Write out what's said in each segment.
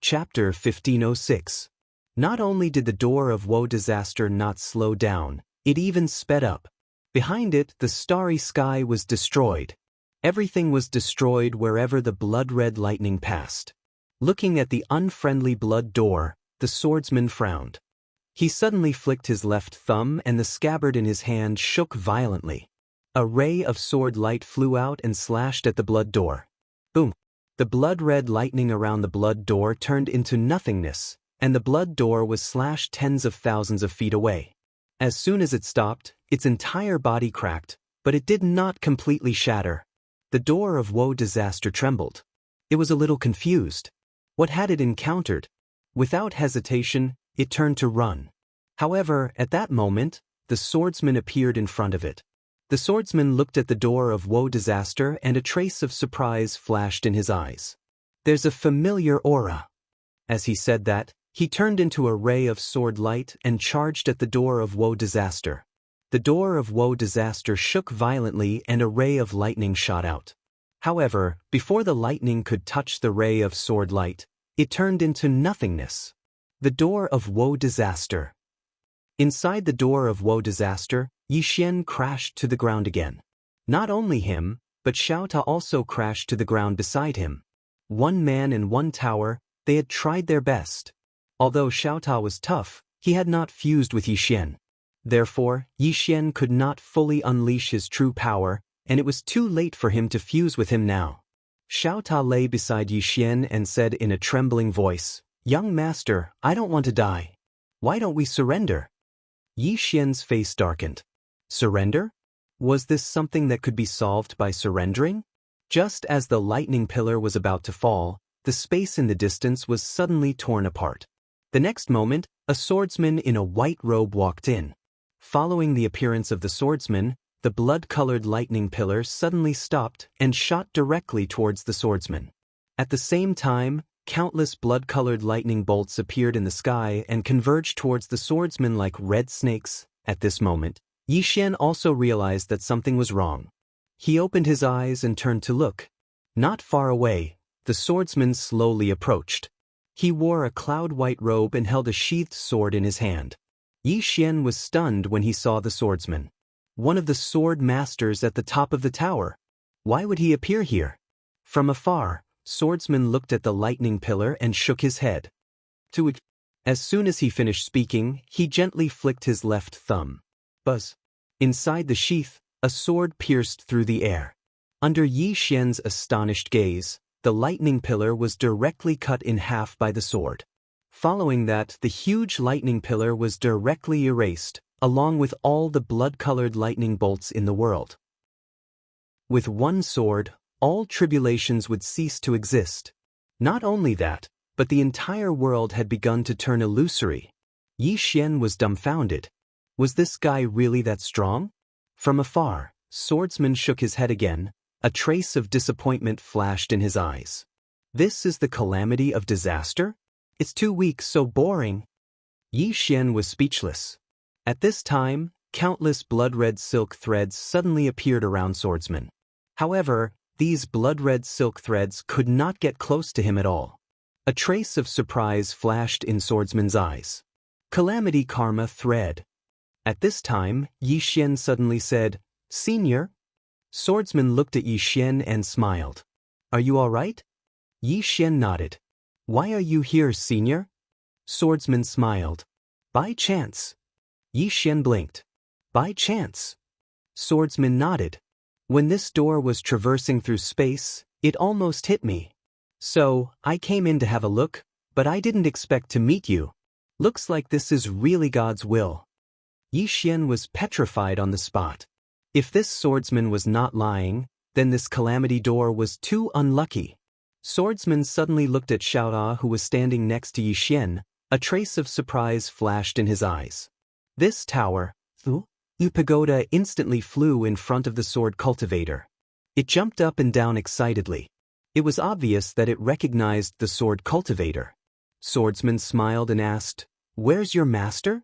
Chapter 1506. Not only did the door of woe disaster not slow down, it even sped up. Behind it, the starry sky was destroyed. Everything was destroyed wherever the blood-red lightning passed. Looking at the unfriendly blood door, the swordsman frowned. He suddenly flicked his left thumb and the scabbard in his hand shook violently. A ray of sword light flew out and slashed at the blood door. Boom! The blood-red lightning around the blood door turned into nothingness, and the blood door was slashed tens of thousands of feet away. As soon as it stopped, its entire body cracked, but it did not completely shatter. The door of woe disaster trembled. It was a little confused. What had it encountered? Without hesitation, it turned to run. However, at that moment, the swordsman appeared in front of it. The swordsman looked at the door of woe disaster and a trace of surprise flashed in his eyes. There's a familiar aura. As he said that, he turned into a ray of sword light and charged at the door of woe disaster. The door of woe disaster shook violently and a ray of lightning shot out. However, before the lightning could touch the ray of sword light, it turned into nothingness. The door of woe disaster. Inside the door of woe disaster, Xianxia crashed to the ground again. Not only him, but Xiaota also crashed to the ground beside him. One man in one tower, they had tried their best. Although Xiaota was tough, he had not fused with Xianxia. Therefore, Xianxia could not fully unleash his true power, and it was too late for him to fuse with him now. Xiaota lay beside Xianxia and said in a trembling voice, "Young master, I don't want to die. Why don't we surrender?" Xianxia's face darkened. Surrender? Was this something that could be solved by surrendering? Just as the lightning pillar was about to fall, the space in the distance was suddenly torn apart. The next moment, a swordsman in a white robe walked in. Following the appearance of the swordsman, the blood-colored lightning pillar suddenly stopped and shot directly towards the swordsman. At the same time, countless blood-colored lightning bolts appeared in the sky and converged towards the swordsman like red snakes. At this moment, Xianxia also realized that something was wrong. He opened his eyes and turned to look. Not far away, the swordsman slowly approached. He wore a cloud-white robe and held a sheathed sword in his hand. Xianxia was stunned when he saw the swordsman. One of the sword masters at the top of the tower. Why would he appear here? From afar, swordsman looked at the lightning pillar and shook his head. As soon as he finished speaking, he gently flicked his left thumb. Buzz. Inside the sheath, a sword pierced through the air. Under Xianxia's astonished gaze, the lightning pillar was directly cut in half by the sword. Following that, the huge lightning pillar was directly erased, along with all the blood-colored lightning bolts in the world. With one sword, all tribulations would cease to exist. Not only that, but the entire world had begun to turn illusory. Xianxia was dumbfounded. Was this guy really that strong? From afar, swordsman shook his head again. A trace of disappointment flashed in his eyes. This is the calamity of disaster? It's too weak, so boring. Xianxia was speechless. At this time, countless blood-red silk threads suddenly appeared around swordsman. However, these blood-red silk threads could not get close to him at all. A trace of surprise flashed in swordsman's eyes. Calamity karma thread. At this time, Xianxia suddenly said, "Senior?" Swordsman looked at Xianxia and smiled. "Are you all right?" Xianxia nodded. "Why are you here, senior?" Swordsman smiled. "By chance." Xianxia blinked. "By chance?" Swordsman nodded. "When this door was traversing through space, it almost hit me. So, I came in to have a look, but I didn't expect to meet you. Looks like this is really God's will." Xianxia was petrified on the spot. If this swordsman was not lying, then this calamity door was too unlucky. Swordsman suddenly looked at Xiaota, who was standing next to Xianxia. A trace of surprise flashed in his eyes. This tower, pagoda, instantly flew in front of the sword cultivator. It jumped up and down excitedly. It was obvious that it recognized the sword cultivator. Swordsman smiled and asked, "Where's your master?"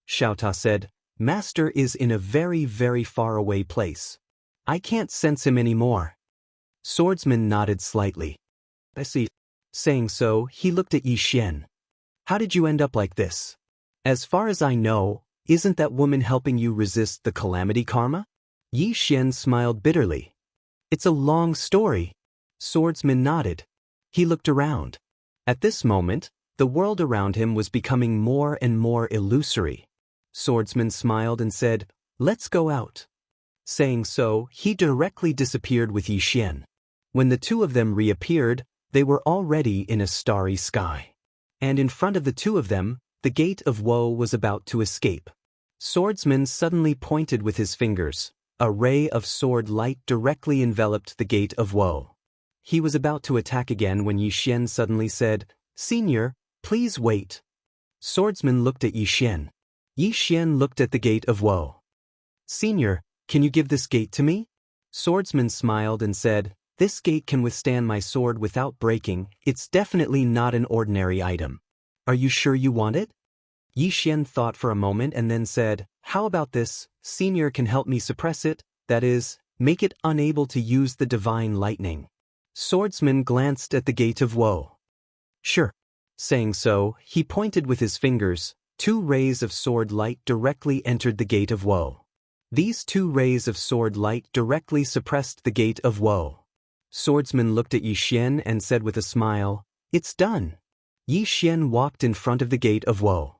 Xiaota said, "Master is in a very, very far away place. I can't sense him anymore." Swordsman nodded slightly. "I see." Saying so, he looked at Yi Xian. How did you end up like this? As far as I know, isn't that woman helping you resist the calamity karma? Yi Xian smiled bitterly. It's a long story. Swordsman nodded. He looked around. At this moment, the world around him was becoming more and more illusory. Swordsman smiled and said, "Let's go out." Saying so, he directly disappeared with Yi Xian. When the two of them reappeared, they were already in a starry sky. And in front of the two of them, the gate of woe was about to escape. Swordsman suddenly pointed with his fingers. A ray of sword light directly enveloped the gate of woe. He was about to attack again when Yi Xian suddenly said, "Senior, please wait." Swordsman looked at Yi Xian. Yi Xian looked at the gate of woe. "Senior, can you give this gate to me?" Swordsman smiled and said, "This gate can withstand my sword without breaking. It's definitely not an ordinary item. Are you sure you want it?" Yi Xian thought for a moment and then said, "How about this? Senior can help me suppress it, that is, make it unable to use the divine lightning." Swordsman glanced at the gate of woe. "Sure." Saying so, he pointed with his fingers. 2 rays of sword light directly entered the gate of woe. These 2 rays of sword light directly suppressed the gate of woe. Swordsman looked at Yi Xian and said with a smile, "It's done." Yi Xian walked in front of the gate of woe.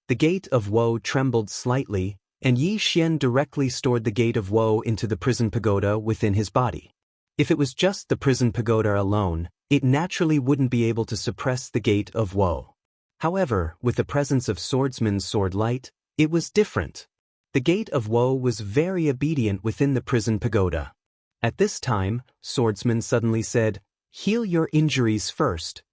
The gate of woe trembled slightly, and Yi Xian directly stored the gate of woe into the prison pagoda within his body. If it was just the prison pagoda alone, it naturally wouldn't be able to suppress the gate of woe. However, with the presence of Swordsman's sword light, it was different. The gate of woe was very obedient within the prison pagoda. At this time, Swordsman suddenly said, "Heal your injuries first."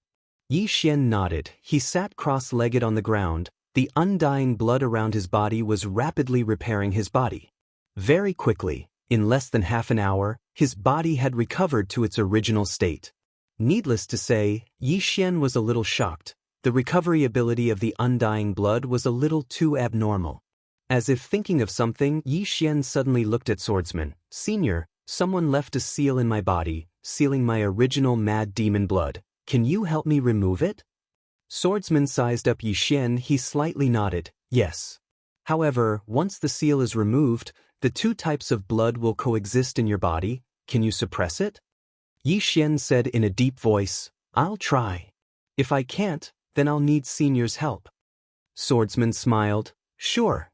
Yi Xian nodded. He sat cross-legged on the ground. The undying blood around his body was rapidly repairing his body. Very quickly, in less than half an hour, his body had recovered to its original state. Needless to say, Yi Xian was a little shocked. The recovery ability of the undying blood was a little too abnormal. As if thinking of something, Yi Xian suddenly looked at Swordsman. "Senior, someone left a seal in my body, sealing my original mad demon blood. Can you help me remove it?" Swordsman sized up Yi Xian. He slightly nodded, "Yes. However, once the seal is removed, the 2 types of blood will coexist in your body. Can you suppress it?" Yi Xian said in a deep voice, "I'll try. If I can't, then I'll need Senior's help." Swordsman smiled, "Sure."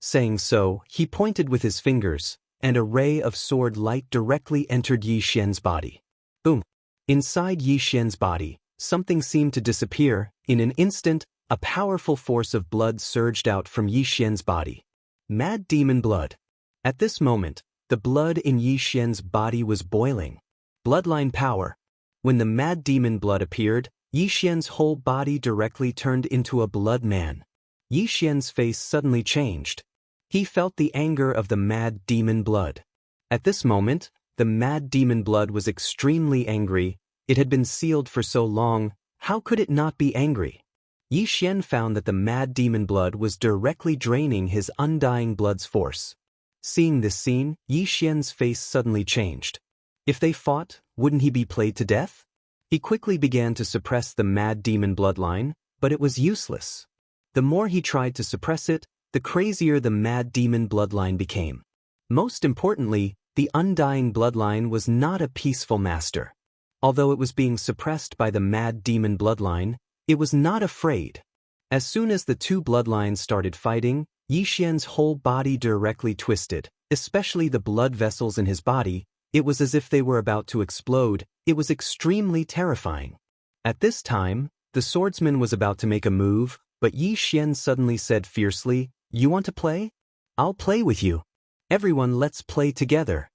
Saying so, he pointed with his fingers, and a ray of sword light directly entered Yi Xian's body. Boom! Inside Yi Xian's body, something seemed to disappear. In an instant, a powerful force of blood surged out from Yi Xian's body. Mad demon blood. At this moment, the blood in Yi Xian's body was boiling. Bloodline power. When the mad demon blood appeared, Yi Xian's whole body directly turned into a blood man. Yi Xian's face suddenly changed. He felt the anger of the mad demon blood. At this moment, the mad demon blood was extremely angry. It had been sealed for so long, how could it not be angry? Yi Xian found that the mad demon blood was directly draining his undying blood's force. Seeing this scene, Yi Xian's face suddenly changed. If they fought, wouldn't he be played to death? He quickly began to suppress the mad demon bloodline, but it was useless. The more he tried to suppress it, the crazier the mad demon bloodline became. Most importantly, the undying bloodline was not a peaceful master. Although it was being suppressed by the mad demon bloodline, it was not afraid. As soon as the 2 bloodlines started fighting, Yi Xian's whole body directly twisted, especially the blood vessels in his body. It was as if they were about to explode. It was extremely terrifying. At this time, the swordsman was about to make a move, but Yi Xian suddenly said fiercely, "You want to play? I'll play with you. Everyone, let's play together."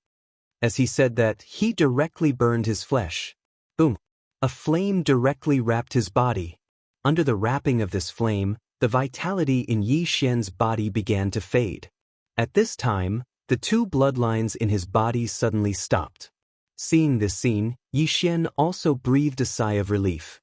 As he said that, he directly burned his flesh. Boom! A flame directly wrapped his body. Under the wrapping of this flame, the vitality in Yi Xian's body began to fade. At this time, the 2 bloodlines in his body suddenly stopped. Seeing this scene, Yi Xian also breathed a sigh of relief.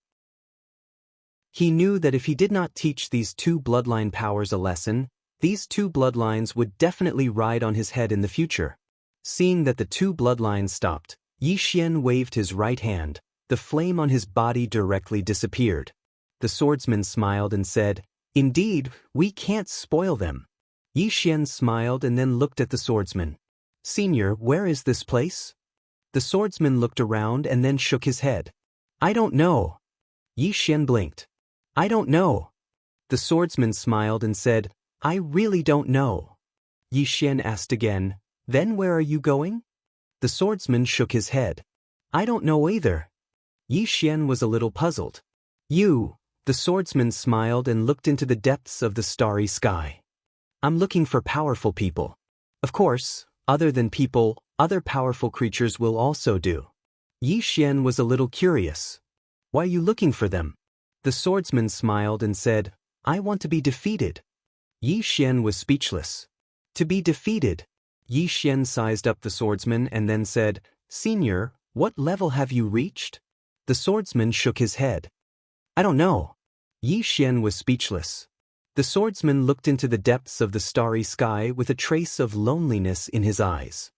He knew that if he did not teach these 2 bloodline powers a lesson, these 2 bloodlines would definitely ride on his head in the future. Seeing that the 2 bloodlines stopped, Yi Xian waved his right hand. The flame on his body directly disappeared. The swordsman smiled and said, "Indeed, we can't spoil them." Yi Xian smiled and then looked at the swordsman. "Senior, where is this place?" The swordsman looked around and then shook his head. "I don't know." Yi Xian blinked. "I don't know." The swordsman smiled and said, "I really don't know." Yi Xian asked again, "Then where are you going?" The swordsman shook his head. "I don't know either." Yi Xian was a little puzzled. "You," the swordsman smiled and looked into the depths of the starry sky. "I'm looking for powerful people. Of course, other than people, other powerful creatures will also do." Yi Xian was a little curious. "Why are you looking for them?" The swordsman smiled and said, "I want to be defeated." Yi Xian was speechless. "To be defeated?" Yi Xian sized up the swordsman and then said, "Senior, what level have you reached?" The swordsman shook his head. "I don't know." Yi Xian was speechless. The swordsman looked into the depths of the starry sky with a trace of loneliness in his eyes.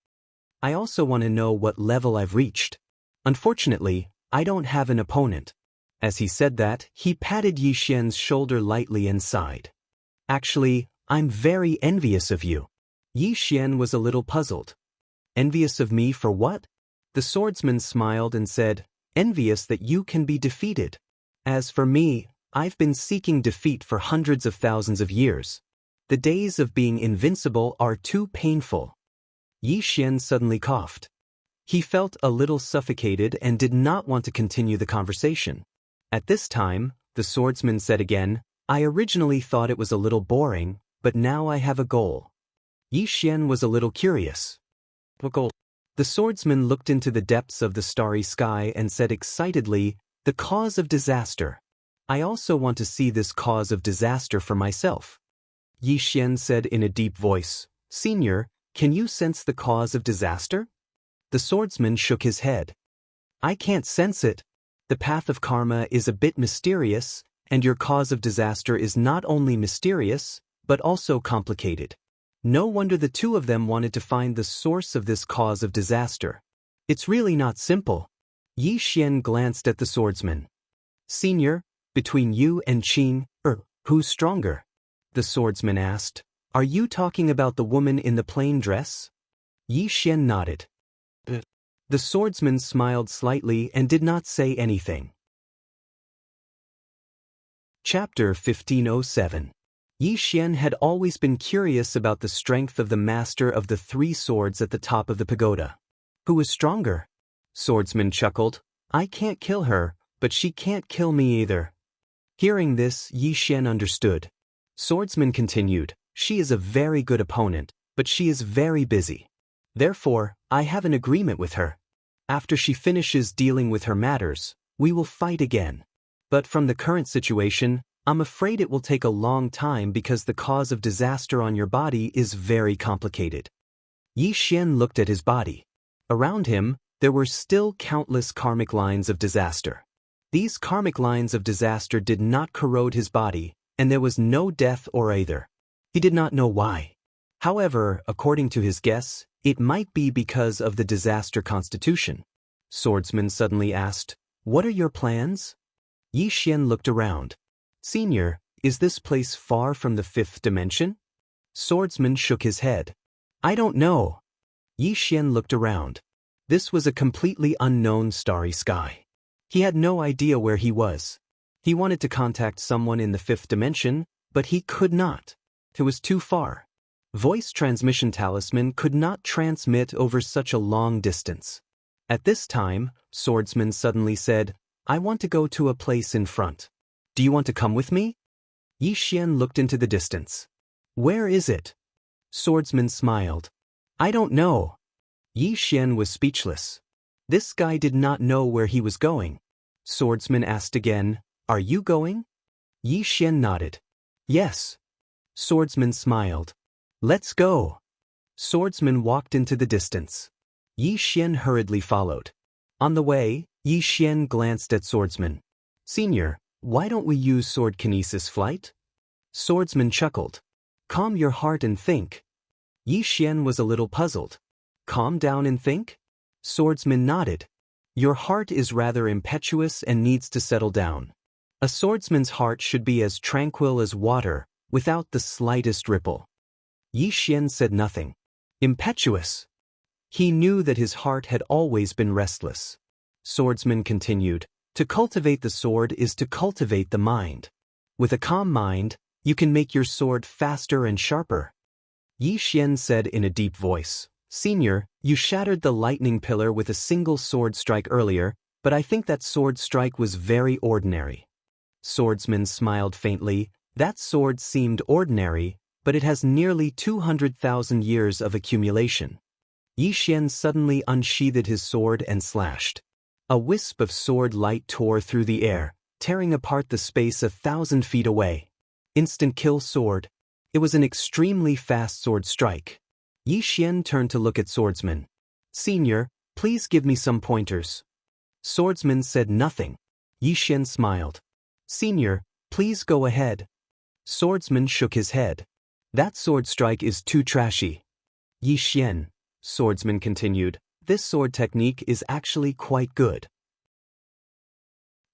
"I also want to know what level I've reached. Unfortunately, I don't have an opponent." As he said that, he patted Yi Xian's shoulder lightly and sighed. "Actually, I'm very envious of you." Yi Xian was a little puzzled. "Envious of me for what?" The swordsman smiled and said, "Envious that you can be defeated. As for me, I've been seeking defeat for hundreds of thousands of years. The days of being invincible are too painful." Yi Xian suddenly coughed. He felt a little suffocated and did not want to continue the conversation. At this time, the swordsman said again, "I originally thought it was a little boring, but now I have a goal." Yi Xian was a little curious. "What goal?" The swordsman looked into the depths of the starry sky and said excitedly, "The cause of disaster. I also want to see this cause of disaster for myself." Yi Xian said in a deep voice, "Senior, can you sense the cause of disaster?" The swordsman shook his head. "I can't sense it. The path of karma is a bit mysterious, and your cause of disaster is not only mysterious, but also complicated. No wonder the two of them wanted to find the source of this cause of disaster. It's really not simple." Yi Xian glanced at the swordsman. "Senior, between you and Qing, who's stronger?" The swordsman asked. "Are you talking about the woman in the plain dress?" Yi Xian nodded. The swordsman smiled slightly and did not say anything. Chapter 1507. Yi Xian had always been curious about the strength of the master of the three swords at the top of the pagoda. "Who was stronger?" Swordsman chuckled. "I can't kill her, but she can't kill me either." Hearing this, Yi Xian understood. Swordsman continued, "She is a very good opponent, but she is very busy. Therefore, I have an agreement with her. After she finishes dealing with her matters, we will fight again. But from the current situation, I'm afraid it will take a long time because the cause of disaster on your body is very complicated." Yi Xian looked at his body. Around him, there were still countless karmic lines of disaster. These karmic lines of disaster did not corrode his body, and there was no death or either. He did not know why. However, according to his guess, it might be because of the disaster constitution. Swordsman suddenly asked, "What are your plans?" Yi Xian looked around. "Senior, is this place far from the fifth dimension?" Swordsman shook his head. "I don't know." Yi Xian looked around. This was a completely unknown starry sky. He had no idea where he was. He wanted to contact someone in the fifth dimension, but he could not. It was too far. Voice transmission talisman could not transmit over such a long distance. At this time, Swordsman suddenly said, "I want to go to a place in front. Do you want to come with me?" Yi Xian looked into the distance. "Where is it?" Swordsman smiled. "I don't know." Yi Xian was speechless. This guy did not know where he was going. Swordsman asked again, "Are you going?" Yi Xian nodded. "Yes." Swordsman smiled. "Let's go." Swordsman walked into the distance. Yi Xian hurriedly followed. On the way, Yi Xian glanced at Swordsman. "Senior, why don't we use sword kinesis flight?" Swordsman chuckled. "Calm your heart and think." Yi Xian was a little puzzled. "Calm down and think?" Swordsman nodded. Your heart is rather impetuous and needs to settle down. A swordsman's heart should be as tranquil as water, without the slightest ripple. Yi Xian said nothing. Impetuous. He knew that his heart had always been restless. Swordsman continued, to cultivate the sword is to cultivate the mind. With a calm mind, you can make your sword faster and sharper. Yi Xian said in a deep voice, Senior, you shattered the lightning pillar with a single sword strike earlier, but I think that sword strike was very ordinary. Swordsman smiled faintly. That sword seemed ordinary, but it has nearly 200,000 years of accumulation. Yi Xian suddenly unsheathed his sword and slashed. A wisp of sword light tore through the air, tearing apart the space 1,000 feet away. Instant kill sword. It was an extremely fast sword strike. Yi Xian turned to look at Swordsman. Senior, please give me some pointers. Swordsman said nothing. Yi Xian smiled. Senior, please go ahead. Swordsman shook his head. That sword strike is too trashy. Yi Xian, Swordsman continued, this sword technique is actually quite good.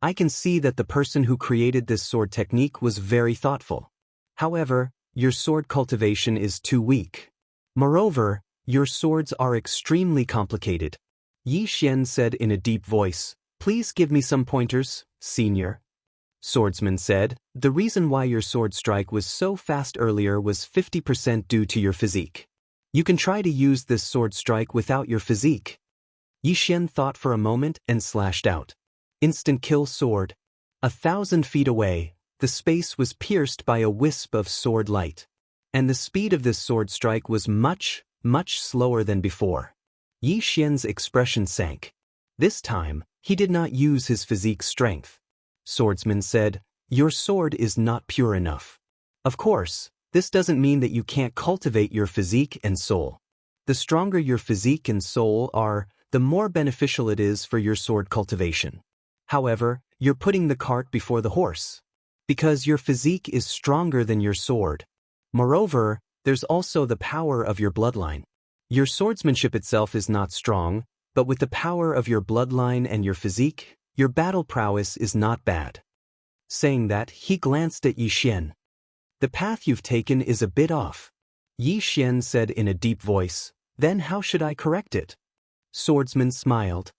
I can see that the person who created this sword technique was very thoughtful. However, your sword cultivation is too weak. Moreover, your swords are extremely complicated. Yi Xian said in a deep voice, please give me some pointers, Senior. Swordsman said, the reason why your sword strike was so fast earlier was 50% due to your physique. You can try to use this sword strike without your physique. Yi Xian thought for a moment and slashed out. Instant kill sword. 1,000 feet away, the space was pierced by a wisp of sword light. And the speed of this sword strike was much, much slower than before. Yi Xian's expression sank. This time, he did not use his physique strength. Swordsman said, your sword is not pure enough. Of course, this doesn't mean that you can't cultivate your physique and soul. The stronger your physique and soul are, the more beneficial it is for your sword cultivation. However, you're putting the cart before the horse. Because your physique is stronger than your sword. Moreover, there's also the power of your bloodline. Your swordsmanship itself is not strong, but with the power of your bloodline and your physique, your battle prowess is not bad. Saying that, he glanced at Yi Xian. The path you've taken is a bit off. Yi Xian said in a deep voice, then how should I correct it? Swordsman smiled.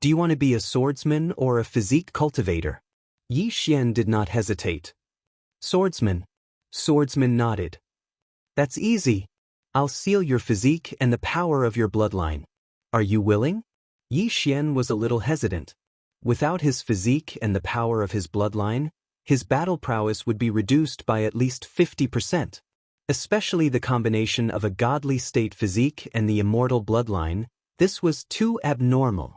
Do you want to be a swordsman or a physique cultivator? Yi Xian did not hesitate. Swordsman. Swordsman nodded. That's easy. I'll seal your physique and the power of your bloodline. Are you willing? Yi Xian was a little hesitant. Without his physique and the power of his bloodline, his battle prowess would be reduced by at least 50%. Especially the combination of a godly state physique and the immortal bloodline, this was too abnormal.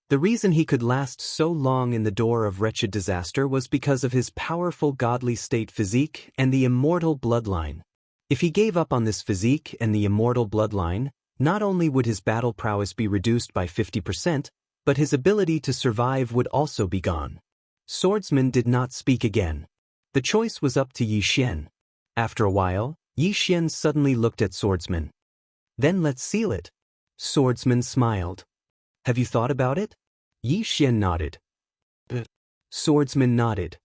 The reason he could last so long in the door of wretched disaster was because of his powerful godly state physique and the immortal bloodline. If he gave up on this physique and the immortal bloodline, not only would his battle prowess be reduced by 50%, but his ability to survive would also be gone. Swordsman did not speak again. The choice was up to Yi Xian. After a while, Yi Xian suddenly looked at Swordsman. Then let's seal it. Swordsman smiled. Have you thought about it? Yi Xian nodded. Swordsman nodded.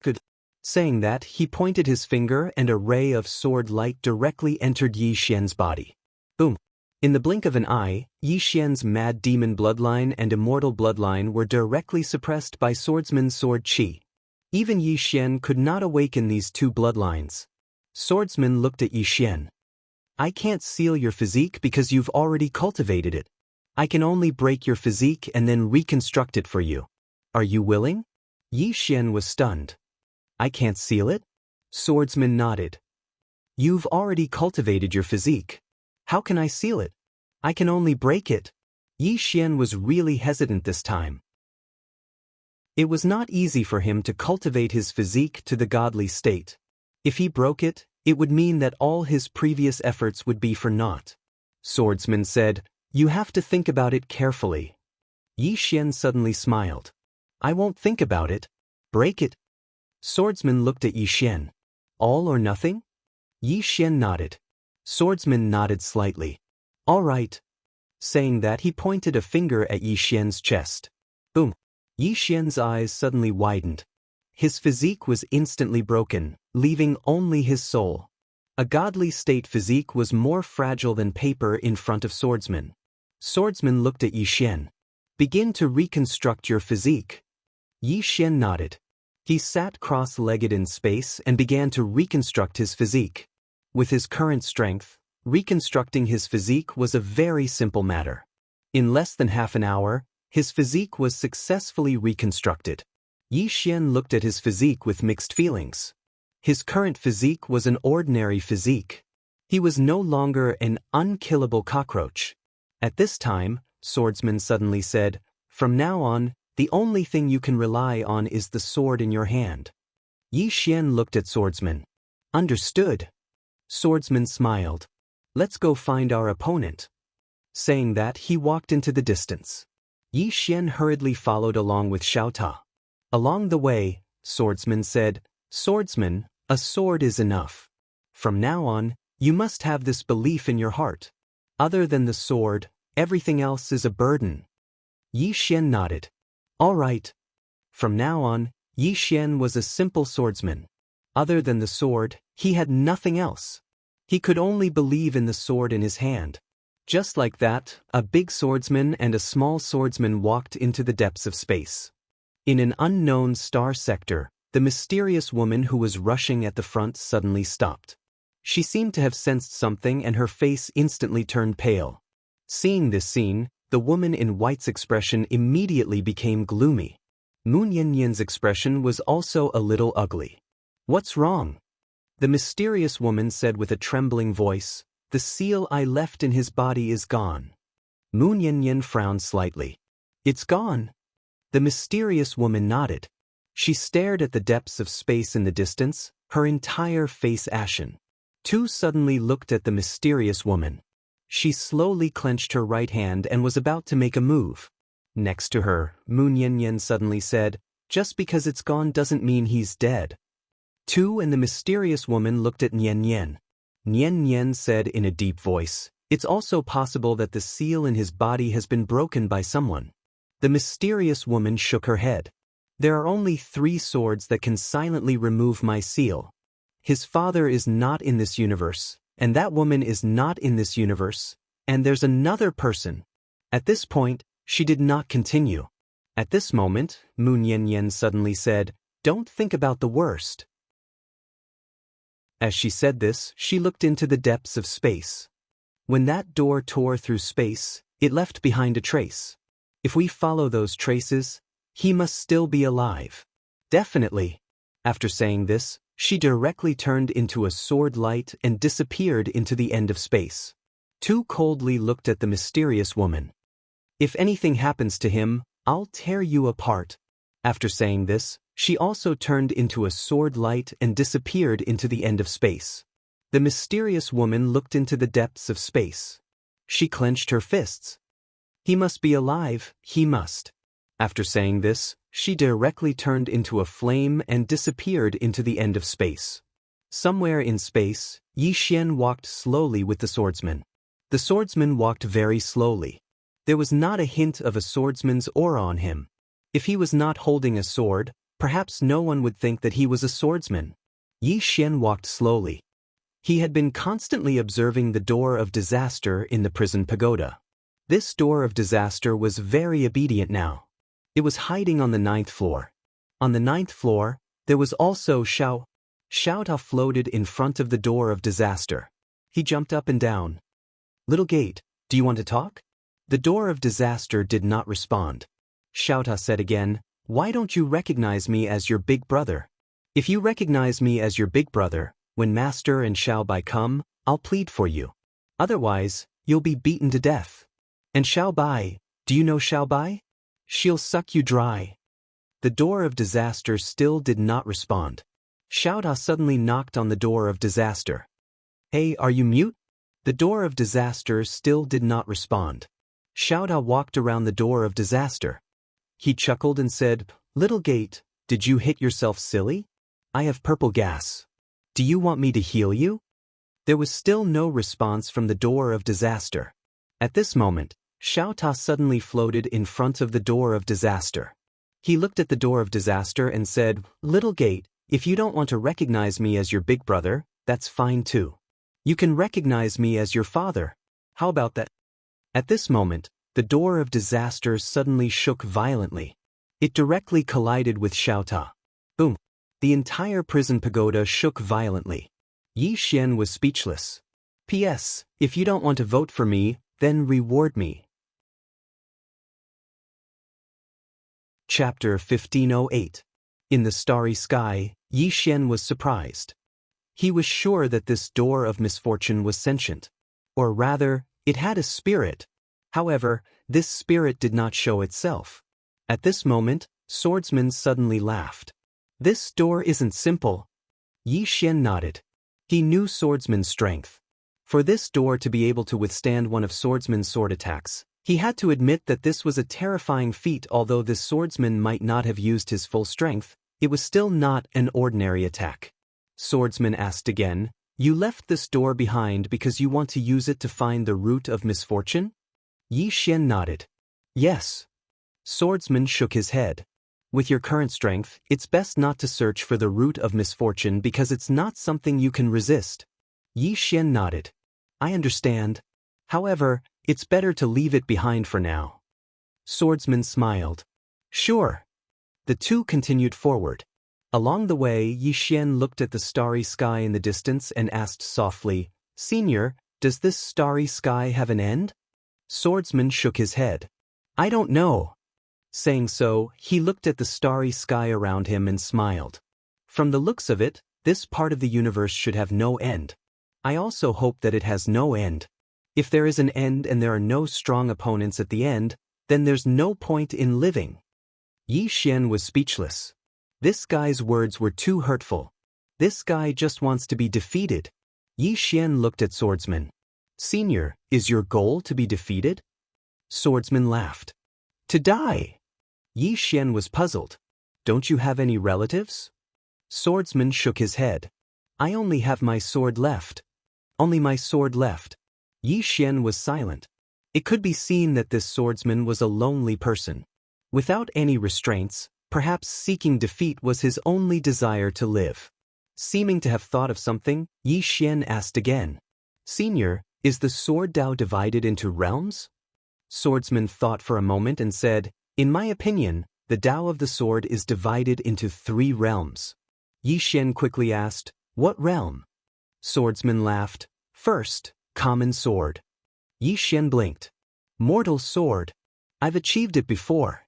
Good. Saying that, he pointed his finger and a ray of sword light directly entered Yi Xian's body. Boom. In the blink of an eye, Yi Xian's mad demon bloodline and immortal bloodline were directly suppressed by Swordsman's sword qi. Even Yi Xian could not awaken these two bloodlines. Swordsman looked at Yi Xian. I can't seal your physique because you've already cultivated it. I can only break your physique and then reconstruct it for you. Are you willing? Yi Xian was stunned. I can't seal it? Swordsman nodded. You've already cultivated your physique. How can I seal it? I can only break it. Yi Xian was really hesitant this time. It was not easy for him to cultivate his physique to the godly state. If he broke it, it would mean that all his previous efforts would be for naught. Swordsman said, you have to think about it carefully. Yi Xian suddenly smiled. I won't think about it. Break it. Swordsman looked at Yi Xian. All or nothing? Yi Xian nodded. Swordsman nodded slightly. All right. Saying that, he pointed a finger at Yi Xian's chest. Boom! Yi Xian's eyes suddenly widened. His physique was instantly broken, leaving only his soul. A godly state physique was more fragile than paper in front of swordsman. Swordsman looked at Yi Xian. Begin to reconstruct your physique. Yi Xian nodded. He sat cross-legged in space and began to reconstruct his physique. With his current strength, reconstructing his physique was a very simple matter. In less than half an hour, his physique was successfully reconstructed. Yi Xian looked at his physique with mixed feelings. His current physique was an ordinary physique. He was no longer an unkillable cockroach. At this time, Swordsman suddenly said, "From now on, the only thing you can rely on is the sword in your hand." Yi Xian looked at Swordsman. "Understood." Swordsman smiled. "Let's go find our opponent." Saying that, he walked into the distance. Yi Xian hurriedly followed along with Xiao Ta. Along the way, Swordsman said, "Swordsman, a sword is enough. From now on, you must have this belief in your heart. Other than the sword, everything else is a burden." Yi Xian nodded. "All right." From now on, Yi Xian was a simple swordsman. Other than the sword, he had nothing else. He could only believe in the sword in his hand. Just like that, a big swordsman and a small swordsman walked into the depths of space. In an unknown star sector, the mysterious woman who was rushing at the front suddenly stopped. She seemed to have sensed something and her face instantly turned pale. Seeing this scene, the woman in white's expression immediately became gloomy. Moon Yanyan's expression was also a little ugly. "What's wrong?" The mysterious woman said with a trembling voice, "The seal I left in his body is gone." Moon Yanyan frowned slightly. "It's gone?" The mysterious woman nodded. She stared at the depths of space in the distance, her entire face ashen. Tu suddenly looked at the mysterious woman. She slowly clenched her right hand and was about to make a move. Next to her, Moon Yanyan suddenly said, "Just because it's gone doesn't mean he's dead." Tu and the mysterious woman looked at Nian Nian. Nian Nian said in a deep voice, "It's also possible that the seal in his body has been broken by someone." The mysterious woman shook her head. "There are only 3 swords that can silently remove my seal. His father is not in this universe, and that woman is not in this universe, and there's another person." At this point, she did not continue. At this moment, Moon Yanyan suddenly said, "Don't think about the worst." As she said this, she looked into the depths of space. When that door tore through space, it left behind a trace. If we follow those traces, he must still be alive. Definitely. After saying this, she directly turned into a sword light and disappeared into the end of space. Tu coldly looked at the mysterious woman. "If anything happens to him, I'll tear you apart." After saying this, she also turned into a sword light and disappeared into the end of space. The mysterious woman looked into the depths of space. She clenched her fists. "He must be alive, he must." After saying this, she directly turned into a flame and disappeared into the end of space. Somewhere in space, Yi Xian walked slowly with the swordsman. The swordsman walked very slowly. There was not a hint of a swordsman's aura on him. If he was not holding a sword, perhaps no one would think that he was a swordsman. Yi Xian walked slowly. He had been constantly observing the door of disaster in the prison pagoda. This door of disaster was very obedient now. It was hiding on the 9th floor. On the 9th floor, there was also Xiao. Xiao Ta floated in front of the door of disaster. He jumped up and down. "Little gate, do you want to talk?" The door of disaster did not respond. Xiao Ta said again, "Why don't you recognize me as your big brother? If you recognize me as your big brother, when Master and Xiao Bai come, I'll plead for you. Otherwise, you'll be beaten to death. And Xiao Bai, do you know Xiao Bai? She'll suck you dry." The door of disaster still did not respond. Xiao Ta suddenly knocked on the door of disaster. "Hey, are you mute?" The door of disaster still did not respond. Xiao Ta walked around the door of disaster. He chuckled and said, "Little gate, did you hit yourself silly? I have purple gas. Do you want me to heal you?" There was still no response from the door of disaster. At this moment, Xiaota suddenly floated in front of the door of disaster. He looked at the door of disaster and said, "Little gate, if you don't want to recognize me as your big brother, that's fine too. You can recognize me as your father. How about that?" At this moment, the door of disaster suddenly shook violently. It directly collided with Xiaota. Boom! The entire prison pagoda shook violently. Yi Xian was speechless. P.S. If you don't want to vote for me, then reward me. Chapter 1508. In the starry sky, Yi Xian was surprised. He was sure that this door of misfortune was sentient. Or rather, it had a spirit. However, this spirit did not show itself. At this moment, Swordsman suddenly laughed. "This door isn't simple." Yi Xian nodded. He knew Swordsman's strength. For this door to be able to withstand one of Swordsman's sword attacks, he had to admit that this was a terrifying feat. Although this swordsman might not have used his full strength, it was still not an ordinary attack. Swordsman asked again, "You left this door behind because you want to use it to find the root of misfortune?" Yi Xian nodded. "Yes." Swordsman shook his head. "With your current strength, it's best not to search for the root of misfortune because it's not something you can resist." Yi Xian nodded. "I understand. However, it's better to leave it behind for now." Swordsman smiled. "Sure." The two continued forward. Along the way, Yi Xian looked at the starry sky in the distance and asked softly, "Senior, does this starry sky have an end?" Swordsman shook his head. "I don't know." Saying so, he looked at the starry sky around him and smiled. "From the looks of it, this part of the universe should have no end. I also hope that it has no end. If there is an end and there are no strong opponents at the end, then there's no point in living." Yi Xian was speechless. This guy's words were too hurtful. This guy just wants to be defeated. Yi Xian looked at Swordsman. "Senior, is your goal to be defeated?" Swordsman laughed. "To die." Yi Xian was puzzled. "Don't you have any relatives?" Swordsman shook his head. "I only have my sword left." "Only my sword left." Yi Xian was silent. It could be seen that this swordsman was a lonely person. Without any restraints, perhaps seeking defeat was his only desire to live. Seeming to have thought of something, Yi Xian asked again, "Senior, is the sword Dao divided into realms?" Swordsman thought for a moment and said, "In my opinion, the Dao of the sword is divided into 3 realms." Yi Xian quickly asked, "What realm?" Swordsman laughed. "First, common sword." Yi Xian blinked. "Mortal sword. I've achieved it before."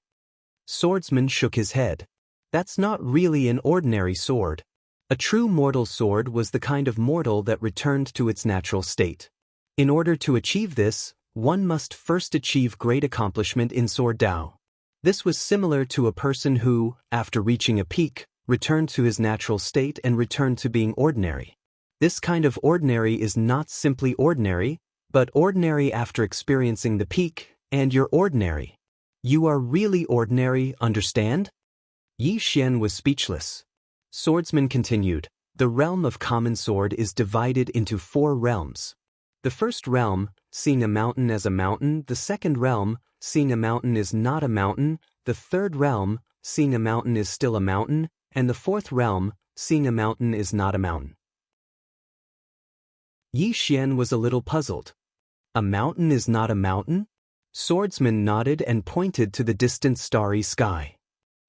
Swordsman shook his head. "That's not really an ordinary sword. A true mortal sword was the kind of mortal that returned to its natural state. In order to achieve this, one must first achieve great accomplishment in sword Dao. This was similar to a person who, after reaching a peak, returned to his natural state and returned to being ordinary. This kind of ordinary is not simply ordinary, but ordinary after experiencing the peak, and you're ordinary. You are really ordinary, understand?" Yi Xian was speechless. Swordsman continued, "The realm of common sword is divided into 4 realms. The first realm, seeing a mountain as a mountain; the second realm, seeing a mountain is not a mountain; the third realm, seeing a mountain is still a mountain; and the fourth realm, seeing a mountain is not a mountain." Yi Xian was a little puzzled. A mountain is not a mountain? Swordsman nodded and pointed to the distant starry sky.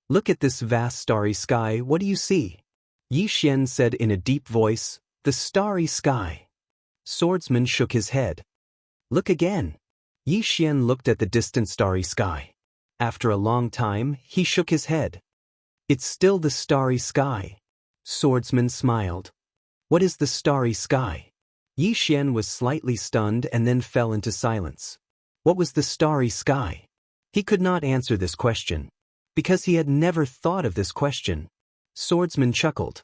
"Look at this vast starry sky, what do you see?" Yi Xian said in a deep voice, "The starry sky." Swordsman shook his head. "Look again." Yi Xian looked at the distant starry sky. After a long time, he shook his head. "It's still the starry sky." Swordsman smiled. "What is the starry sky?" Yi Xian was slightly stunned and then fell into silence. What was the starry sky? He could not answer this question, because he had never thought of this question. Swordsman chuckled.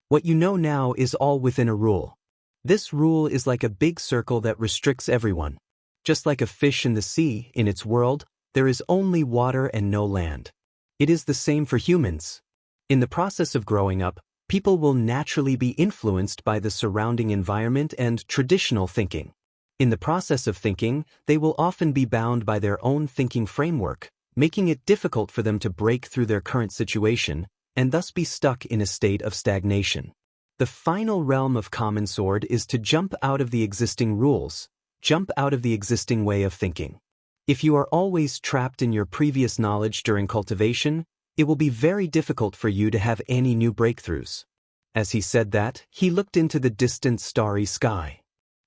"What you know now is all within a rule. This rule is like a big circle that restricts everyone. Just like a fish in the sea, in its world, there is only water and no land. It is the same for humans. In the process of growing up, people will naturally be influenced by the surrounding environment and traditional thinking. In the process of thinking, they will often be bound by their own thinking framework, making it difficult for them to break through their current situation, and thus be stuck in a state of stagnation. The final realm of Common Sword is to jump out of the existing rules, jump out of the existing way of thinking. If you are always trapped in your previous knowledge during cultivation, it will be very difficult for you to have any new breakthroughs. As he said that, he looked into the distant starry sky.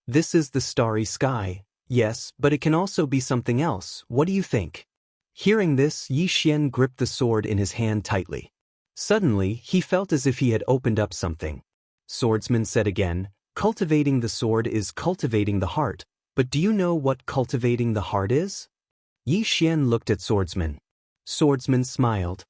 This is the starry sky, yes, but it can also be something else. What do you think? Hearing this, Yi Xian gripped the sword in his hand tightly. Suddenly, he felt as if he had opened up something. Swordsman said again, cultivating the sword is cultivating the heart, but do you know what cultivating the heart is? Yi Xian looked at Swordsman. Swordsman smiled.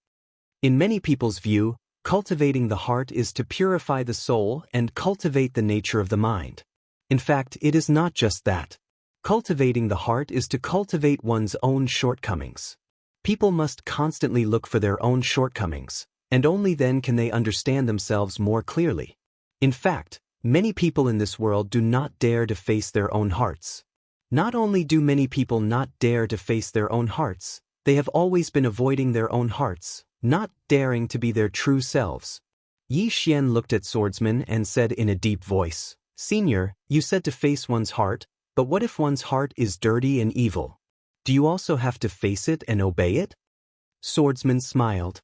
In many people's view, cultivating the heart is to purify the soul and cultivate the nature of the mind. In fact, it is not just that. Cultivating the heart is to cultivate one's own shortcomings. People must constantly look for their own shortcomings, and only then can they understand themselves more clearly. In fact, many people in this world do not dare to face their own hearts. Not only do many people not dare to face their own hearts, they have always been avoiding their own hearts, not daring to be their true selves. Yi Xian looked at Swordsman and said in a deep voice, Senior, you said to face one's heart, but what if one's heart is dirty and evil? Do you also have to face it and obey it? Swordsman smiled.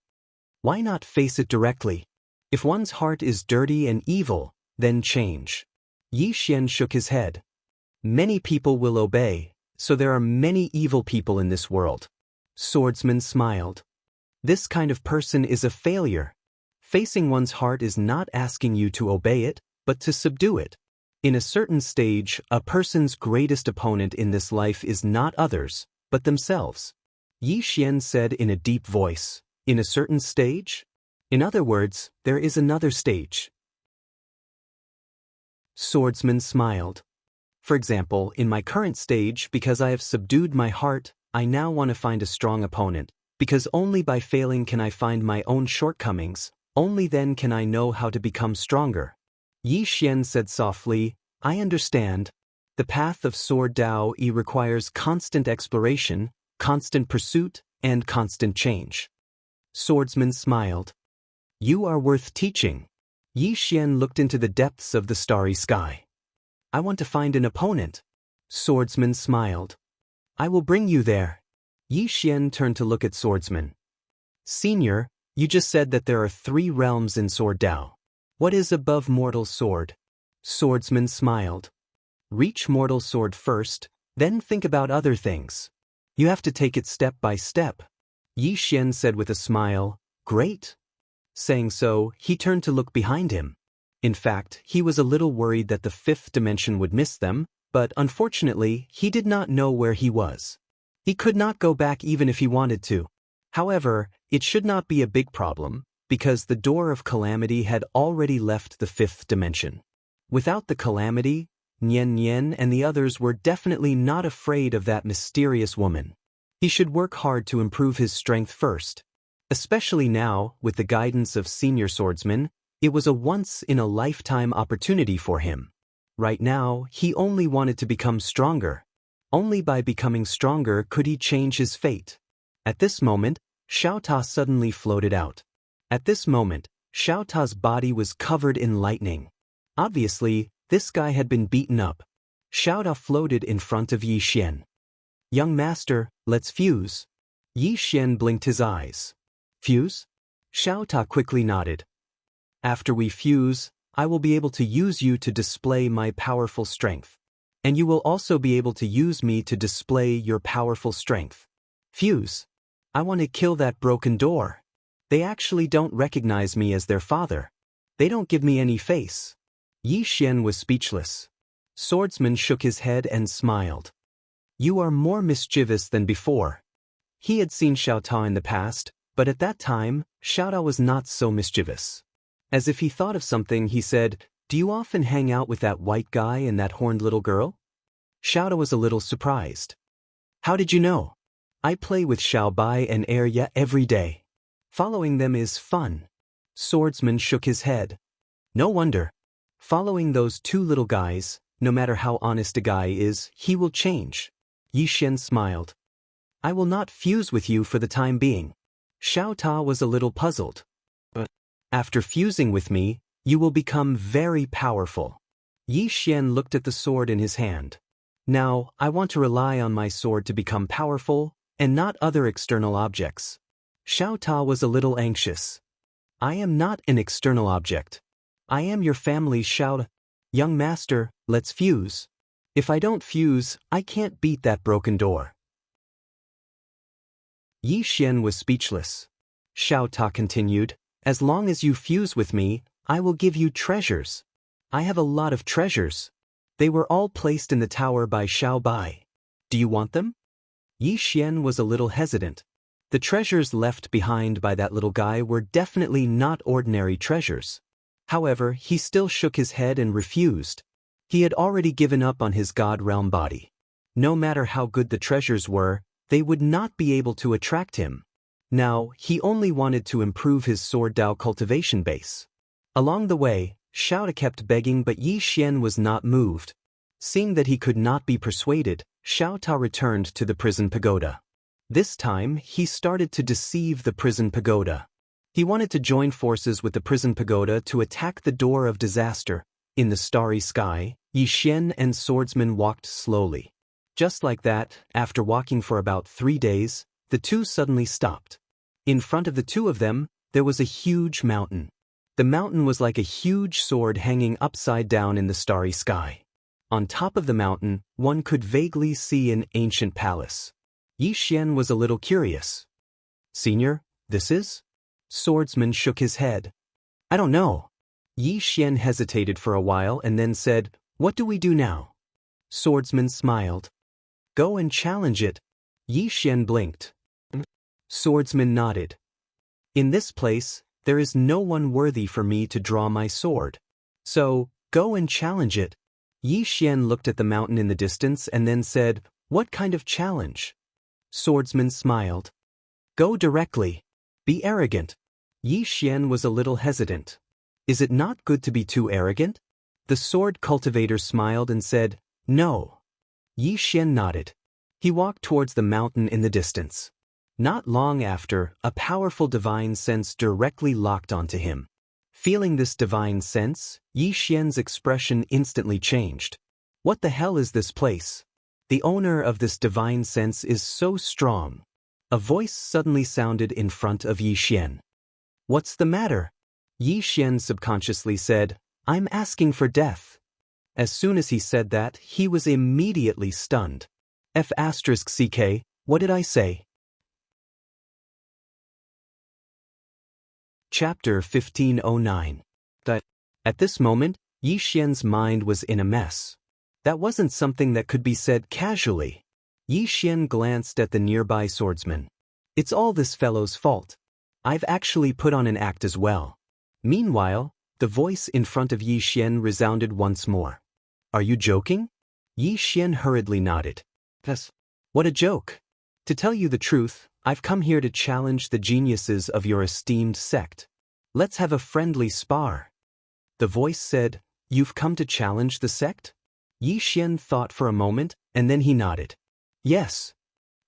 Why not face it directly? If one's heart is dirty and evil, then change. Yi Xian shook his head. Many people will obey, so there are many evil people in this world. Swordsman smiled. This kind of person is a failure. Facing one's heart is not asking you to obey it, but to subdue it. In a certain stage, a person's greatest opponent in this life is not others, but themselves. Yi Xian said in a deep voice, in a certain stage? In other words, there is another stage. Swordsman smiled. For example, in my current stage, because I have subdued my heart, I now want to find a strong opponent, because only by failing can I find my own shortcomings, only then can I know how to become stronger. Yi Xian said softly, I understand. The path of Sword Dao requires constant exploration, constant pursuit, and constant change. Swordsman smiled. You are worth teaching. Yi Xian looked into the depths of the starry sky. I want to find an opponent. Swordsman smiled. I will bring you there. Yi Xian turned to look at Swordsman. Senior, you just said that there are 3 realms in Sword Dao. What is above mortal sword? Swordsman smiled. Reach mortal sword first, then think about other things. You have to take it step by step. Yi Xian said with a smile, Great. Saying so, he turned to look behind him. In fact, he was a little worried that the 5th dimension would miss them, but unfortunately, he did not know where he was. He could not go back even if he wanted to. However, it should not be a big problem, because the door of calamity had already left the 5th dimension. Without the calamity, Nian Nian and the others were definitely not afraid of that mysterious woman. He should work hard to improve his strength first. Especially now, with the guidance of Senior Swordsman, it was a once-in-a-lifetime opportunity for him. Right now, he only wanted to become stronger. Only by becoming stronger could he change his fate. At this moment, Xiao Ta suddenly floated out. At this moment, Xiao Ta's body was covered in lightning. Obviously, this guy had been beaten up. Xiao Ta floated in front of Yi Xian. Young master, let's fuse. Yi Xian blinked his eyes. Fuse? Xiao Ta quickly nodded. After we fuse, I will be able to use you to display my powerful strength. And you will also be able to use me to display your powerful strength. Fuse. I want to kill that broken door. They actually don't recognize me as their father. They don't give me any face. Yi Xian was speechless. Swordsman shook his head and smiled. You are more mischievous than before. He had seen Xiao Ta in the past, but at that time, Xiao Ta was not so mischievous. As if he thought of something, he said, Do you often hang out with that white guy and that horned little girl? Xiao Ta was a little surprised. How did you know? I play with Xiao Bai and Arya every day. Following them is fun. Swordsman shook his head. No wonder. Following those 2 little guys, No matter how honest a guy is, he will change. Yi Xian smiled. I will not fuse with you for the time being. Xiao Ta was a little puzzled. But after fusing with me, you will become very powerful. Yi Xian looked at the sword in his hand. Now, I want to rely on my sword to become powerful, and not other external objects. Xiao Ta was a little anxious. I am not an external object. I am your family's Xiao. Young master, let's fuse. If I don't fuse, I can't beat that broken door. Yi Xian was speechless. Xiao Ta continued, as long as you fuse with me, I will give you treasures. I have a lot of treasures. They were all placed in the tower by Xiao Bai. Do you want them? Yi Xian was a little hesitant. The treasures left behind by that little guy were definitely not ordinary treasures. However, he still shook his head and refused. He had already given up on his God realm body. No matter how good the treasures were, they would not be able to attract him. Now, he only wanted to improve his sword Dao cultivation base. Along the way, Xiao Ta kept begging, but Yi Xian was not moved. Seeing that he could not be persuaded, Xiao Ta returned to the prison pagoda. This time, he started to deceive the prison pagoda. He wanted to join forces with the prison pagoda to attack the door of disaster. In the starry sky, Yi Xian and swordsman walked slowly. Just like that, after walking for about 3 days, the two suddenly stopped. In front of the two of them, there was a huge mountain. The mountain was like a huge sword hanging upside down in the starry sky. On top of the mountain, one could vaguely see an ancient palace. Yi Xian was a little curious. Senior, this is? Swordsman shook his head. I don't know. Yi Xian hesitated for a while and then said, What do we do now? Swordsman smiled. Go and challenge it. Yi Xian blinked. Swordsman nodded. In this place, there is no one worthy for me to draw my sword. So, go and challenge it. Yi Xian looked at the mountain in the distance and then said, What kind of challenge? Swordsman smiled. Go directly. Be arrogant. Yi Xian was a little hesitant. Is it not good to be too arrogant? The sword cultivator smiled and said, No. Yi Xian nodded. He walked towards the mountain in the distance. Not long after, a powerful divine sense directly locked onto him. Feeling this divine sense, Yi Xian's expression instantly changed. What the hell is this place? The owner of this divine sense is so strong. A voice suddenly sounded in front of Yi Xian. What's the matter? Yi Xian subconsciously said, I'm asking for death. As soon as he said that, he was immediately stunned. F***CK, what did I say? Chapter 1509. At this moment, Yi Xian's mind was in a mess. That wasn't something that could be said casually. Yi Xian glanced at the nearby swordsman. It's all this fellow's fault. I've actually put on an act as well. Meanwhile, the voice in front of Yi Xian resounded once more. Are you joking? Yi Xian hurriedly nodded. Yes. What a joke. To tell you the truth, I've come here to challenge the geniuses of your esteemed sect. Let's have a friendly spar. The voice said, You've come to challenge the sect? Yi Xian thought for a moment, and then he nodded. Yes.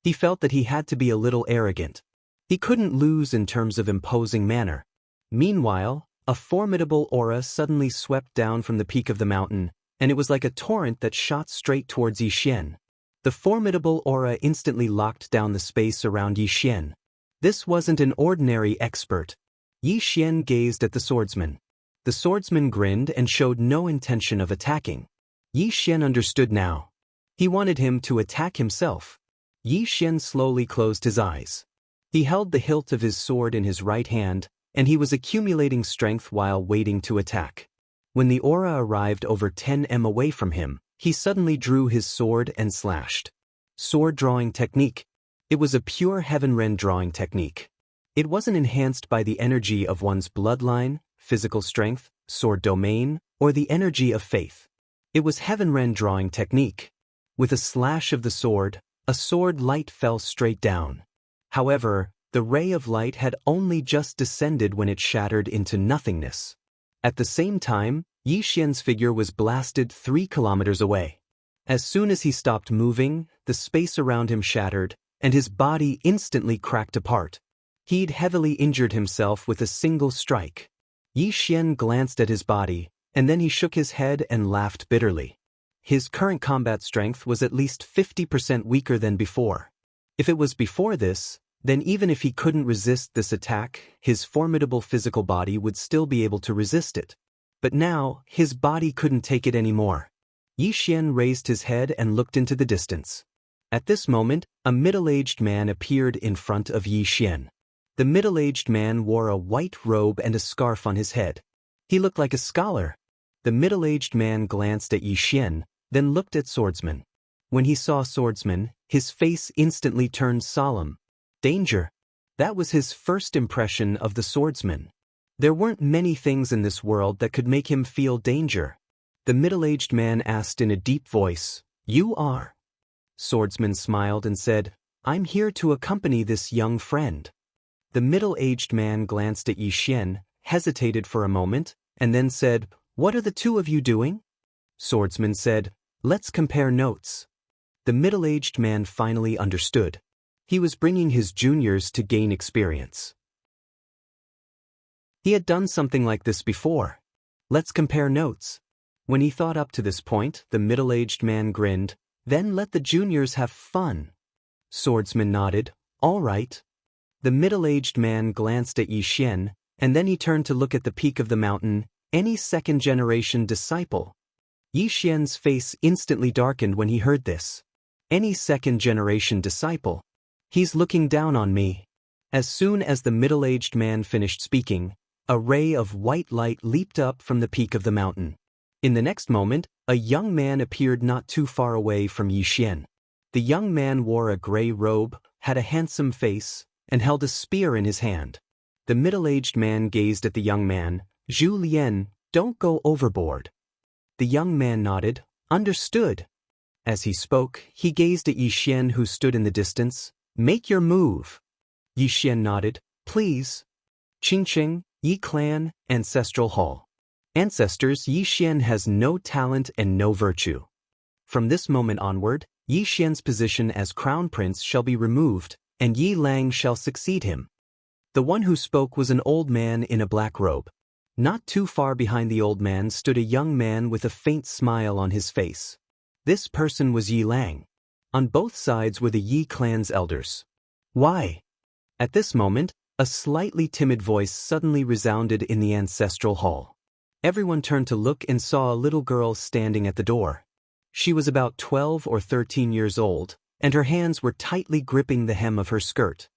He felt that he had to be a little arrogant. He couldn't lose in terms of imposing manner. Meanwhile, a formidable aura suddenly swept down from the peak of the mountain, and it was like a torrent that shot straight towards Yi Xian. The formidable aura instantly locked down the space around Yi Xian. This wasn't an ordinary expert. Yi Xian gazed at the swordsman. The swordsman grinned and showed no intention of attacking. Yi Xian understood now. He wanted him to attack himself. Yi Xian slowly closed his eyes. He held the hilt of his sword in his right hand, and he was accumulating strength while waiting to attack. When the aura arrived over 10 m away from him, he suddenly drew his sword and slashed. Sword drawing technique. It was a pure heaven-ren drawing technique. It wasn't enhanced by the energy of one's bloodline, physical strength, sword domain, or the energy of faith. It was heaven-ren drawing technique. With a slash of the sword, a sword light fell straight down. However, the ray of light had only just descended when it shattered into nothingness. At the same time, Yi Xian's figure was blasted 3 kilometers away. As soon as he stopped moving, the space around him shattered, and his body instantly cracked apart. He'd heavily injured himself with a single strike. Yi Xian glanced at his body, and then he shook his head and laughed bitterly. His current combat strength was at least 50% weaker than before. If it was before this, then even if he couldn't resist this attack, his formidable physical body would still be able to resist it. But now, his body couldn't take it anymore. Yi Xian raised his head and looked into the distance. At this moment, a middle-aged man appeared in front of Yi Xian. The middle-aged man wore a white robe and a scarf on his head. He looked like a scholar. The middle-aged man glanced at Yi Xian, then looked at Swordsman. When he saw Swordsman, his face instantly turned solemn. Danger. That was his first impression of the Swordsman. There weren't many things in this world that could make him feel danger. The middle-aged man asked in a deep voice, "You are?" Swordsman smiled and said, "I'm here to accompany this young friend." The middle-aged man glanced at Yi Xian, hesitated for a moment, and then said, "What are the two of you doing?" Swordsman said, "Let's compare notes." The middle-aged man finally understood. He was bringing his juniors to gain experience. He had done something like this before. Let's compare notes. When he thought up to this point, the middle-aged man grinned, "Then let the juniors have fun." Swordsman nodded, "All right." The middle-aged man glanced at Yi Xian, and then he turned to look at the peak of the mountain, any second-generation disciple. Yi Xian's face instantly darkened when he heard this. Any second-generation disciple. He's looking down on me. As soon as the middle-aged man finished speaking, a ray of white light leaped up from the peak of the mountain. In the next moment, a young man appeared not too far away from Yi Xian. The young man wore a gray robe, had a handsome face, and held a spear in his hand. The middle-aged man gazed at the young man. "Zhu Lian, don't go overboard." The young man nodded, "Understood." As he spoke, he gazed at Yi Xian who stood in the distance. "Make your move." Yi Xian nodded, "Please." Qingqing, Yi Clan, Ancestral Hall. Ancestors, Yi Xian has no talent and no virtue. From this moment onward, Yi Xian's position as crown prince shall be removed, and Yi Lang shall succeed him. The one who spoke was an old man in a black robe. Not too far behind the old man stood a young man with a faint smile on his face. This person was Yi Lang. On both sides were the Yi clan's elders. "Why?" At this moment, a slightly timid voice suddenly resounded in the ancestral hall. Everyone turned to look and saw a little girl standing at the door. She was about 12 or 13 years old, and her hands were tightly gripping the hem of her skirt.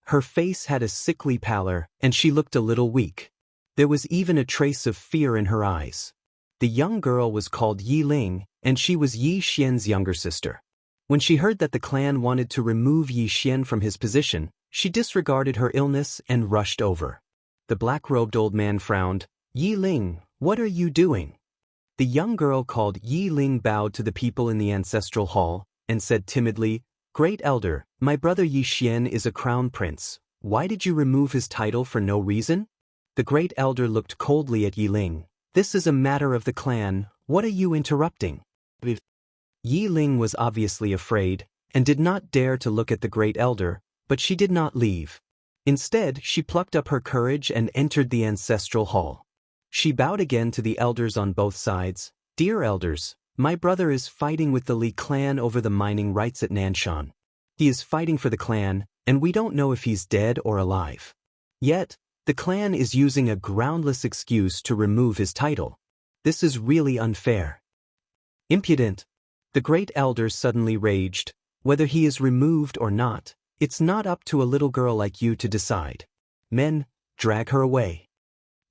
Her face had a sickly pallor, and she looked a little weak. There was even a trace of fear in her eyes. The young girl was called Yi Ling, and she was Yi Xian's younger sister. When she heard that the clan wanted to remove Yi Xian from his position, she disregarded her illness and rushed over. The black-robed old man frowned. "Yi Ling, what are you doing?" The young girl called Yi Ling bowed to the people in the ancestral hall and said timidly, "Great elder, my brother Yi Xian is a crown prince. Why did you remove his title for no reason?" The great elder looked coldly at Yi Ling. "This is a matter of the clan. What are you interrupting?" Yi Ling was obviously afraid and did not dare to look at the great elder, but she did not leave. Instead, she plucked up her courage and entered the ancestral hall. She bowed again to the elders on both sides. "Dear elders, my brother is fighting with the Li clan over the mining rights at Nanshan. He is fighting for the clan, and we don't know if he's dead or alive. Yet, the clan is using a groundless excuse to remove his title. This is really unfair." "Impudent!" The great elder suddenly raged. "Whether he is removed or not, it's not up to a little girl like you to decide. Men, drag her away."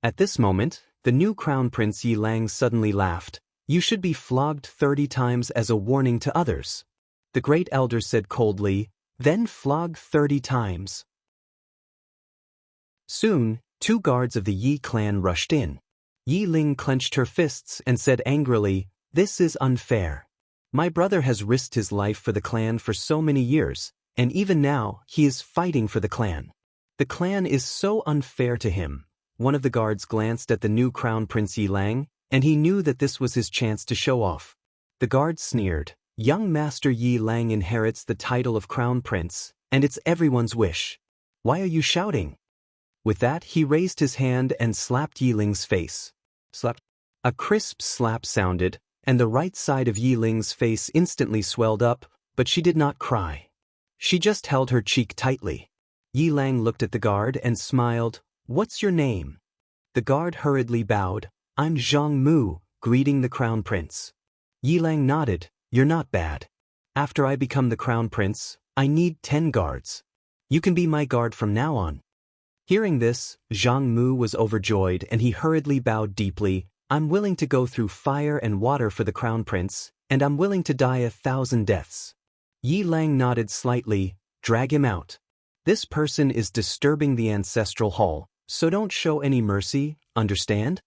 At this moment, the new crown prince Yi Lang suddenly laughed. "You should be flogged 30 times as a warning to others." The great elder said coldly, "Then flog 30 times. Soon, 2 guards of the Yi clan rushed in. Yi Ling clenched her fists and said angrily, "This is unfair. My brother has risked his life for the clan for so many years, and even now, he is fighting for the clan. The clan is so unfair to him." One of the guards glanced at the new crown prince Yi Lang. and he knew that this was his chance to show off. The guard sneered, "Young Master Yi Lang inherits the title of Crown Prince, and it's everyone's wish. Why are you shouting?" With that, he raised his hand and slapped Yi Ling's face. Slap. A crisp slap sounded, and the right side of Yi Ling's face instantly swelled up, but she did not cry. She just held her cheek tightly. Yi Lang looked at the guard and smiled. "What's your name?" The guard hurriedly bowed. "I'm Zhang Mu, greeting the Crown Prince." Yi Lang nodded. "You're not bad. After I become the Crown Prince, I need 10 guards. You can be my guard from now on." Hearing this, Zhang Mu was overjoyed and he hurriedly bowed deeply. "I'm willing to go through fire and water for the Crown Prince, and I'm willing to die 1,000 deaths." Yi Lang nodded slightly. "Drag him out. This person is disturbing the ancestral hall, so don't show any mercy, understand?"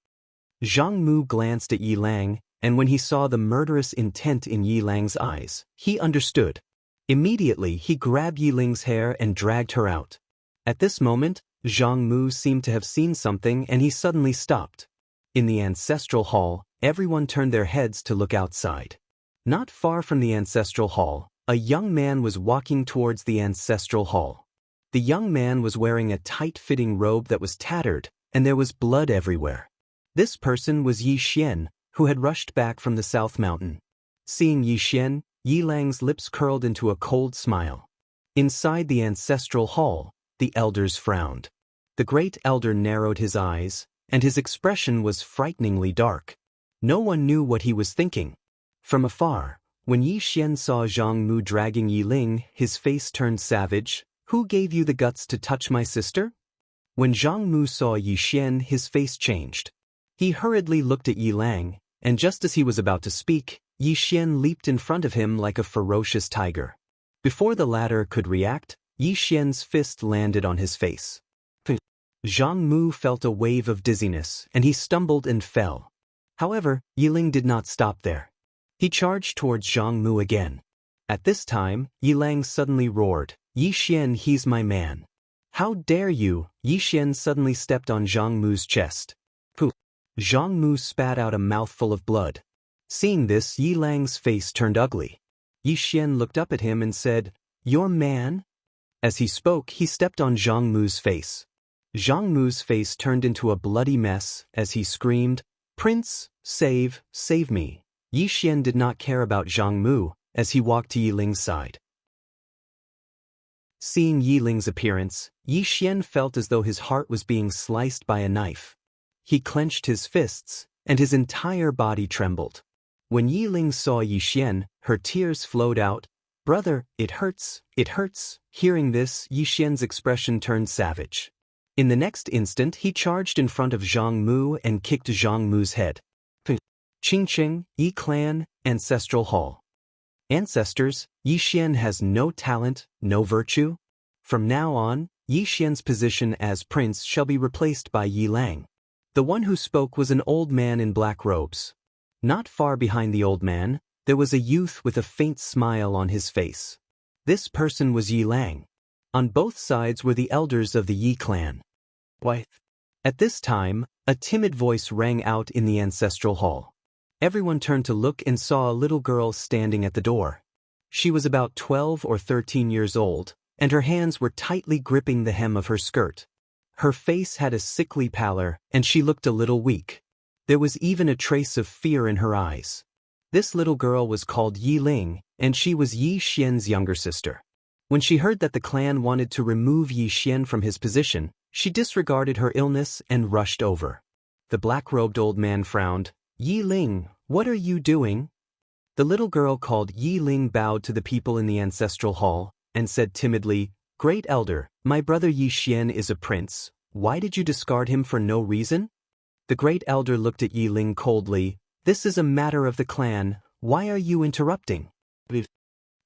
Zhang Mu glanced at Yi Lang, and when he saw the murderous intent in Yi Lang's eyes, he understood. Immediately, he grabbed Yi Ling's hair and dragged her out. At this moment, Zhang Mu seemed to have seen something and he suddenly stopped. In the ancestral hall, everyone turned their heads to look outside. Not far from the ancestral hall, a young man was walking towards the ancestral hall. The young man was wearing a tight-fitting robe that was tattered, and there was blood everywhere. This person was Yi Xian, who had rushed back from the South Mountain. Seeing Yi Xian, Yi Lang's lips curled into a cold smile. Inside the ancestral hall, the elders frowned. The great elder narrowed his eyes, and his expression was frighteningly dark. No one knew what he was thinking. From afar, when Yi Xian saw Zhang Mu dragging Yi Ling, his face turned savage. "Who gave you the guts to touch my sister?" When Zhang Mu saw Yi Xian, his face changed. He hurriedly looked at Yi Lang, and just as he was about to speak, Yi Xian leaped in front of him like a ferocious tiger. Before the latter could react, Yi Xian's fist landed on his face. Zhang Mu felt a wave of dizziness, and he stumbled and fell. However, Yi Ling did not stop there. He charged towards Zhang Mu again. At this time, Yi Lang suddenly roared, "Yi Xian, he's my man." "How dare you?" Yi Xian suddenly stepped on Zhang Mu's chest. Pooh! Zhang Mu spat out a mouthful of blood. Seeing this, Yi Lang's face turned ugly. Yi Xian looked up at him and said, "Your man?" As he spoke, he stepped on Zhang Mu's face. Zhang Mu's face turned into a bloody mess as he screamed, "Prince, save me." Yi Xian did not care about Zhang Mu as he walked to Yi Ling's side. Seeing Yi Ling's appearance, Yi Xian felt as though his heart was being sliced by a knife. He clenched his fists, and his entire body trembled. When Yi Ling saw Yi Xian, her tears flowed out. "Brother, it hurts, it hurts." Hearing this, Yi Xian's expression turned savage. In the next instant, he charged in front of Zhang Mu and kicked Zhang Mu's head. Qingqing, Yi Clan, Ancestral Hall. Ancestors, Yi Xian has no talent, no virtue. From now on, Yi Xian's position as prince shall be replaced by Yi Lang. The one who spoke was an old man in black robes. Not far behind the old man, there was a youth with a faint smile on his face. This person was Yi Lang. On both sides were the elders of the Yi clan. "Why?" At this time, a timid voice rang out in the ancestral hall. Everyone turned to look and saw a little girl standing at the door. She was about 12 or 13 years old, and her hands were tightly gripping the hem of her skirt. Her face had a sickly pallor, and she looked a little weak. There was even a trace of fear in her eyes. This little girl was called Yi Ling, and she was Yi Xian's younger sister. When she heard that the clan wanted to remove Yi Xian from his position, she disregarded her illness and rushed over. The black-robed old man frowned. "Yi Ling, what are you doing?" The little girl called Yi Ling bowed to the people in the ancestral hall and said timidly, "Great elder, my brother Yi Xian is a prince. Why did you discard him for no reason?" The great elder looked at Yi Ling coldly. "This is a matter of the clan. Why are you interrupting?"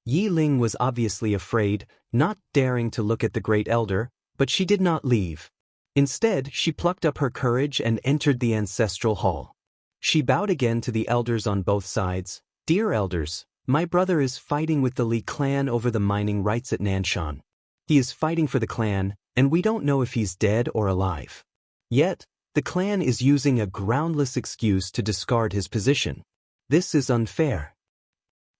Yi Ling was obviously afraid, not daring to look at the great elder, but she did not leave. Instead, she plucked up her courage and entered the ancestral hall. She bowed again to the elders on both sides. "Dear elders, my brother is fighting with the Li clan over the mining rights at Nanshan. He is fighting for the clan, and we don't know if he's dead or alive. Yet, The clan is using a groundless excuse to discard his position. This is unfair.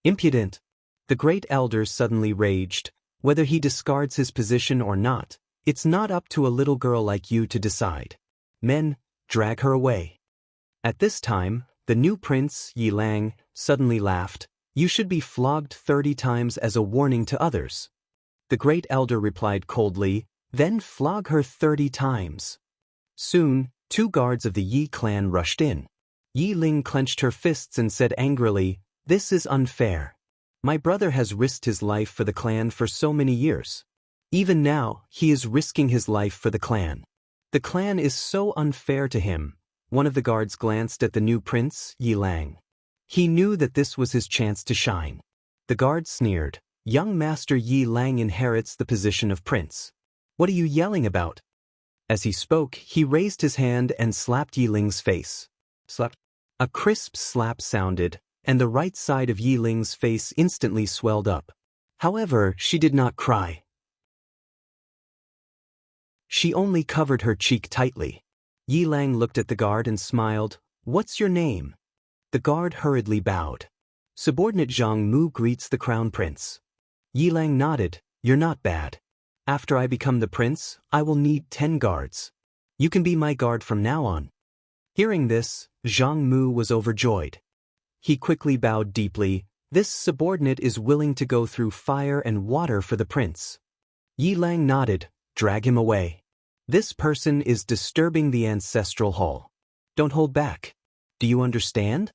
Impudent. The great elder suddenly raged. Whether he discards his position or not, it's not up to a little girl like you to decide. Men, drag her away. At this time, the new prince, Yi Lang, suddenly laughed. You should be flogged 30 times as a warning to others. The great elder replied coldly, then flog her 30 times. Soon, 2 guards of the Yi clan rushed in. Yi Ling clenched her fists and said angrily, "This is unfair. My brother has risked his life for the clan for so many years. Even now, he is risking his life for the clan. The clan is so unfair to him." One of the guards glanced at the new prince, Yi Lang. He knew that this was his chance to shine. The guard sneered, "Young Master Yi Lang inherits the position of prince. What are you yelling about?" As he spoke, he raised his hand and slapped Yi Ling's face. Slap. A crisp slap sounded, and the right side of Yi Ling's face instantly swelled up. However, she did not cry. She only covered her cheek tightly. Yi Lang looked at the guard and smiled. "What's your name?" The guard hurriedly bowed. "Subordinate Zhang Mu greets the crown prince." Yi Lang nodded. "You're not bad. After I become the prince, I will need 10 guards. You can be my guard from now on." Hearing this, Zhang Mu was overjoyed. He quickly bowed deeply. This subordinate is willing to go through fire and water for the prince. Yi Lang nodded. "Drag him away. This person is disturbing the ancestral hall. Don't hold back. Do you understand?"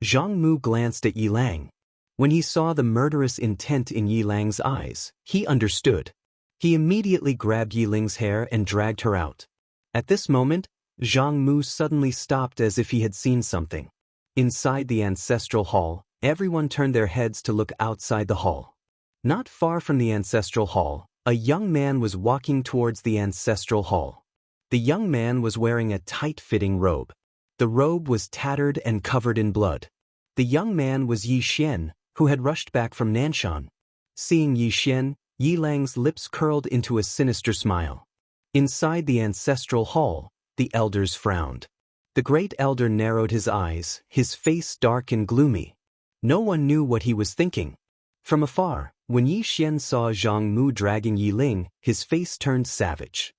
Zhang Mu glanced at Yi Lang. When he saw the murderous intent in Yi Lang's eyes, he understood. He immediately grabbed Yi Ling's hair and dragged her out. At this moment, Zhang Mu suddenly stopped as if he had seen something. Inside the ancestral hall, everyone turned their heads to look outside the hall. Not far from the ancestral hall, a young man was walking towards the ancestral hall. The young man was wearing a tight-fitting robe. The robe was tattered and covered in blood. The young man was Yi Xian, who had rushed back from Nanshan. Seeing Yi Xian, Yi Lang's lips curled into a sinister smile. Inside the ancestral hall, the elders frowned. The great elder narrowed his eyes, his face dark and gloomy. No one knew what he was thinking. From afar, when Yi Xian saw Zhang Mu dragging Yi Ling, his face turned savage.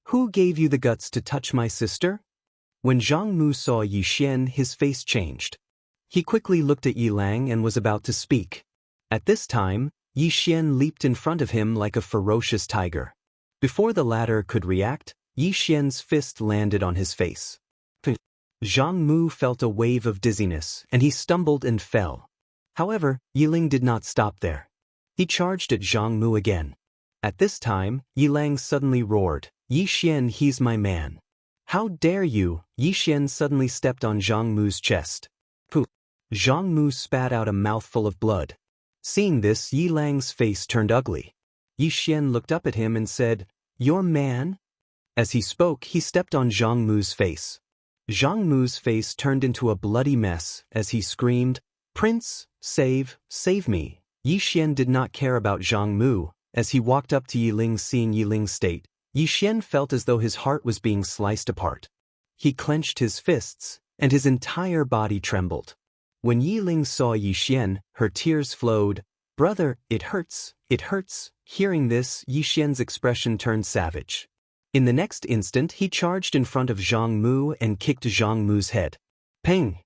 "Who gave you the guts to touch my sister?" When Zhang Mu saw Yi Xian, his face changed. He quickly looked at Yi Lang and was about to speak. At this time, Yi Xian leaped in front of him like a ferocious tiger. Before the latter could react, Yi Xian's fist landed on his face. Zhang Mu felt a wave of dizziness, and he stumbled and fell. However, Yi Ling did not stop there. He charged at Zhang Mu again. At this time, Yi Lang suddenly roared, "Yi Xian, he's my man." "How dare you!" Yi Xian suddenly stepped on Zhang Mu's chest. Pooh! Zhang Mu spat out a mouthful of blood. Seeing this, Yi Lang's face turned ugly. Yi Xian looked up at him and said, "Your man?" As he spoke, he stepped on Zhang Mu's face. Zhang Mu's face turned into a bloody mess as he screamed, "Prince, save me." Yi Xian did not care about Zhang Mu. As he walked up to Yi Ling, seeing Yi Ling's state, Yi Xian felt as though his heart was being sliced apart. He clenched his fists, and his entire body trembled. When Yi Ling saw Yi Xian, her tears flowed. "Brother, it hurts, it hurts." Hearing this, Yi Xian's expression turned savage. In the next instant, he charged in front of Zhang Mu and kicked Zhang Mu's head. Ping!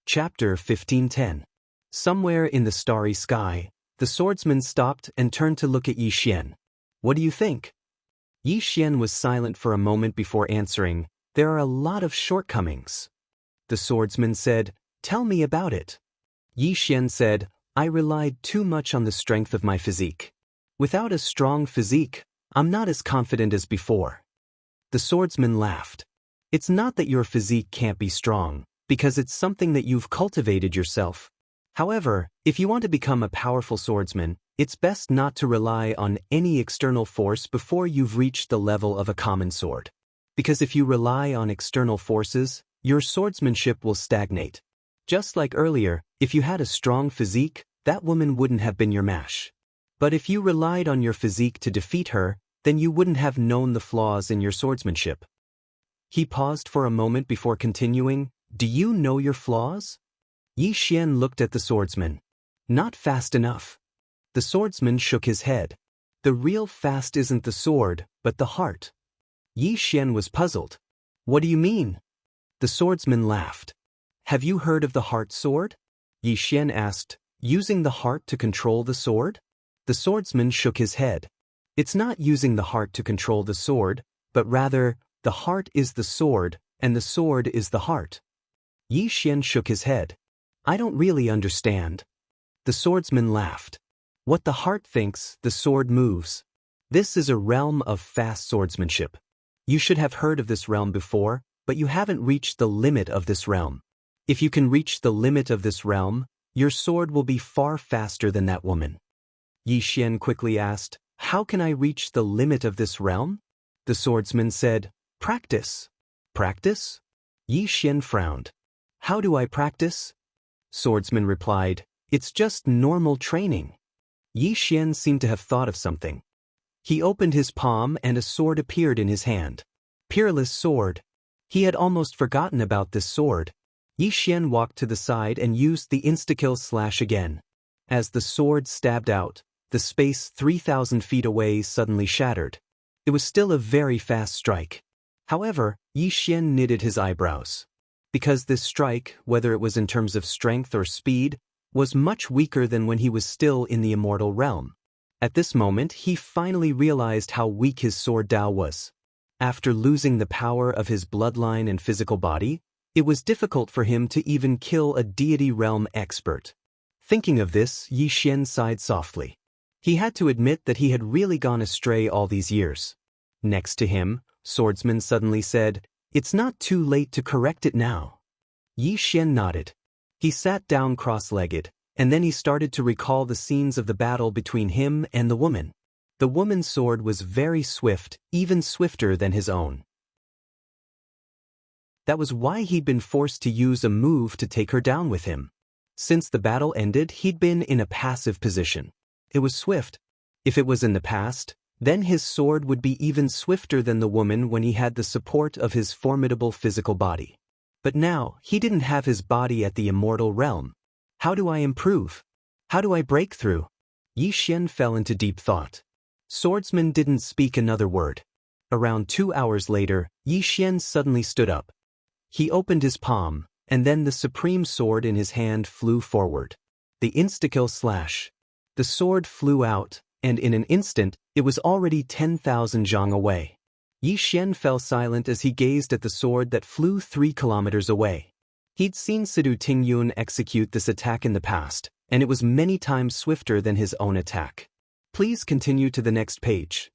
Chapter 15:10. Somewhere in the starry sky, the swordsman stopped and turned to look at Yi Xian. "What do you think?" Yi Xian was silent for a moment before answering, "There are a lot of shortcomings." The swordsman said, "Tell me about it." Yi Xian said, "I relied too much on the strength of my physique. Without a strong physique, I'm not as confident as before." The swordsman laughed. "It's not that your physique can't be strong, because it's something that you've cultivated yourself. However, if you want to become a powerful swordsman, it's best not to rely on any external force before you've reached the level of a common sword. Because if you rely on external forces, your swordsmanship will stagnate. Just like earlier, if you had a strong physique, that woman wouldn't have been your match. But if you relied on your physique to defeat her, then you wouldn't have known the flaws in your swordsmanship. He paused for a moment before continuing, "Do you know your flaws?" Yi Xian looked at the swordsman. "Not fast enough." The swordsman shook his head. "The real fast isn't the sword, but the heart." Yi Xian was puzzled. "What do you mean?" The swordsman laughed. "Have you heard of the heart sword?" Yi Xian asked, "Using the heart to control the sword?" The swordsman shook his head. "It's not using the heart to control the sword, but rather, the heart is the sword, and the sword is the heart." Yi Xian shook his head. "I don't really understand." The swordsman laughed. "What the heart thinks, the sword moves. This is a realm of fast swordsmanship. You should have heard of this realm before, but you haven't reached the limit of this realm. If you can reach the limit of this realm, your sword will be far faster than that woman." Yi Xian quickly asked, "How can I reach the limit of this realm?" The swordsman said, "Practice." "Practice?" Yi Xian frowned. "How do I practice?" Swordsman replied, "It's just normal training." Yi Xian seemed to have thought of something. He opened his palm and a sword appeared in his hand. Peerless sword. He had almost forgotten about this sword. Yi Xian walked to the side and used the insta-kill slash again. As the sword stabbed out, the space 3,000 feet away suddenly shattered. It was still a very fast strike. However, Yi Xian knitted his eyebrows. Because this strike, whether it was in terms of strength or speed, was much weaker than when he was still in the immortal realm. At this moment, he finally realized how weak his sword Dao was. After losing the power of his bloodline and physical body, it was difficult for him to even kill a deity realm expert. Thinking of this, Yi Xian sighed softly. He had to admit that he had really gone astray all these years. Next to him, Swordsman suddenly said, "It's not too late to correct it now." Yi Xian nodded. He sat down cross-legged, and then he started to recall the scenes of the battle between him and the woman. The woman's sword was very swift, even swifter than his own. That was why he'd been forced to use a move to take her down with him. Since the battle ended, he'd been in a passive position. It was swift. If it was in the past, then his sword would be even swifter than the woman when he had the support of his formidable physical body. But now, he didn't have his body at the immortal realm. How do I improve? How do I break through? Yi Xian fell into deep thought. Swordsman didn't speak another word. Around 2 hours later, Yi Xian suddenly stood up. He opened his palm, and then the supreme sword in his hand flew forward. The insta-kill slash. The sword flew out, and in an instant, it was already 10,000 zhang away. Yi Xian fell silent as he gazed at the sword that flew 3 kilometers away. He'd seen Sidu Tingyun execute this attack in the past, and it was many times swifter than his own attack. Please continue to the next page.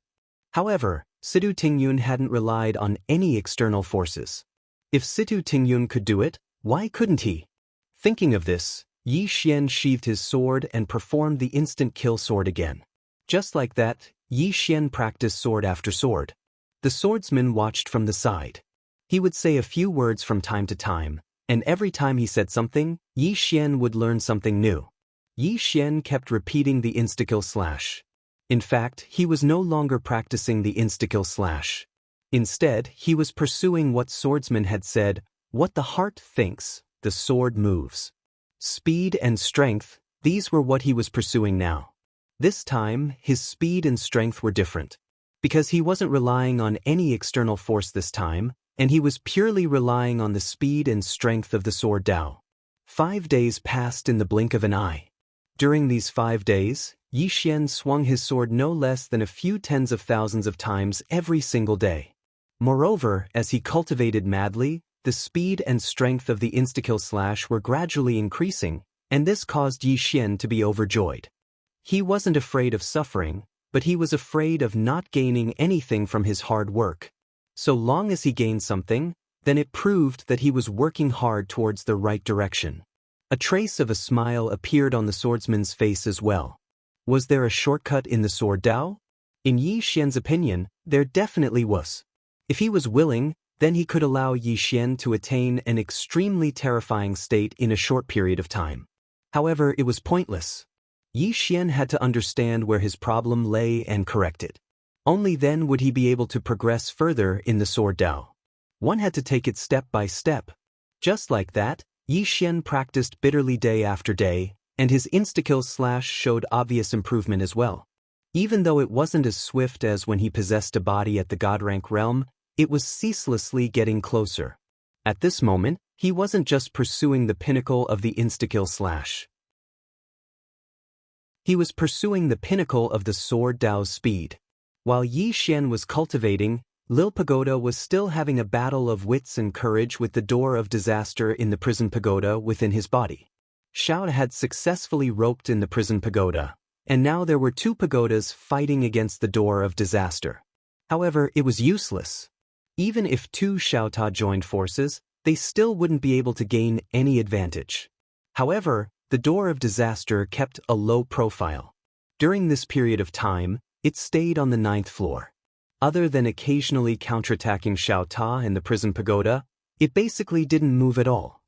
However, Sidu Tingyun hadn't relied on any external forces. If Sidu Tingyun could do it, why couldn't he? Thinking of this, Yi Xian sheathed his sword and performed the instant kill sword again. Just like that, Yi Xian practiced sword after sword. The swordsman watched from the side. He would say a few words from time to time, and every time he said something, Yi Xian would learn something new. Yi Xian kept repeating the insta-kill slash. In fact, he was no longer practicing the insta-kill slash. Instead, he was pursuing what Swordsman had said, what the heart thinks, the sword moves. Speed and strength, these were what he was pursuing now. This time, his speed and strength were different. Because he wasn't relying on any external force this time, and he was purely relying on the speed and strength of the sword Dao. 5 days passed in the blink of an eye. During these 5 days, Yi Xian swung his sword no less than a few tens of thousands of times every single day. Moreover, as he cultivated madly, the speed and strength of the insta-kill slash were gradually increasing, and this caused Yi Xian to be overjoyed. He wasn't afraid of suffering, but he was afraid of not gaining anything from his hard work. So long as he gained something, then it proved that he was working hard towards the right direction. A trace of a smile appeared on the swordsman's face as well. Was there a shortcut in the sword Dao? In Yi Xian's opinion, there definitely was. If he was willing, then he could allow Yi Xian to attain an extremely terrifying state in a short period of time. However, it was pointless. Yi Xian had to understand where his problem lay and correct it. Only then would he be able to progress further in the Sword Dao. One had to take it step by step. Just like that, Yi Xian practiced bitterly day after day, and his insta-kill slash showed obvious improvement as well. Even though it wasn't as swift as when he possessed a body at the God rank realm, it was ceaselessly getting closer. At this moment, he wasn't just pursuing the pinnacle of the insta-kill slash. He was pursuing the pinnacle of the Sword Dao's speed. While Yi Xian was cultivating, Lil Pagoda was still having a battle of wits and courage with the door of disaster in the prison pagoda within his body. Xiao had successfully roped in the prison pagoda, and now there were two pagodas fighting against the door of disaster. However, it was useless. Even if two Xiaota joined forces, they still wouldn't be able to gain any advantage. However, the door of disaster kept a low profile. During this period of time, it stayed on the 9th floor. Other than occasionally counterattacking Xiaota and the prison pagoda, it basically didn't move at all.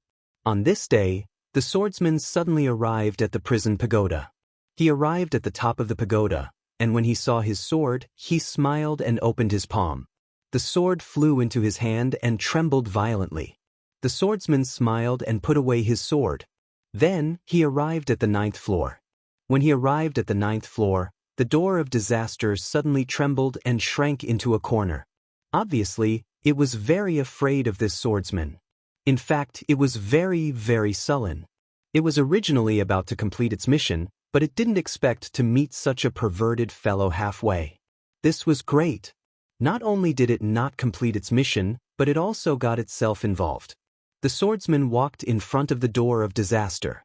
On this day, the swordsman suddenly arrived at the prison pagoda. He arrived at the top of the pagoda, and when he saw his sword, he smiled and opened his palm. The sword flew into his hand and trembled violently. The swordsman smiled and put away his sword. Then, he arrived at the 9th floor. When he arrived at the 9th floor, the door of disaster suddenly trembled and shrank into a corner. Obviously, it was very afraid of this swordsman. In fact, it was very, very sullen. It was originally about to complete its mission, but it didn't expect to meet such a perverted fellow halfway. This was great. Not only did it not complete its mission, but it also got itself involved. The swordsman walked in front of the door of disaster.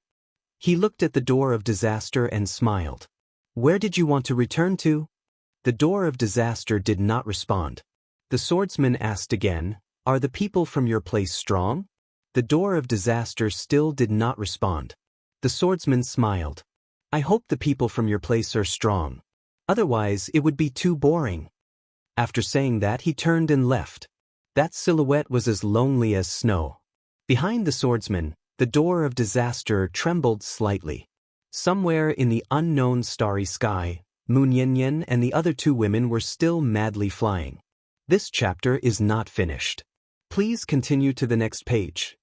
He looked at the door of disaster and smiled. "Where did you want to return to?" The door of disaster did not respond. The swordsman asked again, "Are the people from your place strong?" The door of disaster still did not respond. The swordsman smiled. "I hope the people from your place are strong. Otherwise, it would be too boring." After saying that, he turned and left. That silhouette was as lonely as snow. Behind the swordsman, the door of disaster trembled slightly. Somewhere in the unknown starry sky, Moon Yanyan and the other two women were still madly flying. This chapter is not finished. Please continue to the next page.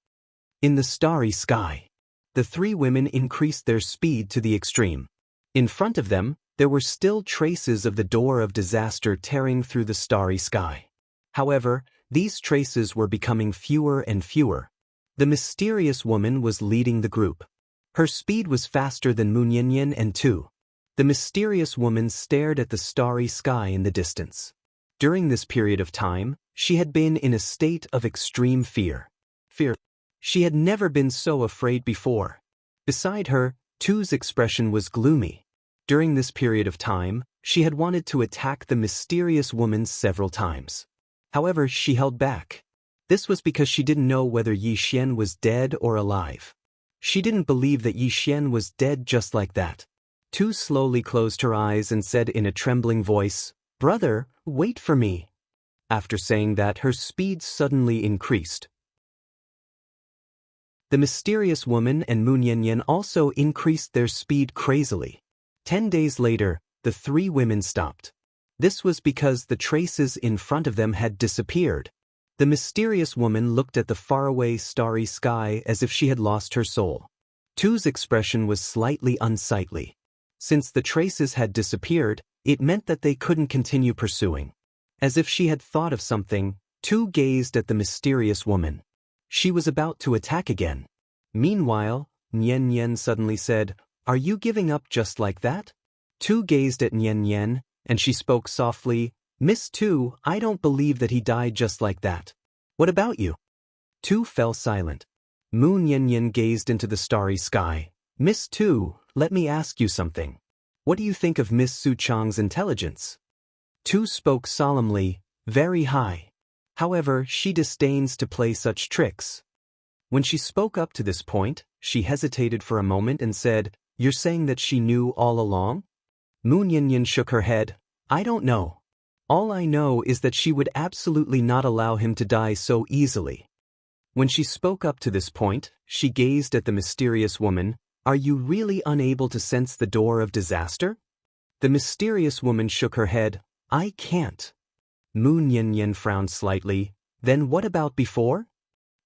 In the starry sky, the three women increased their speed to the extreme. In front of them, there were still traces of the door of disaster tearing through the starry sky. However, these traces were becoming fewer and fewer. The mysterious woman was leading the group. Her speed was faster than Moon Yanyan and Tu. The mysterious woman stared at the starry sky in the distance. During this period of time, she had been in a state of extreme fear. She had never been so afraid before. Beside her, Tu's expression was gloomy. During this period of time, she had wanted to attack the mysterious woman several times. However, she held back. This was because she didn't know whether Yi Xian was dead or alive. She didn't believe that Yi Xian was dead just like that. Tu slowly closed her eyes and said in a trembling voice, "Brother, wait for me." After saying that, her speed suddenly increased. The mysterious woman and Moon Yanyan also increased their speed crazily. 10 days later, the three women stopped. This was because the traces in front of them had disappeared. The mysterious woman looked at the faraway starry sky as if she had lost her soul. Tu's expression was slightly unsightly. Since the traces had disappeared, it meant that they couldn't continue pursuing. As if she had thought of something, Tu gazed at the mysterious woman. She was about to attack again. Meanwhile, Nian Yan suddenly said, "Are you giving up just like that?" Tu gazed at Nian Yan, and she spoke softly, "Miss Tu, I don't believe that he died just like that. What about you?" Tu fell silent. Moon Yanyan gazed into the starry sky. "Miss Tu, let me ask you something. What do you think of Miss Su Chang's intelligence?" Tu spoke solemnly, "Very high. However, she disdains to play such tricks." When she spoke up to this point, she hesitated for a moment and said, "You're saying that she knew all along?" Moon Yanyan shook her head. "I don't know. All I know is that she would absolutely not allow him to die so easily." When she spoke up to this point, she gazed at the mysterious woman. "Are you really unable to sense the door of disaster?" The mysterious woman shook her head. I can't. Moon Yin frowned slightly. Then what about before?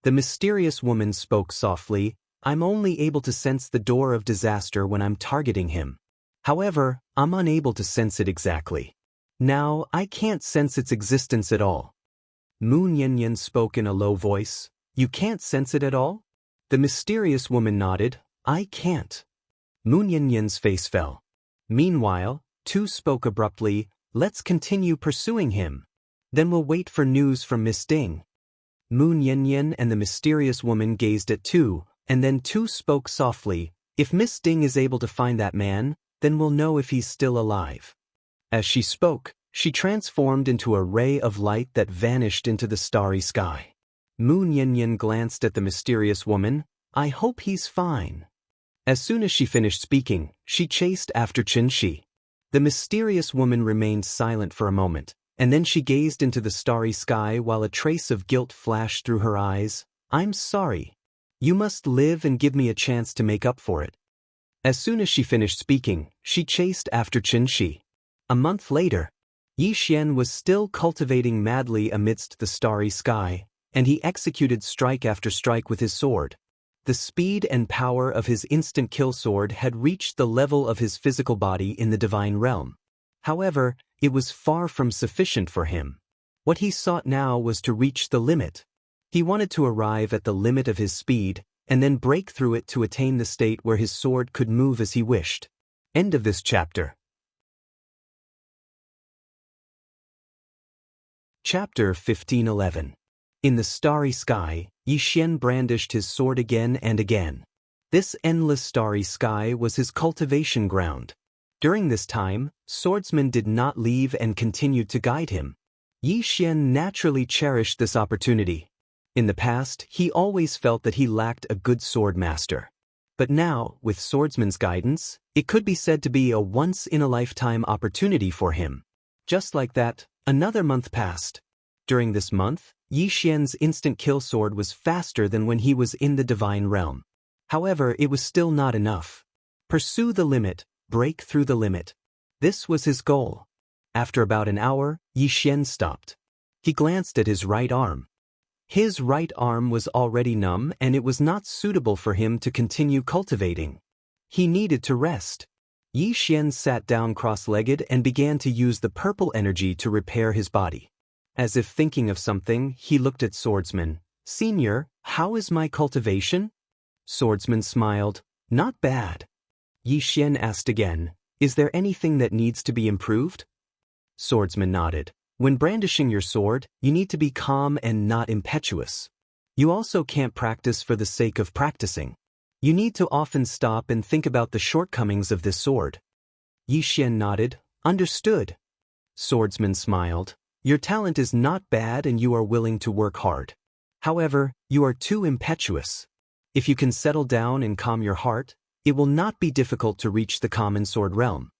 The mysterious woman spoke softly. I'm only able to sense the door of disaster when I'm targeting him. However, I'm unable to sense it exactly. Now, I can't sense its existence at all. Moon Yin spoke in a low voice. You can't sense it at all? The mysterious woman nodded. I can't. Moon Yin's face fell. Meanwhile, Tu spoke abruptly. Let's continue pursuing him. Then we'll wait for news from Miss Ding. Moon Yin and the mysterious woman gazed at Tu, and then Tu spoke softly. If Miss Ding is able to find that man, then we'll know if he's still alive. As she spoke, she transformed into a ray of light that vanished into the starry sky. Moon Yin glanced at the mysterious woman. I hope he's fine. As soon as she finished speaking, she chased after Xianxia. The mysterious woman remained silent for a moment, and then she gazed into the starry sky while a trace of guilt flashed through her eyes. I'm sorry. You must live and give me a chance to make up for it. As soon as she finished speaking, she chased after Xianxia. A month later, Yi Xian was still cultivating madly amidst the starry sky, and he executed strike after strike with his sword. The speed and power of his instant kill sword had reached the level of his physical body in the divine realm. However, it was far from sufficient for him. What he sought now was to reach the limit. He wanted to arrive at the limit of his speed, and then break through it to attain the state where his sword could move as he wished. End of this chapter. Chapter 1511. In the starry sky, Yi Xian brandished his sword again and again. This endless starry sky was his cultivation ground. During this time, swordsmen did not leave and continued to guide him. Yi Xian naturally cherished this opportunity. In the past, he always felt that he lacked a good sword master. But now, with swordsman's guidance, it could be said to be a once-in-a-lifetime opportunity for him. Just like that, another month passed. During this month, Yi Xian's instant kill sword was faster than when he was in the divine realm. However, it was still not enough. Pursue the limit, break through the limit. This was his goal. After about an hour, Yi Xian stopped. He glanced at his right arm. His right arm was already numb and it was not suitable for him to continue cultivating. He needed to rest. Yi Xian sat down cross-legged and began to use the purple energy to repair his body. As if thinking of something, he looked at Swordsman. Senior, how is my cultivation? Swordsman smiled. Not bad. Yi Xian asked again, is there anything that needs to be improved? Swordsman nodded. When brandishing your sword, you need to be calm and not impetuous. You also can't practice for the sake of practicing. You need to often stop and think about the shortcomings of this sword. Yi Xian nodded. Understood. Swordsman smiled. Your talent is not bad and you are willing to work hard. However, you are too impetuous. If you can settle down and calm your heart, it will not be difficult to reach the common sword realm.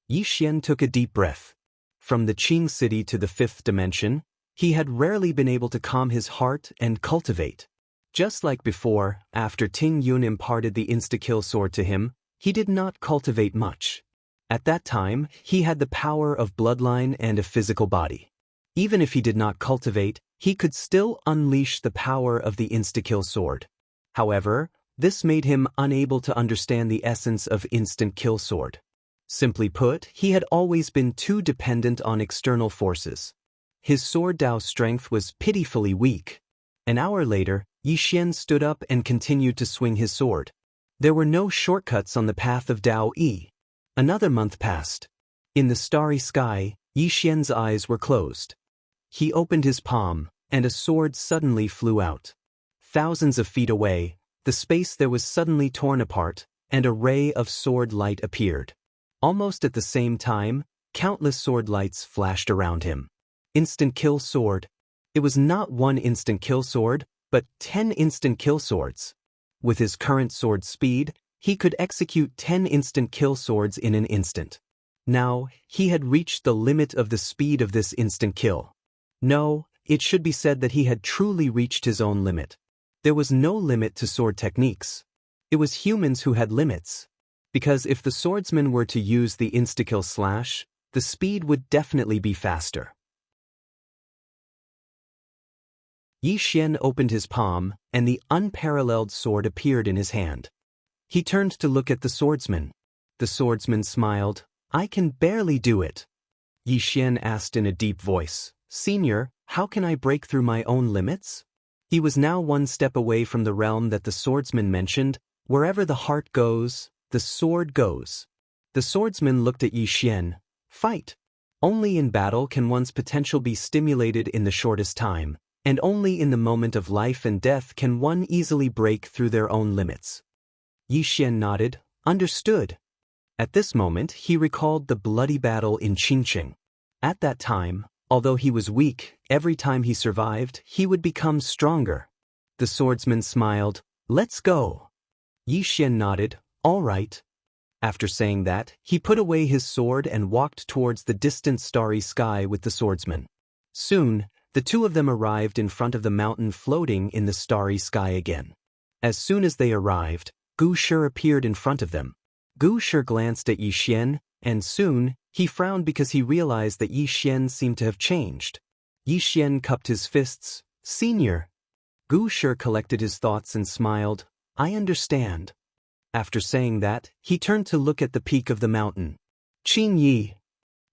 Yi Xian took a deep breath. From the Qing city to the fifth dimension, he had rarely been able to calm his heart and cultivate. Just like before, after Ting Yun imparted the insta-kill sword to him, he did not cultivate much. At that time, he had the power of bloodline and a physical body. Even if he did not cultivate, he could still unleash the power of the insta-kill sword. However, this made him unable to understand the essence of instant kill sword. Simply put, he had always been too dependent on external forces. His sword Dao strength was pitifully weak. An hour later, Yi Xian stood up and continued to swing his sword. There were no shortcuts on the path of Dao Yi. Another month passed. In the starry sky, Yi Xian's eyes were closed. He opened his palm, and a sword suddenly flew out. Thousands of feet away, the space there was suddenly torn apart, and a ray of sword light appeared. Almost at the same time, countless sword lights flashed around him. Instant kill sword. It was not one instant kill sword, but 10 instant kill swords. With his current sword speed, he could execute 10 instant kill swords in an instant. Now, he had reached the limit of the speed of this instant kill. No, it should be said that he had truly reached his own limit. There was no limit to sword techniques. It was humans who had limits. Because if the swordsman were to use the insta-kill slash, the speed would definitely be faster. Yi Xian opened his palm, and the unparalleled sword appeared in his hand. He turned to look at the swordsman. The swordsman smiled. I can barely do it. Yi Xian asked in a deep voice, Senior, how can I break through my own limits? He was now one step away from the realm that the swordsman mentioned. Wherever the heart goes, the sword goes. The swordsman looked at Yi Xian. Fight. Only in battle can one's potential be stimulated in the shortest time, and only in the moment of life and death can one easily break through their own limits. Yi Xian nodded. Understood. At this moment, he recalled the bloody battle in Qingqing. At that time, although he was weak, every time he survived, he would become stronger. The swordsman smiled. Let's go. Yi Xian nodded. All right. After saying that, he put away his sword and walked towards the distant starry sky with the swordsman. Soon, the two of them arrived in front of the mountain floating in the starry sky again. As soon as they arrived, Gu Shi appeared in front of them. Gu Shi glanced at Yi Xian, and soon, he frowned because he realized that Yi Xian seemed to have changed. Yi Xian cupped his fists. Senior. Gu Shi collected his thoughts and smiled. I understand. After saying that, he turned to look at the peak of the mountain. Qing Yi.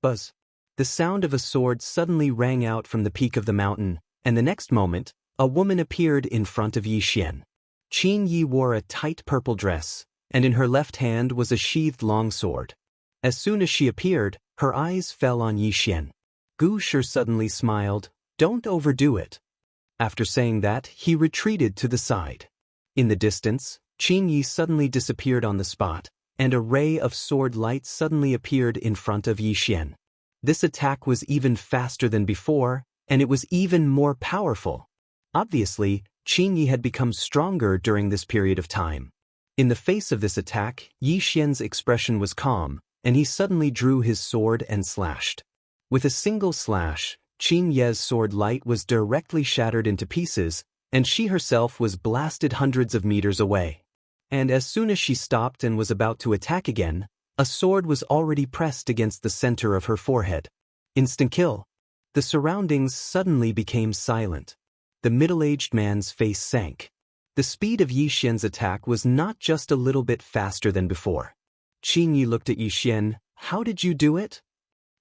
Buzz. The sound of a sword suddenly rang out from the peak of the mountain, and the next moment, a woman appeared in front of Yi Xian. Qing Yi wore a tight purple dress, and in her left hand was a sheathed longsword. As soon as she appeared, her eyes fell on Yi Xian. Gu Shi suddenly smiled. Don't overdo it. After saying that, he retreated to the side. In the distance, Qing Yi suddenly disappeared on the spot, and a ray of sword light suddenly appeared in front of Yi Xian. This attack was even faster than before, and it was even more powerful. Obviously, Qing Yi had become stronger during this period of time. In the face of this attack, Yi Xian's expression was calm, and he suddenly drew his sword and slashed. With a single slash, Qing Yi's sword light was directly shattered into pieces, and she herself was blasted hundreds of meters away. And as soon as she stopped and was about to attack again, a sword was already pressed against the center of her forehead. Instant kill. The surroundings suddenly became silent. The middle-aged man's face sank. The speed of Yi Xian's attack was not just a little bit faster than before. Qing Yi looked at Yi Xian. How did you do it?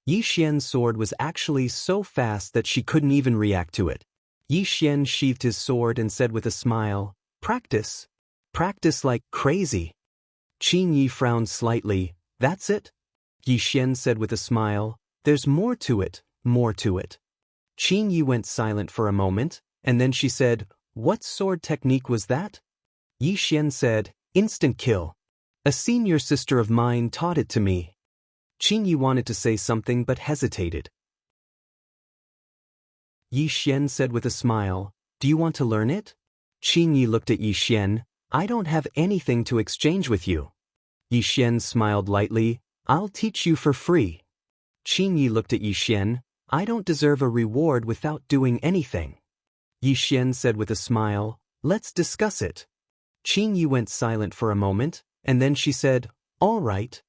Yi Xian's sword was actually so fast that she couldn't even react to it. Yi Xian sheathed his sword and said with a smile, Practice. Practice like crazy. Qing Yi frowned slightly. That's it? Yi Xian said with a smile. There's more to it, more to it. Qing Yi went silent for a moment, and then she said, What sword technique was that? Yi Xian said, Instant kill. A senior sister of mine taught it to me. Qing Yi wanted to say something but hesitated. Yi Xian said with a smile, Do you want to learn it? Qing Yi looked at Yi Xian. I don't have anything to exchange with you. Yi Xian smiled lightly. I'll teach you for free. Qing Yi looked at Yi Xian. I don't deserve a reward without doing anything. Yi Xian said with a smile, Let's discuss it. Qing Yi went silent for a moment, and then she said, All right.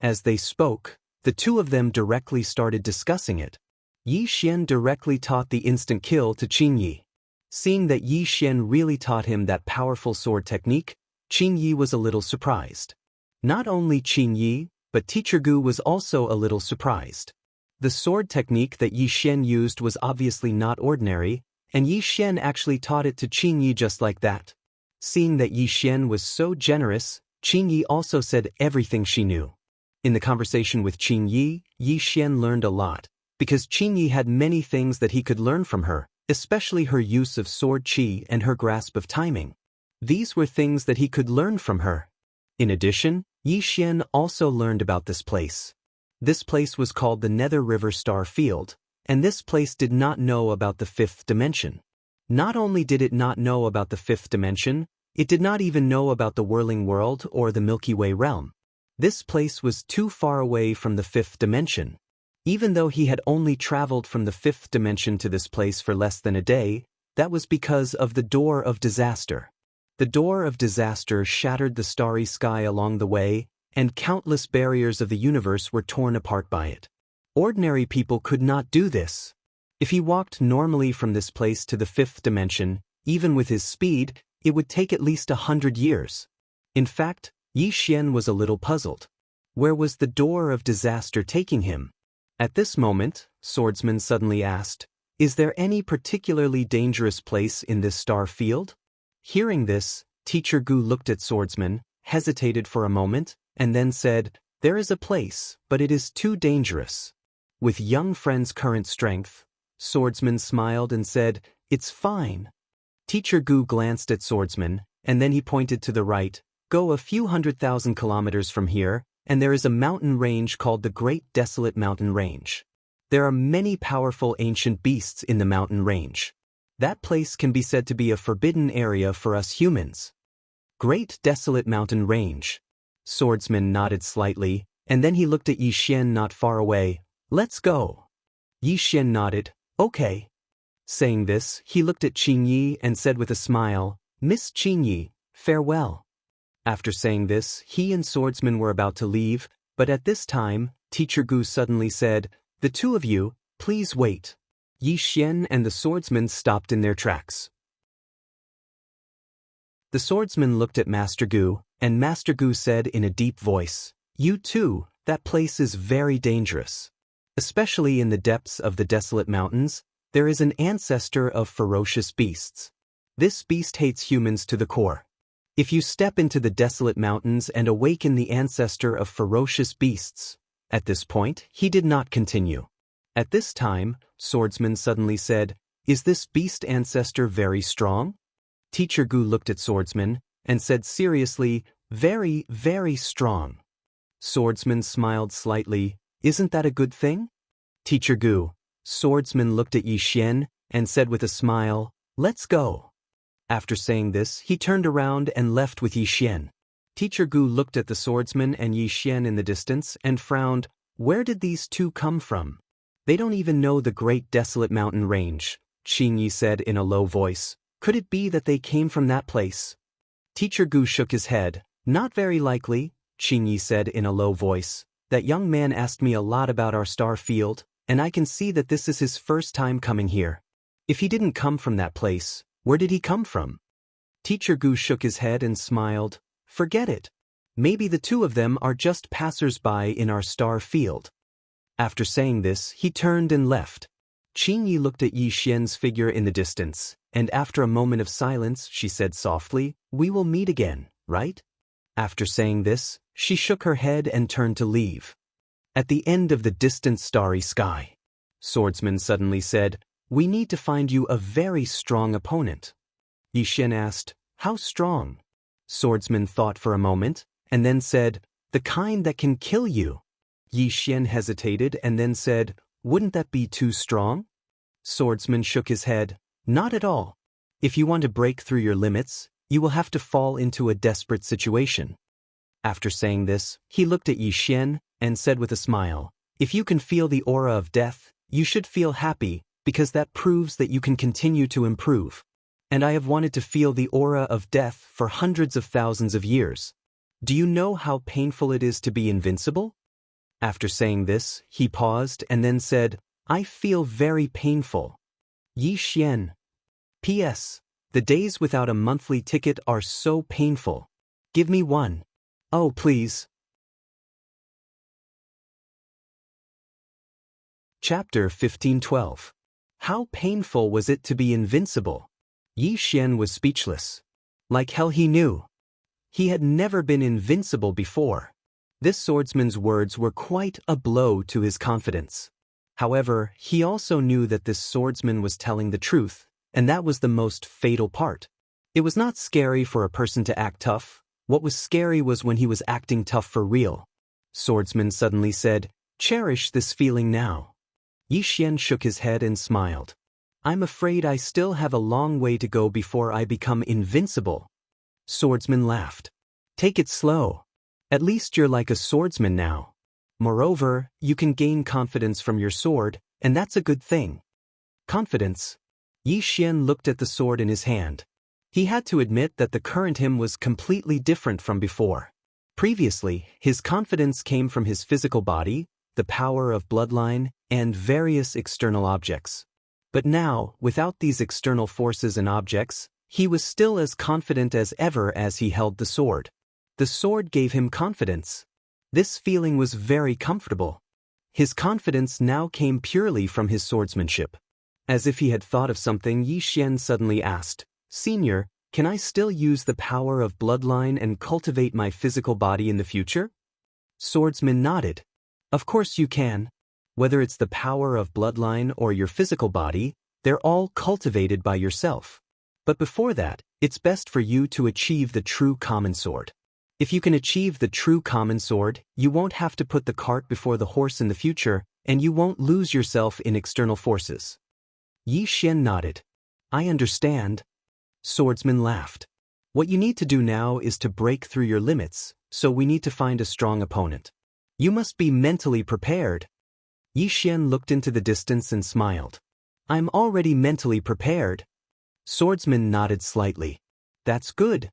As they spoke, the two of them directly started discussing it. Yi Xian directly taught the instant kill to Qing Yi. Seeing that Yi Xian really taught him that powerful sword technique, Qing Yi was a little surprised. Not only Qing Yi, but Teacher Gu was also a little surprised. The sword technique that Yi Xian used was obviously not ordinary, and Yi Xian actually taught it to Qing Yi just like that. Seeing that Yi Xian was so generous, Qing Yi also said everything she knew. In the conversation with Qing Yi, Yi Xian learned a lot, because Qing Yi had many things that he could learn from her, especially her use of sword qi and her grasp of timing. These were things that he could learn from her. In addition, Yi Xian also learned about this place. This place was called the Nether River Star Field, and this place did not know about the fifth dimension. Not only did it not know about the fifth dimension, it did not even know about the whirling world or the Milky Way realm. This place was too far away from the fifth dimension. Even though he had only traveled from the fifth dimension to this place for less than a day, that was because of the Door of Disaster. The Door of Disaster shattered the starry sky along the way, and countless barriers of the universe were torn apart by it. Ordinary people could not do this. If he walked normally from this place to the fifth dimension, even with his speed, it would take at least 100 years. In fact, Yi Xian was a little puzzled. Where was the door of disaster taking him? At this moment, Swordsman suddenly asked, "Is there any particularly dangerous place in this star field?" Hearing this, Teacher Gu looked at Swordsman, hesitated for a moment, and then said, "There is a place, but it is too dangerous." With young friend's current strength, Swordsman smiled and said, "It's fine." Teacher Gu glanced at Swordsman, and then he pointed to the right. "Go a few 100,000 kilometers from here, and there is a mountain range called the Great Desolate Mountain Range. There are many powerful ancient beasts in the mountain range. That place can be said to be a forbidden area for us humans." Great Desolate Mountain Range. Swordsman nodded slightly, and then he looked at Yi Xian not far away. "Let's go." Yi Xian nodded, "Okay." Saying this, he looked at Qingyi and said with a smile, "Miss Qingyi, farewell." After saying this, he and Swordsman were about to leave, but at this time, Teacher Gu suddenly said, "The two of you, please wait." Yi Xian and the swordsman stopped in their tracks. The swordsman looked at Master Gu, and Master Gu said in a deep voice, "You too, that place is very dangerous. Especially in the depths of the desolate mountains, there is an ancestor of ferocious beasts. This beast hates humans to the core. If you step into the desolate mountains and awaken the ancestor of ferocious beasts." At this point, he did not continue. At this time, Swordsman suddenly said, "Is this beast ancestor very strong?" Teacher Gu looked at Swordsman and said seriously, "Very, very strong." Swordsman smiled slightly, "Isn't that a good thing?" Teacher Gu. Swordsman looked at Yi Xian and said with a smile, "Let's go." After saying this, he turned around and left with Yi Xian. Teacher Gu looked at the swordsman and Yi Xian in the distance and frowned. Where did these two come from? They don't even know the Great Desolate Mountain Range, Qingyi said in a low voice. Could it be that they came from that place? Teacher Gu shook his head. Not very likely, Qingyi said in a low voice. That young man asked me a lot about our star field, and I can see that this is his first time coming here. If he didn't come from that place, where did he come from? Teacher Gu shook his head and smiled. Forget it. Maybe the two of them are just passers-by in our star field. After saying this, he turned and left. Qingyi looked at Yi Xian's figure in the distance, and after a moment of silence, she said softly, "We will meet again, right?" After saying this, she shook her head and turned to leave. At the end of the distant starry sky, Swordsman suddenly said, "We need to find you a very strong opponent." Yi Xian asked, "How strong?" Swordsman thought for a moment, and then said, "The kind that can kill you." Yi Xian hesitated and then said, "Wouldn't that be too strong?" Swordsman shook his head, "Not at all. If you want to break through your limits, you will have to fall into a desperate situation." After saying this, he looked at Yi Xian and said with a smile, "If you can feel the aura of death, you should feel happy, because that proves that you can continue to improve. And I have wanted to feel the aura of death for hundreds of thousands of years. Do you know how painful it is to be invincible?" After saying this, he paused and then said, "I feel very painful." Yi Xian. P.S. The days without a monthly ticket are so painful. Give me one. Oh, please. Chapter 1512. How painful was it to be invincible? Yi Xian was speechless. Like hell he knew. He had never been invincible before. This swordsman's words were quite a blow to his confidence. However, he also knew that this swordsman was telling the truth, and that was the most fatal part. It was not scary for a person to act tough. What was scary was when he was acting tough for real. Swordsman suddenly said, "Cherish this feeling now." Yi Xian shook his head and smiled. "I'm afraid I still have a long way to go before I become invincible." Swordsman laughed. "Take it slow. At least you're like a swordsman now. Moreover, you can gain confidence from your sword, and that's a good thing." Confidence. Yi Xian looked at the sword in his hand. He had to admit that the current him was completely different from before. Previously, his confidence came from his physical body, the power of bloodline, and various external objects. But now, without these external forces and objects, he was still as confident as ever as he held the sword. The sword gave him confidence. This feeling was very comfortable. His confidence now came purely from his swordsmanship. As if he had thought of something, Yi Xian suddenly asked, "Senior, can I still use the power of bloodline and cultivate my physical body in the future?" Swordsman nodded. "Of course you can. Whether it's the power of bloodline or your physical body, they're all cultivated by yourself. But before that, it's best for you to achieve the true common sword. If you can achieve the true common sword, you won't have to put the cart before the horse in the future, and you won't lose yourself in external forces." Yi Xian nodded. "I understand." Swordsman laughed. "What you need to do now is to break through your limits, so we need to find a strong opponent. You must be mentally prepared." Yi Xian looked into the distance and smiled. "I'm already mentally prepared." Swordsman nodded slightly. "That's good."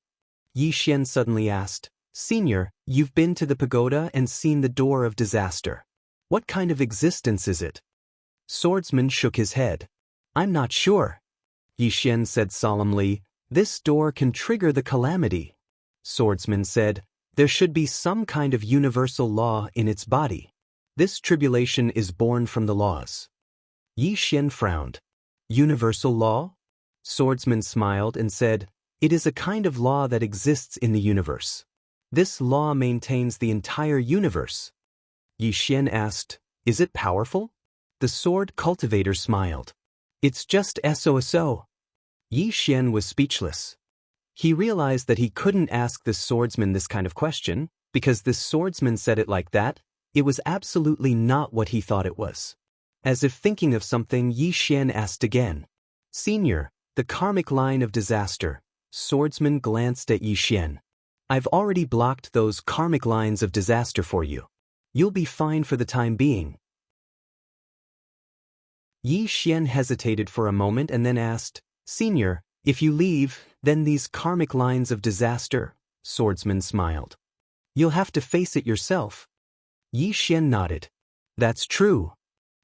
Yi Xian suddenly asked, "Senior, you've been to the pagoda and seen the door of disaster. What kind of existence is it?" Swordsman shook his head. "I'm not sure." Yi Xian said solemnly, "This door can trigger the calamity." Swordsman said, "There should be some kind of universal law in its body. This tribulation is born from the laws." Yi Xian frowned. "Universal law?" Swordsman smiled and said, "It is a kind of law that exists in the universe. This law maintains the entire universe." Yi Xian asked, "Is it powerful?" The sword cultivator smiled. "It's just so." Yi Xian was speechless. He realized that he couldn't ask this swordsman this kind of question, because this swordsman said it like that. It was absolutely not what he thought it was. As if thinking of something, Yi Xian asked again, "Senior, the karmic line of disaster." Swordsman glanced at Yi Xian. "I've already blocked those karmic lines of disaster for you. You'll be fine for the time being." Yi Xian hesitated for a moment and then asked, "Senior, if you leave, then these karmic lines of disaster?" Swordsman smiled. "You'll have to face it yourself." Yi Xian nodded. "That's true.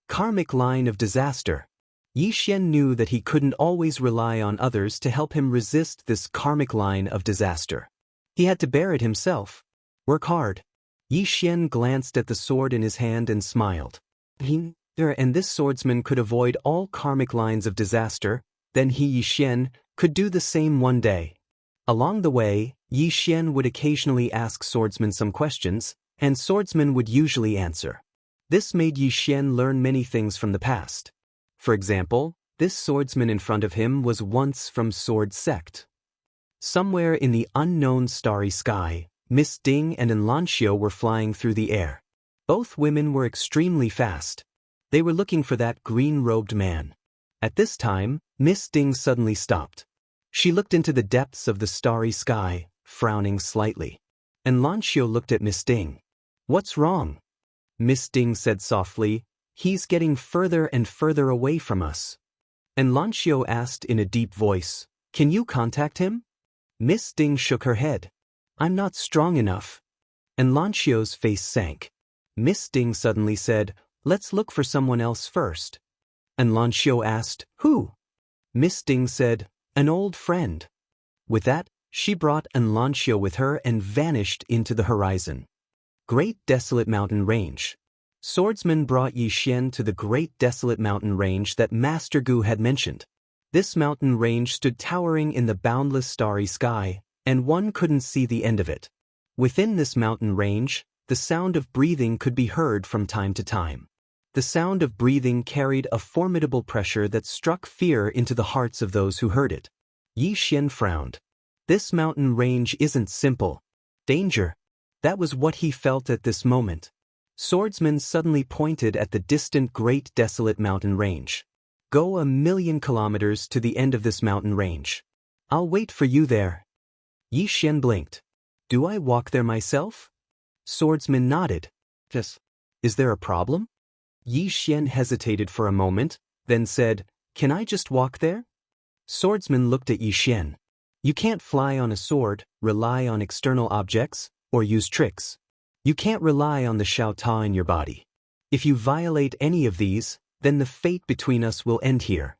Karmic line of disaster." Yi Xian knew that he couldn't always rely on others to help him resist this karmic line of disaster. He had to bear it himself. Work hard. Yi Xian glanced at the sword in his hand and smiled. And this swordsman could avoid all karmic lines of disaster, then he, Yi Xian, could do the same one day. Along the way, Yi Xian would occasionally ask swordsman some questions, and swordsman would usually answer. This made Yi Xian learn many things from the past. For example, this swordsman in front of him was once from Sword Sect. Somewhere in the unknown starry sky, Miss Ding and Xianxia were flying through the air. Both women were extremely fast. They were looking for that green-robed man. At this time, Miss Ding suddenly stopped. She looked into the depths of the starry sky, frowning slightly. Xianxia looked at Miss Ding. "What's wrong?" Miss Ding said softly, "He's getting further and further away from us." Xianxia asked in a deep voice, "Can you contact him?" Miss Ding shook her head. "I'm not strong enough." Xianxia's face sank. Miss Ding suddenly said, "Let's look for someone else first." Xianxia asked, "Who?" Miss Ding said, "An old friend." With that, she brought Xianxia with her and vanished into the horizon. Great Desolate Mountain Range. Swordsman brought Yi Xian to the Great Desolate Mountain Range that Master Gu had mentioned. This mountain range stood towering in the boundless starry sky, and one couldn't see the end of it. Within this mountain range, the sound of breathing could be heard from time to time. The sound of breathing carried a formidable pressure that struck fear into the hearts of those who heard it. Yi Xian frowned. This mountain range isn't simple. Danger. That was what he felt at this moment. Swordsman suddenly pointed at the distant Great Desolate Mountain Range. "Go 1,000,000 kilometers to the end of this mountain range. I'll wait for you there." Yi Xian blinked. "Do I walk there myself?" Swordsman nodded. "Yes. Is there a problem?" Yi Xian hesitated for a moment, then said, "Can I just walk there?" Swordsman looked at Yi Xian. "You can't fly on a sword, rely on external objects, or use tricks. You can't rely on the Xiao Ta in your body. If you violate any of these, then the fate between us will end here.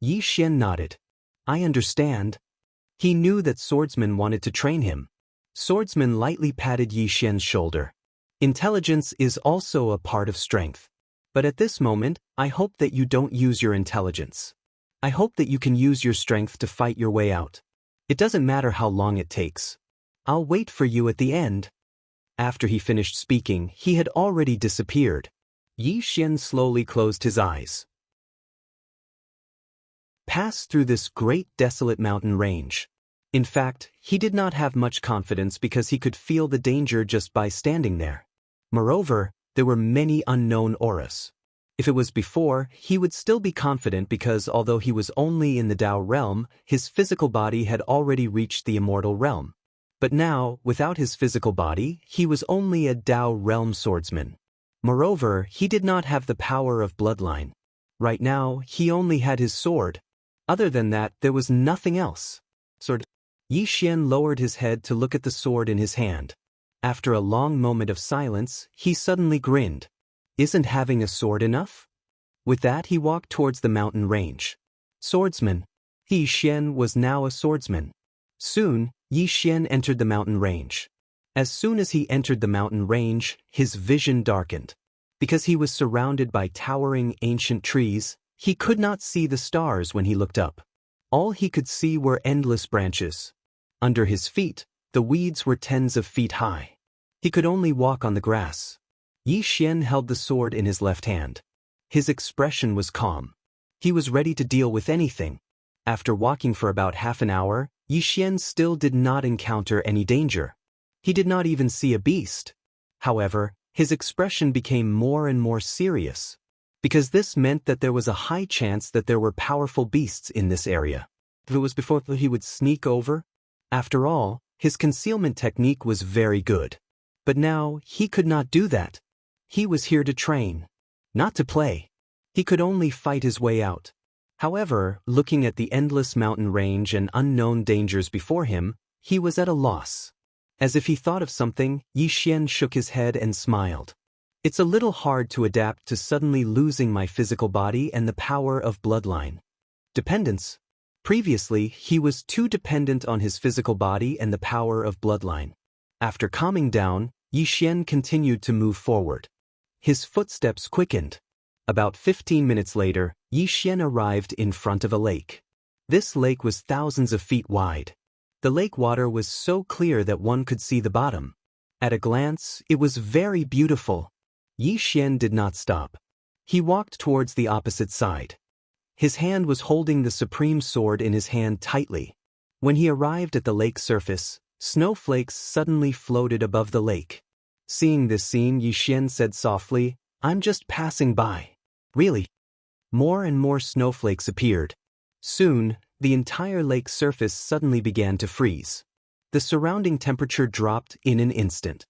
Yi Xian nodded. I understand. He knew that Swordsman wanted to train him. Swordsman lightly patted Yi Xian's shoulder. Intelligence is also a part of strength. But at this moment, I hope that you don't use your intelligence. I hope that you can use your strength to fight your way out. It doesn't matter how long it takes. I'll wait for you at the end. After he finished speaking, he had already disappeared. Yi Xian slowly closed his eyes. Pass through this great desolate mountain range. In fact, he did not have much confidence because he could feel the danger just by standing there. Moreover, there were many unknown auras. If it was before, he would still be confident because although he was only in the Dao realm, his physical body had already reached the immortal realm. But now, without his physical body, he was only a Dao realm swordsman. Moreover, he did not have the power of bloodline. Right now, he only had his sword. Other than that, there was nothing else. Yi Xian lowered his head to look at the sword in his hand. After a long moment of silence, he suddenly grinned. Isn't having a sword enough? With that, he walked towards the mountain range. Swordsman. Yi Xian was now a swordsman. Soon, Yi Xian entered the mountain range. As soon as he entered the mountain range, his vision darkened. Because he was surrounded by towering ancient trees, he could not see the stars when he looked up. All he could see were endless branches. Under his feet, the weeds were tens of feet high. He could only walk on the grass. Yi Xian held the sword in his left hand. His expression was calm. He was ready to deal with anything. After walking for about half an hour, Yi Xian still did not encounter any danger. He did not even see a beast. However, his expression became more and more serious. Because this meant that there was a high chance that there were powerful beasts in this area. If it was before he would sneak over? After all, his concealment technique was very good. But now, he could not do that. He was here to train, not to play. He could only fight his way out. However, looking at the endless mountain range and unknown dangers before him, he was at a loss. As if he thought of something, Yi Xian shook his head and smiled. It's a little hard to adapt to suddenly losing my physical body and the power of bloodline. Dependence. Previously, he was too dependent on his physical body and the power of bloodline. After calming down, Yi Xian continued to move forward. His footsteps quickened. About 15 minutes later, Yi Xian arrived in front of a lake. This lake was thousands of feet wide. The lake water was so clear that one could see the bottom. At a glance, it was very beautiful. Yi Xian did not stop. He walked towards the opposite side. His hand was holding the supreme sword in his hand tightly. When he arrived at the lake surface, snowflakes suddenly floated above the lake. Seeing this scene, Yi Xian said softly, I'm just passing by. Really? More and more snowflakes appeared. Soon, the entire lake surface suddenly began to freeze. The surrounding temperature dropped in an instant.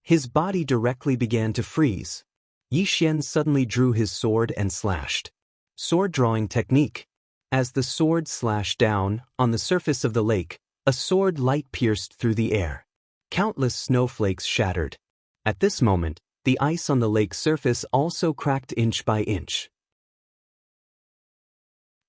His body directly began to freeze. Yi Xian suddenly drew his sword and slashed. Sword drawing technique. As the sword slashed down, on the surface of the lake, a sword light pierced through the air. Countless snowflakes shattered. At this moment, the ice on the lake's surface also cracked inch by inch.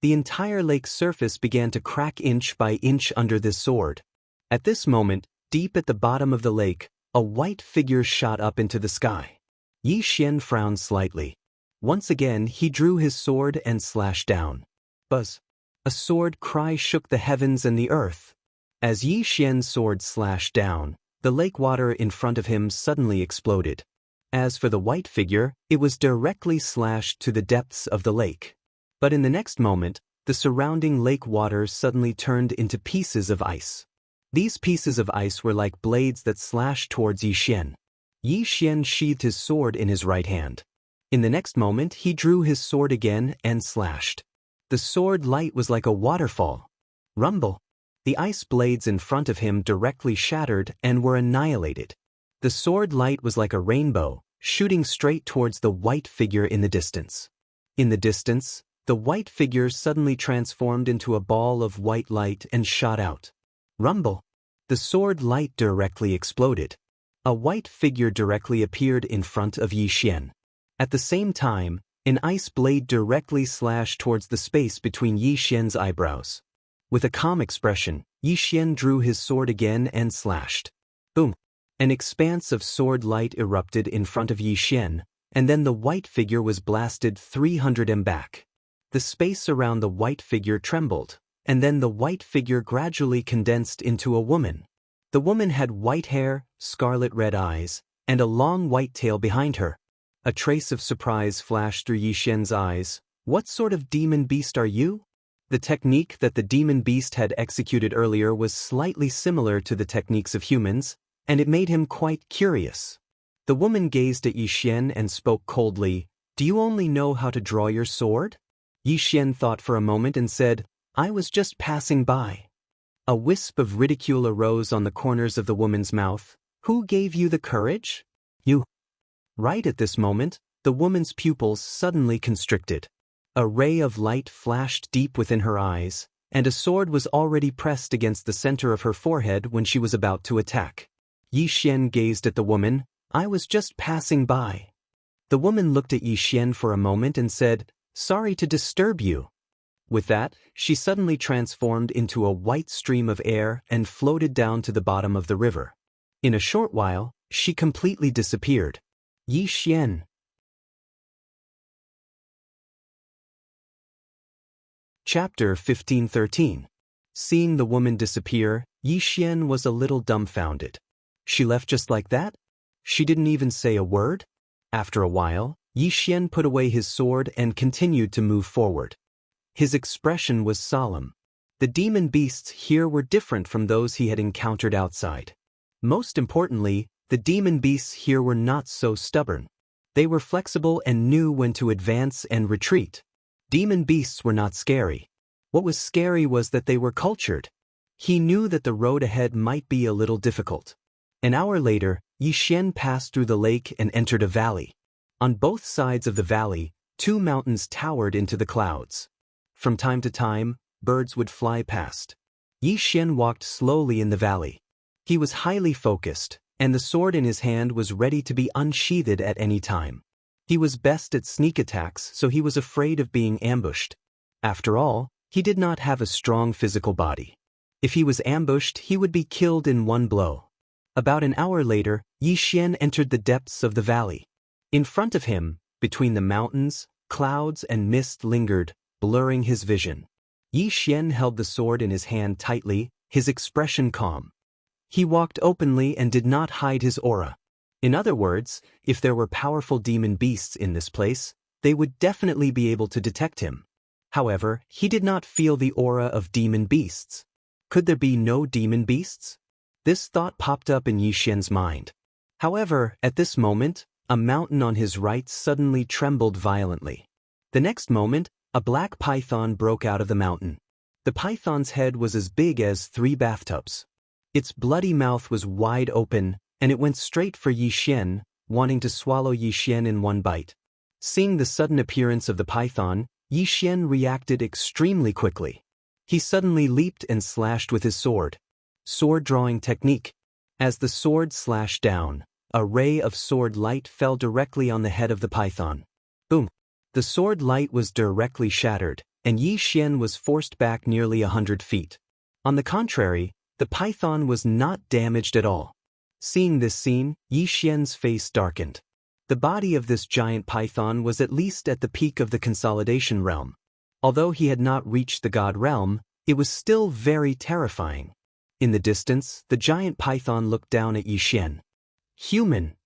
The entire lake's surface began to crack inch by inch under this sword. At this moment, deep at the bottom of the lake, a white figure shot up into the sky. Yi Xian frowned slightly. Once again, he drew his sword and slashed down. Buzz! A sword cry shook the heavens and the earth. As Yi Xian's sword slashed down, the lake water in front of him suddenly exploded. As for the white figure, it was directly slashed to the depths of the lake. But in the next moment, the surrounding lake water suddenly turned into pieces of ice. These pieces of ice were like blades that slashed towards Yi Xian. Yi Xian sheathed his sword in his right hand. In the next moment, he drew his sword again and slashed. The sword light was like a waterfall. Rumble! The ice blades in front of him directly shattered and were annihilated. The sword light was like a rainbow, shooting straight towards the white figure in the distance. In the distance, the white figure suddenly transformed into a ball of white light and shot out. Rumble! The sword light directly exploded. A white figure directly appeared in front of Yi Xian. At the same time, an ice blade directly slashed towards the space between Yi Xian's eyebrows. With a calm expression, Yi Xian drew his sword again and slashed. Boom! An expanse of sword light erupted in front of Yi Xian, and then the white figure was blasted 300 m back. The space around the white figure trembled, and then the white figure gradually condensed into a woman. The woman had white hair, scarlet-red eyes, and a long white tail behind her. A trace of surprise flashed through Yi Xian's eyes. What sort of demon beast are you? The technique that the demon beast had executed earlier was slightly similar to the techniques of humans, and it made him quite curious. The woman gazed at Yi Xian and spoke coldly, "Do you only know how to draw your sword?" Yi Xian thought for a moment and said, "I was just passing by." A wisp of ridicule arose on the corners of the woman's mouth. "Who gave you the courage?" "You." Right at this moment, the woman's pupils suddenly constricted. A ray of light flashed deep within her eyes, and a sword was already pressed against the center of her forehead when she was about to attack. Yi Xian gazed at the woman. "I was just passing by." The woman looked at Yi Xian for a moment and said, "Sorry to disturb you." With that, she suddenly transformed into a white stream of air and floated down to the bottom of the river. In a short while, she completely disappeared. Yi Xian. Chapter 1513. Seeing the woman disappear, Yi Xian was a little dumbfounded. She left just like that? She didn't even say a word? After a while, Yi Xian put away his sword and continued to move forward. His expression was solemn. The demon beasts here were different from those he had encountered outside. Most importantly, the demon beasts here were not so stubborn. They were flexible and knew when to advance and retreat. Demon beasts were not scary. What was scary was that they were cultured. He knew that the road ahead might be a little difficult. An hour later, Yi Xian passed through the lake and entered a valley. On both sides of the valley, two mountains towered into the clouds. From time to time, birds would fly past. Yi Xian walked slowly in the valley. He was highly focused, and the sword in his hand was ready to be unsheathed at any time. He was best at sneak attacks, so he was afraid of being ambushed. After all, he did not have a strong physical body. If he was ambushed, he would be killed in one blow. About an hour later, Yi Xian entered the depths of the valley. In front of him, between the mountains, clouds and mist lingered, blurring his vision. Yi Xian held the sword in his hand tightly, his expression calm. He walked openly and did not hide his aura. In other words, if there were powerful demon beasts in this place, they would definitely be able to detect him. However, he did not feel the aura of demon beasts. Could there be no demon beasts? This thought popped up in Yi Xian's mind. However, at this moment, a mountain on his right suddenly trembled violently. The next moment, a black python broke out of the mountain. The python's head was as big as 3 bathtubs. Its bloody mouth was wide open, and it went straight for Yi Xian, wanting to swallow Yi Xian in one bite. Seeing the sudden appearance of the python, Yi Xian reacted extremely quickly. He suddenly leaped and slashed with his sword. Sword drawing technique. As the sword slashed down, a ray of sword light fell directly on the head of the python. Boom! The sword light was directly shattered, and Yi Xian was forced back nearly 100 feet. On the contrary, the python was not damaged at all. Seeing this scene, Yi Xian's face darkened. The body of this giant python was at least at the peak of the consolidation realm. Although he had not reached the god realm, it was still very terrifying. In the distance, the giant python looked down at Yi Xian. "Human."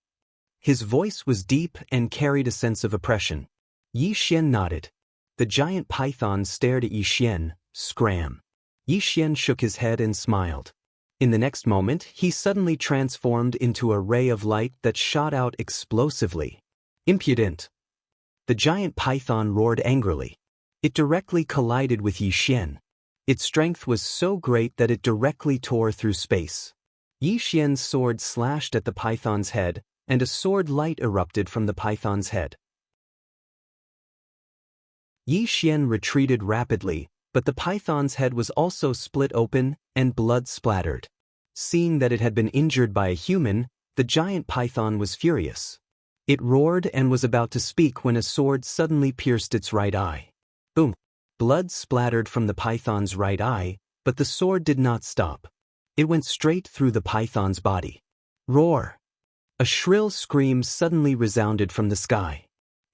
His voice was deep and carried a sense of oppression. Yi Xian nodded. The giant python stared at Yi Xian. Scram. Yi Xian shook his head and smiled. In the next moment, he suddenly transformed into a ray of light that shot out explosively. Impudent! The giant python roared angrily. It directly collided with Yi Xian. Its strength was so great that it directly tore through space. Yi Xian's sword slashed at the python's head, and a sword light erupted from the python's head. Yi Xian retreated rapidly, but the python's head was also split open, and blood splattered. Seeing that it had been injured by a human, the giant python was furious. It roared and was about to speak when a sword suddenly pierced its right eye. Boom! Blood splattered from the python's right eye, but the sword did not stop. It went straight through the python's body. Roar! A shrill scream suddenly resounded from the sky.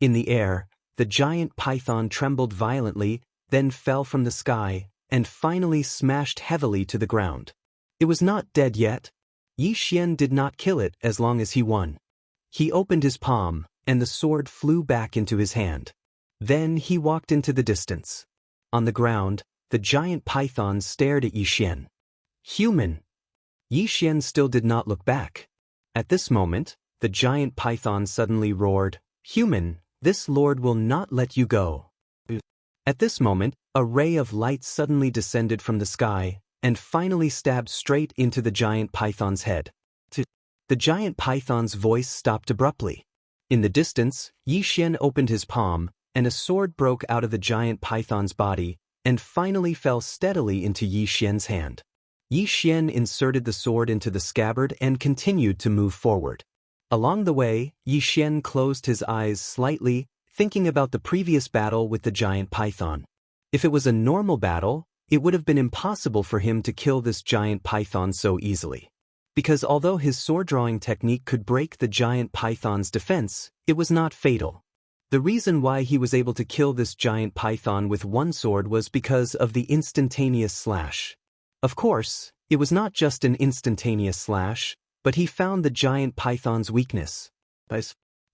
In the air, the giant python trembled violently, then fell from the sky, and finally smashed heavily to the ground. It was not dead yet. Yi Xian did not kill it as long as he won. He opened his palm, and the sword flew back into his hand. Then he walked into the distance. On the ground, the giant python stared at Yi Xian. Human! Yi Xian still did not look back. At this moment, the giant python suddenly roared, "Human, this lord will not let you go." At this moment, a ray of light suddenly descended from the sky, and finally stabbed straight into the giant python's head. The giant python's voice stopped abruptly. In the distance, Yi Xian opened his palm, and a sword broke out of the giant python's body, and finally fell steadily into Yi Xian's hand. Yi Xian inserted the sword into the scabbard and continued to move forward. Along the way, Yi Xian closed his eyes slightly, thinking about the previous battle with the giant python. If it was a normal battle, it would have been impossible for him to kill this giant python so easily. Because although his sword-drawing technique could break the giant python's defense, it was not fatal. The reason why he was able to kill this giant python with one sword was because of the instantaneous slash. Of course, it was not just an instantaneous slash, but he found the giant python's weakness.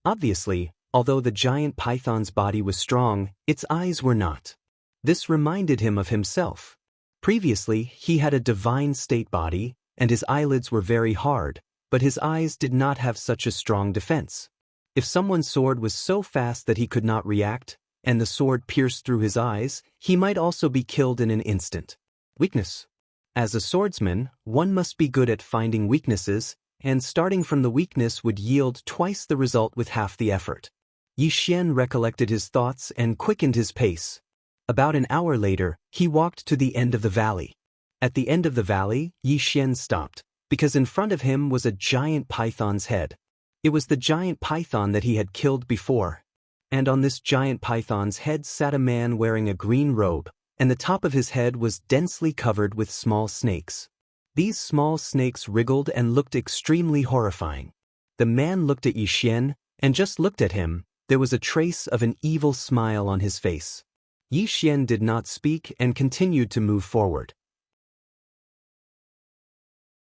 Obviously, although the giant python's body was strong, its eyes were not. This reminded him of himself. Previously, he had a divine state body, and his eyelids were very hard, but his eyes did not have such a strong defense. If someone's sword was so fast that he could not react, and the sword pierced through his eyes, he might also be killed in an instant. Weakness. As a swordsman, one must be good at finding weaknesses, and starting from the weakness would yield twice the result with half the effort. Yi Xian recollected his thoughts and quickened his pace. About an hour later, he walked to the end of the valley. At the end of the valley, Yi Xian stopped, because in front of him was a giant python's head. It was the giant python that he had killed before. And on this giant python's head sat a man wearing a green robe, and the top of his head was densely covered with small snakes. These small snakes wriggled and looked extremely horrifying. The man looked at Yi Xian, and just looked at him. There was a trace of an evil smile on his face. Yi Xian did not speak and continued to move forward.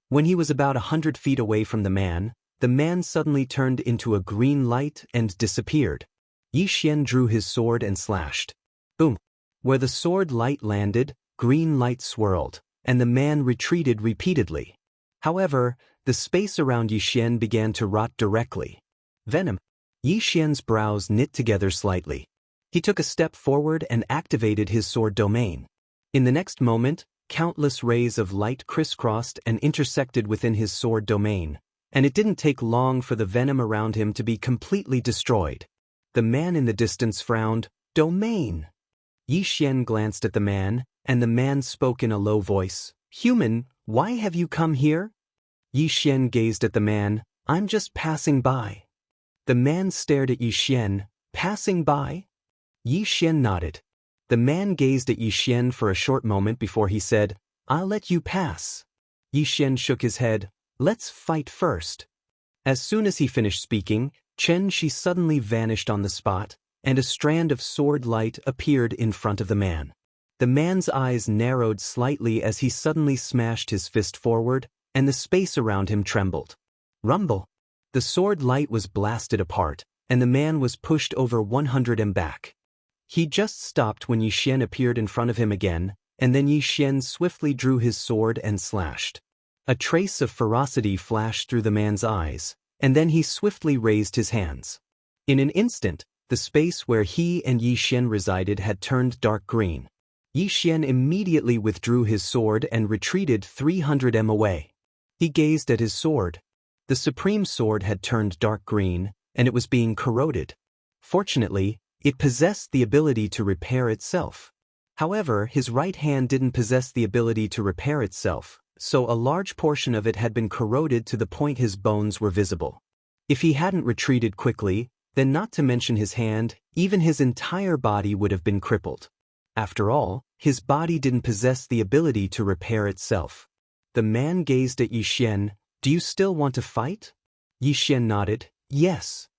When he was about 100 feet away from the man suddenly turned into a green light and disappeared. Yi Xian drew his sword and slashed. Boom! Where the sword light landed, green light swirled, and the man retreated repeatedly. However, the space around Yi Xian began to rot directly. Venom. Yi Xian's brows knit together slightly. He took a step forward and activated his sword domain. In the next moment, countless rays of light crisscrossed and intersected within his sword domain, and it didn't take long for the venom around him to be completely destroyed. The man in the distance frowned. Domain! Yi Xian glanced at the man, and the man spoke in a low voice. Human, why have you come here? Yi Xian gazed at the man. I'm just passing by. The man stared at Yi Xian. Passing by? Yi Xian nodded. The man gazed at Yi Xian for a short moment before he said, I'll let you pass. Yi Xian shook his head. Let's fight first. As soon as he finished speaking, Chen Shi suddenly vanished on the spot, and a strand of sword light appeared in front of the man. The man's eyes narrowed slightly as he suddenly smashed his fist forward, and the space around him trembled. Rumble! The sword light was blasted apart, and the man was pushed over 100 m back. He just stopped when Yi Xian appeared in front of him again, and then Yi Xian swiftly drew his sword and slashed. A trace of ferocity flashed through the man's eyes, and then he swiftly raised his hands. In an instant, the space where he and Yi Xian resided had turned dark green. Yi Xian immediately withdrew his sword and retreated 300 m away. He gazed at his sword. The supreme sword had turned dark green, and it was being corroded. Fortunately, it possessed the ability to repair itself. However, his right hand didn't possess the ability to repair itself, so a large portion of it had been corroded to the point his bones were visible. If he hadn't retreated quickly, then not to mention his hand, even his entire body would have been crippled. After all, his body didn't possess the ability to repair itself. The man gazed at Yi Xian. "Do you still want to fight?" Yi Xian nodded, "Yes."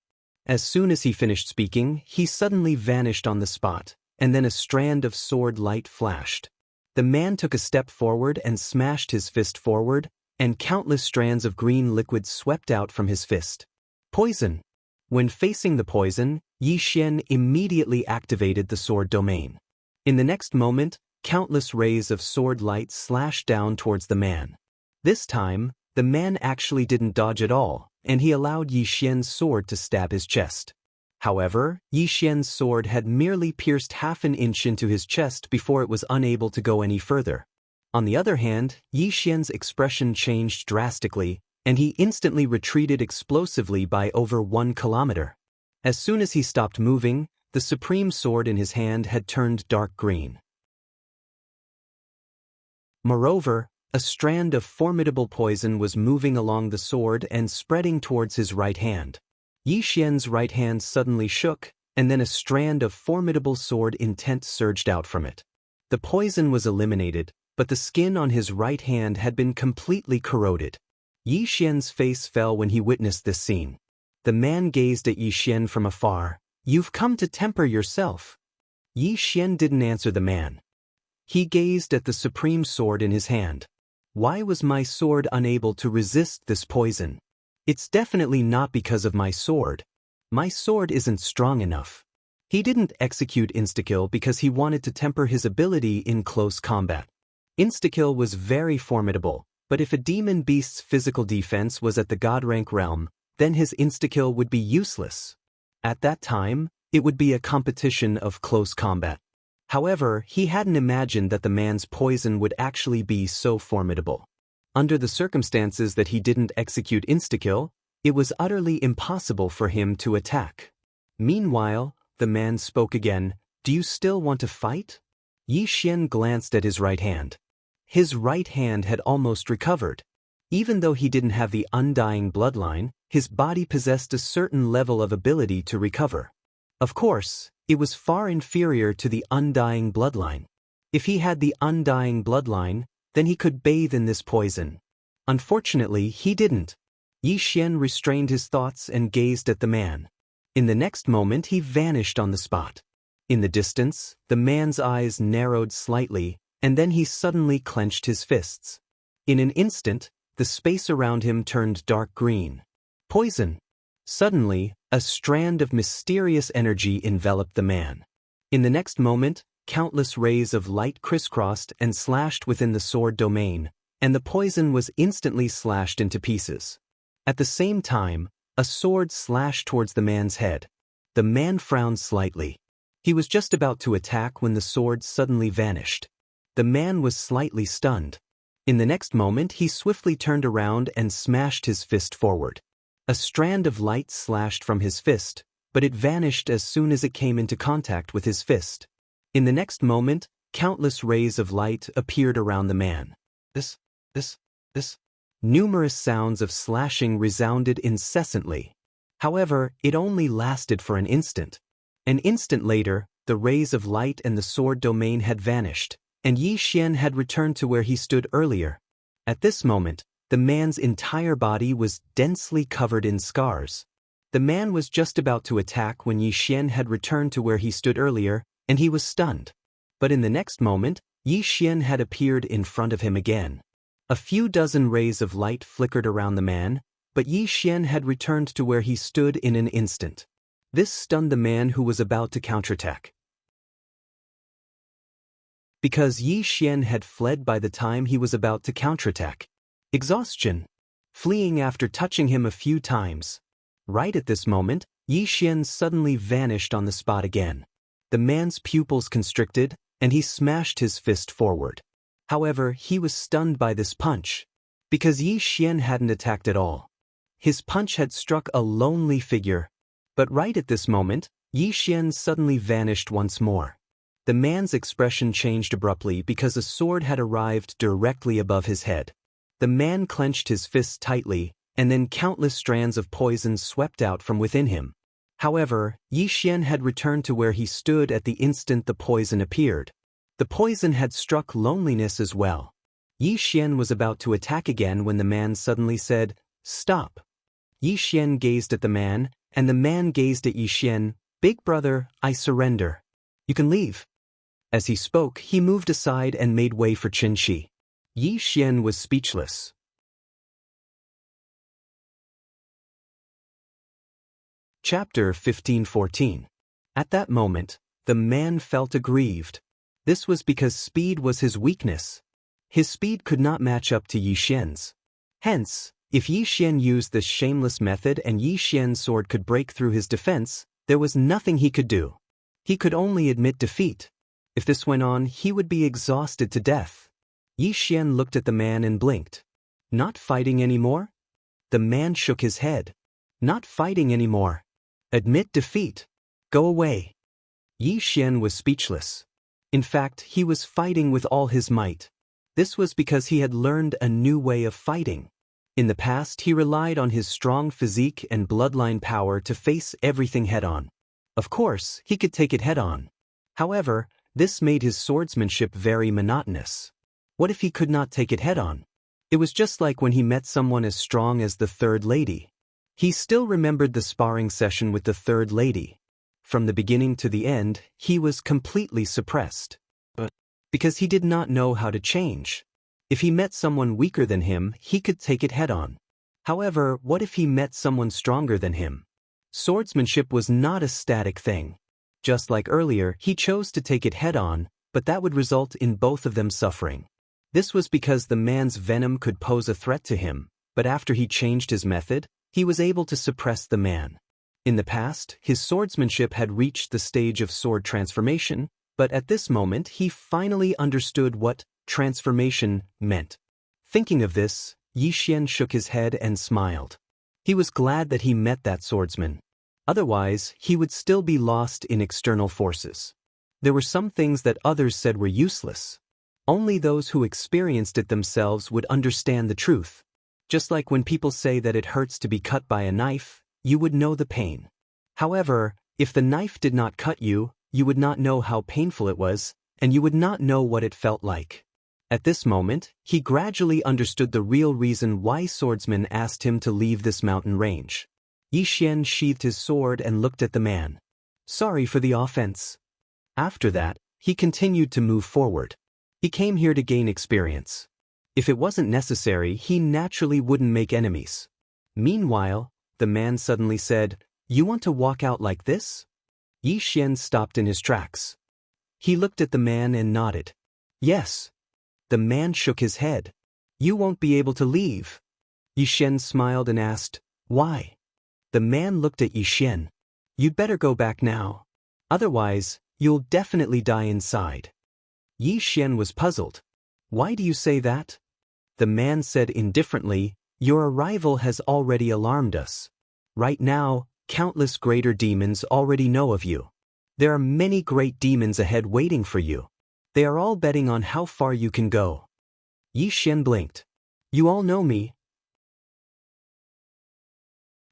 As soon as he finished speaking, he suddenly vanished on the spot, and then a strand of sword light flashed. The man took a step forward and smashed his fist forward, and countless strands of green liquid swept out from his fist. Poison. When facing the poison, Yi Xian immediately activated the sword domain. In the next moment, countless rays of sword light slashed down towards the man. This time, the man actually didn't dodge at all, and he allowed Yi Xian's sword to stab his chest. However, Yi Xian's sword had merely pierced half an inch into his chest before it was unable to go any further. On the other hand, Yi Xian's expression changed drastically, and he instantly retreated explosively by over 1 kilometer. As soon as he stopped moving, the supreme sword in his hand had turned dark green. Moreover, a strand of formidable poison was moving along the sword and spreading towards his right hand. Yi Xian's right hand suddenly shook, and then a strand of formidable sword intent surged out from it. The poison was eliminated, but the skin on his right hand had been completely corroded. Yi Xian's face fell when he witnessed this scene. The man gazed at Yi Xian from afar. "You've come to temper yourself." Yi Xian didn't answer the man. He gazed at the supreme sword in his hand. "Why was my sword unable to resist this poison? It's definitely not because of my sword. My sword isn't strong enough." He didn't execute instakill because he wanted to temper his ability in close combat. Instakill was very formidable, but if a demon beast's physical defense was at the god rank realm, then his instakill would be useless. At that time, it would be a competition of close combat. However, he hadn't imagined that the man's poison would actually be so formidable. Under the circumstances that he didn't execute instakill, it was utterly impossible for him to attack. Meanwhile, the man spoke again. "Do you still want to fight?" Yi Xian glanced at his right hand. His right hand had almost recovered. Even though he didn't have the undying bloodline, his body possessed a certain level of ability to recover. Of course, it was far inferior to the undying bloodline. If he had the undying bloodline, then he could bathe in this poison. Unfortunately, he didn't. Yi Xian restrained his thoughts and gazed at the man. In the next moment, he vanished on the spot. In the distance, the man's eyes narrowed slightly, and then he suddenly clenched his fists. In an instant, the space around him turned dark green. Poison. Suddenly, a strand of mysterious energy enveloped the man. In the next moment, countless rays of light crisscrossed and slashed within the sword domain, and the poison was instantly slashed into pieces. At the same time, a sword slashed towards the man's head. The man frowned slightly. He was just about to attack when the sword suddenly vanished. The man was slightly stunned. In the next moment, he swiftly turned around and smashed his fist forward. A strand of light slashed from his fist, but it vanished as soon as it came into contact with his fist. In the next moment, countless rays of light appeared around the man. This. Numerous sounds of slashing resounded incessantly. However, it only lasted for an instant. An instant later, the rays of light and the sword domain had vanished, and Yi Xian had returned to where he stood earlier. At this moment, the man's entire body was densely covered in scars. The man was just about to attack when Yi Xian had returned to where he stood earlier, and he was stunned. But in the next moment, Yi Xian had appeared in front of him again. A few dozen rays of light flickered around the man, but Yi Xian had returned to where he stood in an instant. This stunned the man who was about to counterattack. Because Yi Xian had fled by the time he was about to counterattack. Exhaustion. Fleeing after touching him a few times. Right at this moment, Yi Xian suddenly vanished on the spot again. The man's pupils constricted, and he smashed his fist forward. However, he was stunned by this punch. Because Yi Xian hadn't attacked at all. His punch had struck a lonely figure. But right at this moment, Yi Xian suddenly vanished once more. The man's expression changed abruptly because a sword had arrived directly above his head. The man clenched his fists tightly, and then countless strands of poison swept out from within him. However, Yi Xian had returned to where he stood at the instant the poison appeared. The poison had struck loneliness as well. Yi Xian was about to attack again when the man suddenly said, "Stop." Yi Xian gazed at the man, and the man gazed at Yi Xian. "Big brother, I surrender. You can leave." As he spoke, he moved aside and made way for Qin Shi. Yi Xian was speechless. Chapter 15-14. At that moment, the man felt aggrieved. This was because speed was his weakness. His speed could not match up to Yi Xian's. Hence, if Yi Xian used this shameless method and Yi Xian's sword could break through his defense, there was nothing he could do. He could only admit defeat. If this went on, he would be exhausted to death. Yi Xian looked at the man and blinked. "Not fighting anymore?" The man shook his head. "Not fighting anymore. Admit defeat. Go away." Yi Xian was speechless. In fact, he was fighting with all his might. This was because he had learned a new way of fighting. In the past, he relied on his strong physique and bloodline power to face everything head-on. Of course, he could take it head-on. However, this made his swordsmanship very monotonous. What if he could not take it head-on? It was just like when he met someone as strong as the third lady. He still remembered the sparring session with the third lady. From the beginning to the end, he was completely suppressed. Because he did not know how to change. If he met someone weaker than him, he could take it head-on. However, what if he met someone stronger than him? Swordsmanship was not a static thing. Just like earlier, he chose to take it head-on, but that would result in both of them suffering. This was because the man's venom could pose a threat to him, but after he changed his method, he was able to suppress the man. In the past, his swordsmanship had reached the stage of sword transformation, but at this moment he finally understood what transformation meant. Thinking of this, Yi Xian shook his head and smiled. He was glad that he met that swordsman. Otherwise, he would still be lost in external forces. There were some things that others said were useless. Only those who experienced it themselves would understand the truth. Just like when people say that it hurts to be cut by a knife, you would know the pain. However, if the knife did not cut you, you would not know how painful it was, and you would not know what it felt like. At this moment, he gradually understood the real reason why swordsmen asked him to leave this mountain range. Yi Xian sheathed his sword and looked at the man. "Sorry for the offense." After that, he continued to move forward. He came here to gain experience. If it wasn't necessary, he naturally wouldn't make enemies. Meanwhile, the man suddenly said, "You want to walk out like this?" Yi Xian stopped in his tracks. He looked at the man and nodded. "Yes." The man shook his head. "You won't be able to leave." Yi Xian smiled and asked, "Why?" The man looked at Yi Xian. "You'd better go back now. Otherwise, you'll definitely die inside." Yi Xian was puzzled. "Why do you say that?" The man said indifferently, "Your arrival has already alarmed us. Right now, countless greater demons already know of you. There are many great demons ahead waiting for you. They are all betting on how far you can go." Yi Xian blinked. "You all know me?"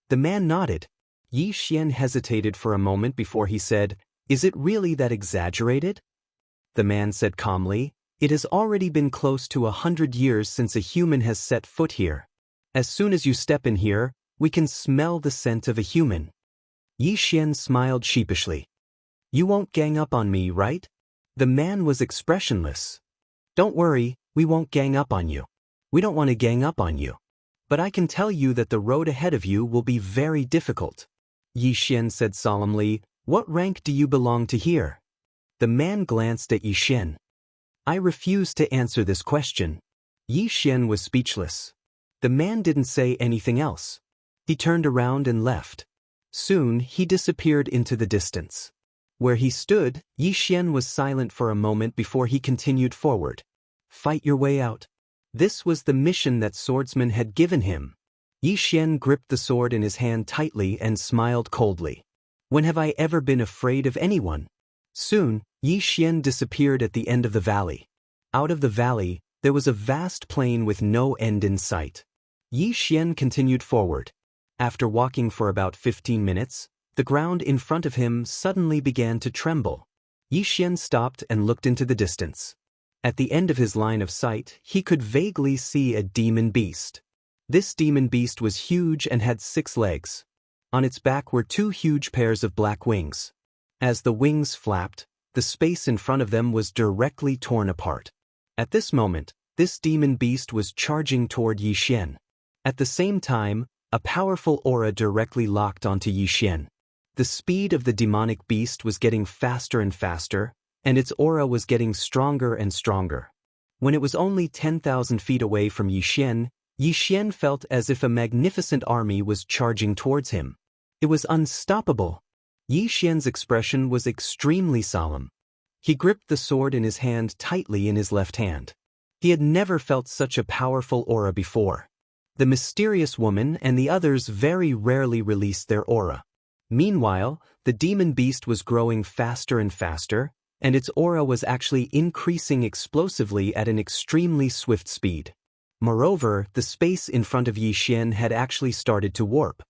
The man nodded. Yi Xian hesitated for a moment before he said, "Is it really that exaggerated?" The man said calmly, "It has already been close to 100 years since a human has set foot here. As soon as you step in here, we can smell the scent of a human." Yi Xian smiled sheepishly. "You won't gang up on me, right?" The man was expressionless. "Don't worry, we won't gang up on you. We don't want to gang up on you. But I can tell you that the road ahead of you will be very difficult." Yi Xian said solemnly, "What rank do you belong to here?" The man glanced at Yi Xian. "I refuse to answer this question." Yi Xian was speechless. The man didn't say anything else. He turned around and left. Soon, he disappeared into the distance. Where he stood, Yi Xian was silent for a moment before he continued forward. "Fight your way out." This was the mission that swordsman had given him. Yi Xian gripped the sword in his hand tightly and smiled coldly. "When have I ever been afraid of anyone?" Soon, Yi Xian disappeared at the end of the valley. Out of the valley, there was a vast plain with no end in sight. Yi Xian continued forward. After walking for about 15 minutes, the ground in front of him suddenly began to tremble. Yi Xian stopped and looked into the distance. At the end of his line of sight, he could vaguely see a demon beast. This demon beast was huge and had 6 legs. On its back were 2 huge pairs of black wings. As the wings flapped, the space in front of them was directly torn apart. At this moment, this demon beast was charging toward Yi Xian. At the same time, a powerful aura directly locked onto Yi Xian. The speed of the demonic beast was getting faster and faster, and its aura was getting stronger and stronger. When it was only 10,000 feet away from Yi Xian felt as if a magnificent army was charging towards him. It was unstoppable. Yi Xian's expression was extremely solemn. He gripped the sword in his hand tightly in his left hand. He had never felt such a powerful aura before. The mysterious woman and the others very rarely released their aura. Meanwhile, the demon beast was growing faster and faster, and its aura was actually increasing explosively at an extremely swift speed. Moreover, the space in front of Yi Xian had actually started to warp.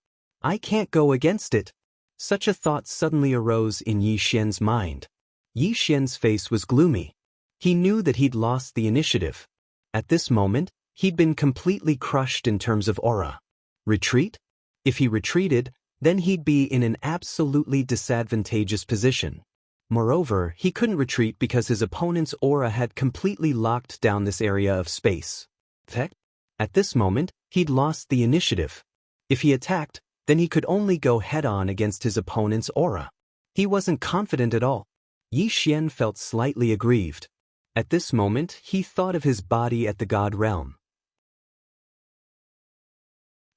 I can't go against it. Such a thought suddenly arose in Yi Xian's mind. Yi Xian's face was gloomy. He knew that he'd lost the initiative. At this moment, he'd been completely crushed in terms of aura. Retreat? If he retreated, then he'd be in an absolutely disadvantageous position. Moreover, he couldn't retreat because his opponent's aura had completely locked down this area of space. At this moment, he'd lost the initiative. If he attacked, then he could only go head-on against his opponent's aura. He wasn't confident at all. Yi Xian felt slightly aggrieved. At this moment, he thought of his body at the God realm.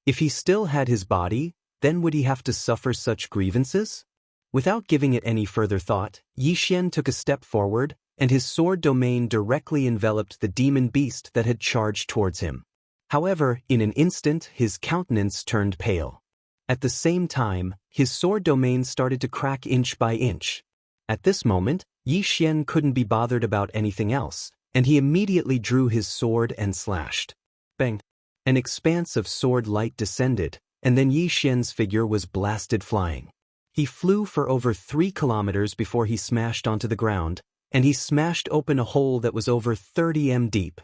If he still had his body, then would he have to suffer such grievances? Without giving it any further thought, Yi Xian took a step forward, and his sword domain directly enveloped the demon beast that had charged towards him. However, in an instant, his countenance turned pale. At the same time, his sword domain started to crack inch by inch. At this moment, Yi Xian couldn't be bothered about anything else, and he immediately drew his sword and slashed. Bang! An expanse of sword light descended, and then Yi Xian's figure was blasted flying. He flew for over 3 kilometers before he smashed onto the ground, and he smashed open a hole that was over 30 m deep.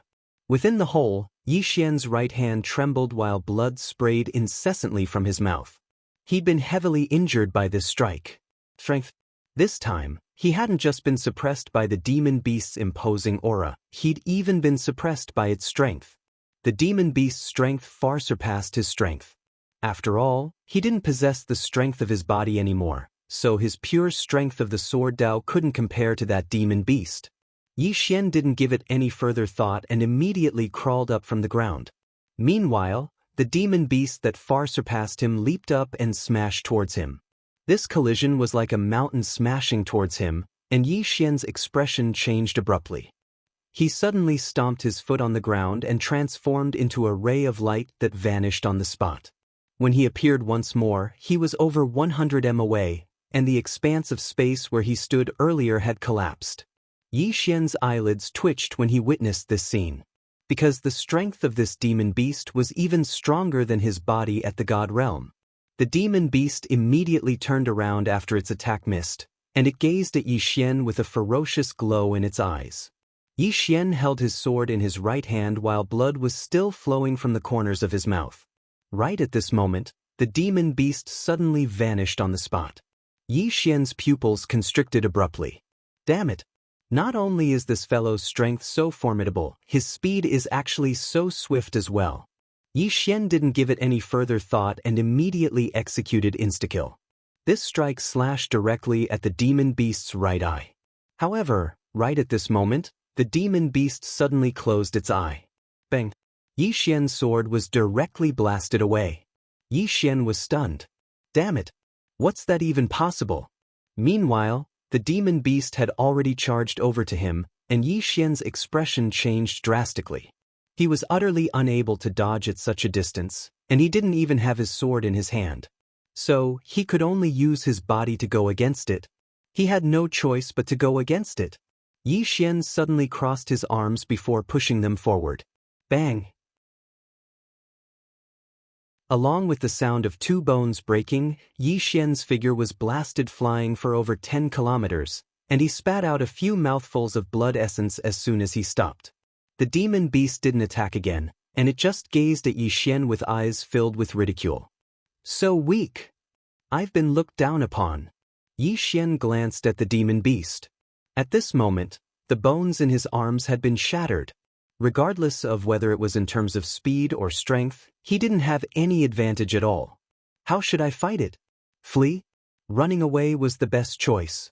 Within the hole, Yi Xian's right hand trembled while blood sprayed incessantly from his mouth. He'd been heavily injured by this strike. Strength. This time, he hadn't just been suppressed by the demon beast's imposing aura, he'd even been suppressed by its strength. The demon beast's strength far surpassed his strength. After all, he didn't possess the strength of his body anymore, so his pure strength of the sword Dao couldn't compare to that demon beast. Yi Xian didn't give it any further thought and immediately crawled up from the ground. Meanwhile, the demon beast that far surpassed him leaped up and smashed towards him. This collision was like a mountain smashing towards him, and Yi Xian's expression changed abruptly. He suddenly stomped his foot on the ground and transformed into a ray of light that vanished on the spot. When he appeared once more, he was over 100 m away, and the expanse of space where he stood earlier had collapsed. Yi Xian's eyelids twitched when he witnessed this scene. Because the strength of this demon beast was even stronger than his body at the God realm. The demon beast immediately turned around after its attack missed, and it gazed at Yi Xian with a ferocious glow in its eyes. Yi Xian held his sword in his right hand while blood was still flowing from the corners of his mouth. Right at this moment, the demon beast suddenly vanished on the spot. Yi Xian's pupils constricted abruptly. Damn it! Not only is this fellow's strength so formidable, his speed is actually so swift as well. Yi Xian didn't give it any further thought and immediately executed instakill. This strike slashed directly at the demon beast's right eye. However, right at this moment, the demon beast suddenly closed its eye. Bang! Yi Xian's sword was directly blasted away. Yi Xian was stunned. Damn it! What's that even possible? Meanwhile, the demon beast had already charged over to him, and Yi Xian's expression changed drastically. He was utterly unable to dodge at such a distance, and he didn't even have his sword in his hand. So, he could only use his body to go against it. He had no choice but to go against it. Yi Xian suddenly crossed his arms before pushing them forward. Bang! Along with the sound of two bones breaking, Yi Xian's figure was blasted flying for over 10 kilometers, and he spat out a few mouthfuls of blood essence as soon as he stopped. The demon beast didn't attack again, and it just gazed at Yi Xian with eyes filled with ridicule. So weak. I've been looked down upon. Yi Xian glanced at the demon beast. At this moment, the bones in his arms had been shattered. Regardless of whether it was in terms of speed or strength, he didn't have any advantage at all. How should I fight it? Flee? Running away was the best choice.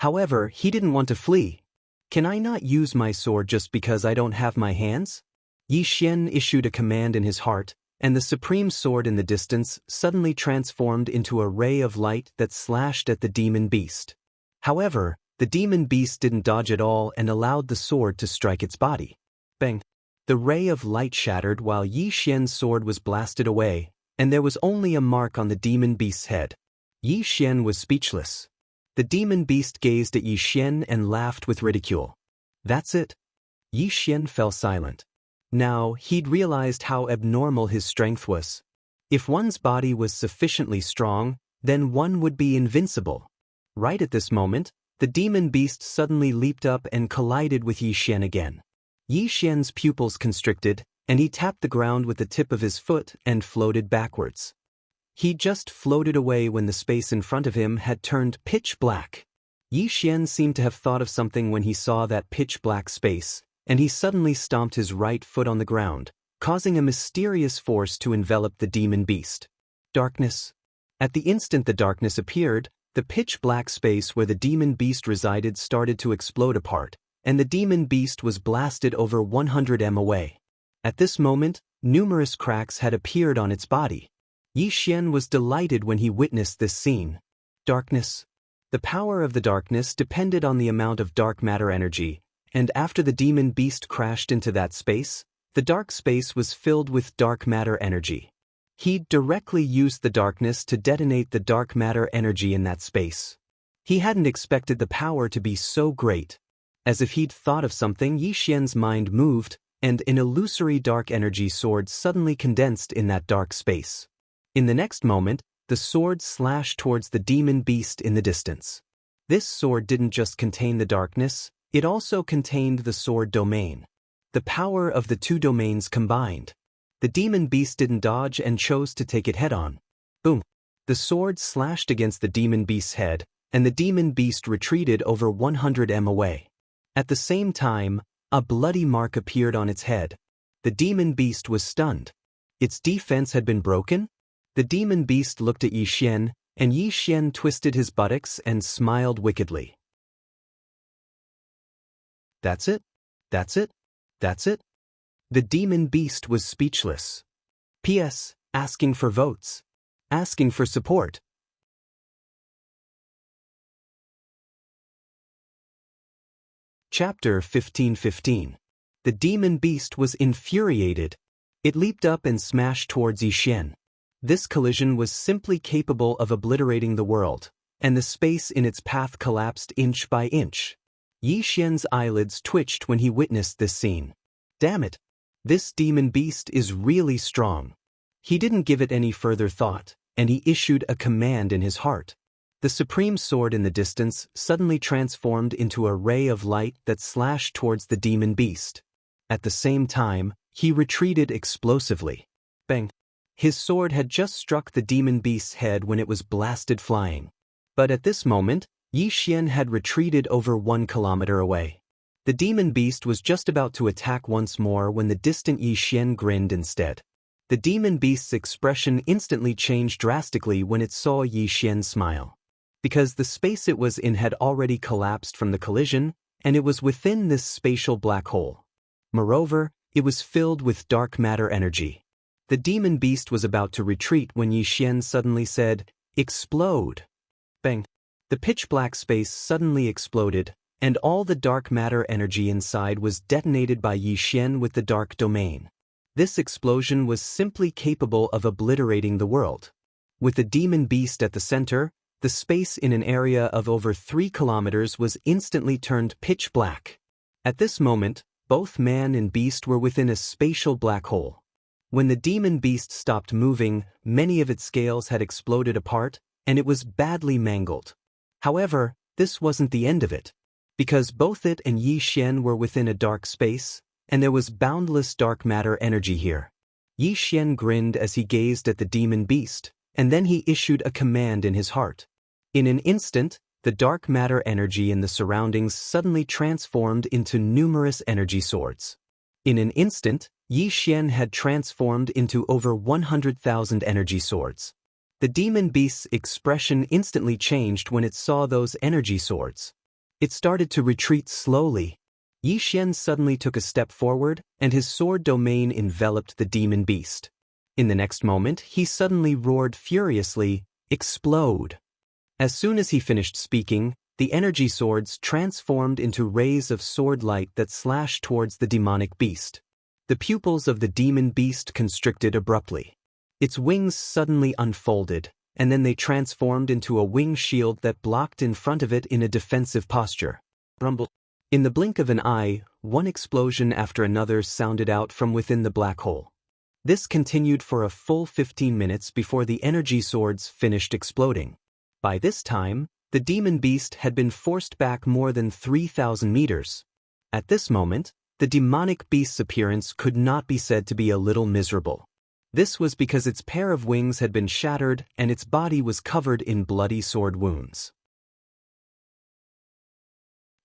However, he didn't want to flee. Can I not use my sword just because I don't have my hands? Yi Xian issued a command in his heart, and the supreme sword in the distance suddenly transformed into a ray of light that slashed at the demon beast. However, the demon beast didn't dodge at all and allowed the sword to strike its body. Bang! The ray of light shattered while Yi Xian's sword was blasted away, and there was only a mark on the demon beast's head. Yi Xian was speechless. The demon beast gazed at Yi Xian and laughed with ridicule. That's it. Yi Xian fell silent. Now, he'd realized how abnormal his strength was. If one's body was sufficiently strong, then one would be invincible. Right at this moment, the demon beast suddenly leaped up and collided with Yi Xian again. Yi Xian's pupils constricted, and he tapped the ground with the tip of his foot and floated backwards. He just floated away when the space in front of him had turned pitch black. Yi Xian seemed to have thought of something when he saw that pitch black space, and he suddenly stomped his right foot on the ground, causing a mysterious force to envelop the demon beast. Darkness. At the instant the darkness appeared, the pitch black space where the demon beast resided started to explode apart, and the demon beast was blasted over 100 m away. At this moment, numerous cracks had appeared on its body. Yi Xian was delighted when he witnessed this scene. Darkness. The power of the darkness depended on the amount of dark matter energy, and after the demon beast crashed into that space, the dark space was filled with dark matter energy. He directly used the darkness to detonate the dark matter energy in that space. He hadn't expected the power to be so great. As if he'd thought of something, Yi Xian's mind moved, and an illusory dark energy sword suddenly condensed in that dark space. In the next moment, the sword slashed towards the demon beast in the distance. This sword didn't just contain the darkness, it also contained the sword domain. The power of the two domains combined. The demon beast didn't dodge and chose to take it head-on. Boom! The sword slashed against the demon beast's head, and the demon beast retreated over 100 m away. At the same time, a bloody mark appeared on its head. The demon beast was stunned. Its defense had been broken? The demon beast looked at Yi Xian, and Yi Xian twisted his buttocks and smiled wickedly. That's it? That's it? That's it? The demon beast was speechless. P.S. Asking for votes. Asking for support. Chapter 15:15. The demon beast was infuriated. It leaped up and smashed towards Yi Xian. This collision was simply capable of obliterating the world, and the space in its path collapsed inch by inch. Yi Xian's eyelids twitched when he witnessed this scene. Damn it! This demon beast is really strong. He didn't give it any further thought, and he issued a command in his heart. The supreme sword in the distance suddenly transformed into a ray of light that slashed towards the demon beast. At the same time, he retreated explosively. Bang! His sword had just struck the demon beast's head when it was blasted flying. But at this moment, Yi Xian had retreated over 1 kilometer away. The demon beast was just about to attack once more when the distant Yi Xian grinned instead. The demon beast's expression instantly changed drastically when it saw Yi Xian smile. Because the space it was in had already collapsed from the collision, and it was within this spatial black hole. Moreover, it was filled with dark matter energy. The demon beast was about to retreat when Yi Xian suddenly said, "Explode!" Bang! The pitch-black space suddenly exploded, and all the dark matter energy inside was detonated by Yi Xian with the dark domain. This explosion was simply capable of obliterating the world. With the demon beast at the center, the space in an area of over 3 kilometers was instantly turned pitch black. At this moment, both man and beast were within a spatial black hole. When the demon beast stopped moving, many of its scales had exploded apart, and it was badly mangled. However, this wasn't the end of it. Because both it and Yi Xian were within a dark space, and there was boundless dark matter energy here. Yi Xian grinned as he gazed at the demon beast, and then he issued a command in his heart. In an instant, the dark matter energy in the surroundings suddenly transformed into numerous energy swords. In an instant, Yi Xian had transformed into over 100,000 energy swords. The demon beast's expression instantly changed when it saw those energy swords. It started to retreat slowly. Yi Xian suddenly took a step forward, and his sword domain enveloped the demon beast. In the next moment, he suddenly roared furiously, "Explode!" As soon as he finished speaking, the energy swords transformed into rays of sword light that slashed towards the demonic beast. The pupils of the demon beast constricted abruptly. Its wings suddenly unfolded, and then they transformed into a wing shield that blocked in front of it in a defensive posture. Rumble. In the blink of an eye, one explosion after another sounded out from within the black hole. This continued for a full 15 minutes before the energy swords finished exploding. By this time, the demon beast had been forced back more than 3,000 meters. At this moment, the demonic beast's appearance could not be said to be a little miserable. This was because its pair of wings had been shattered and its body was covered in bloody sword wounds.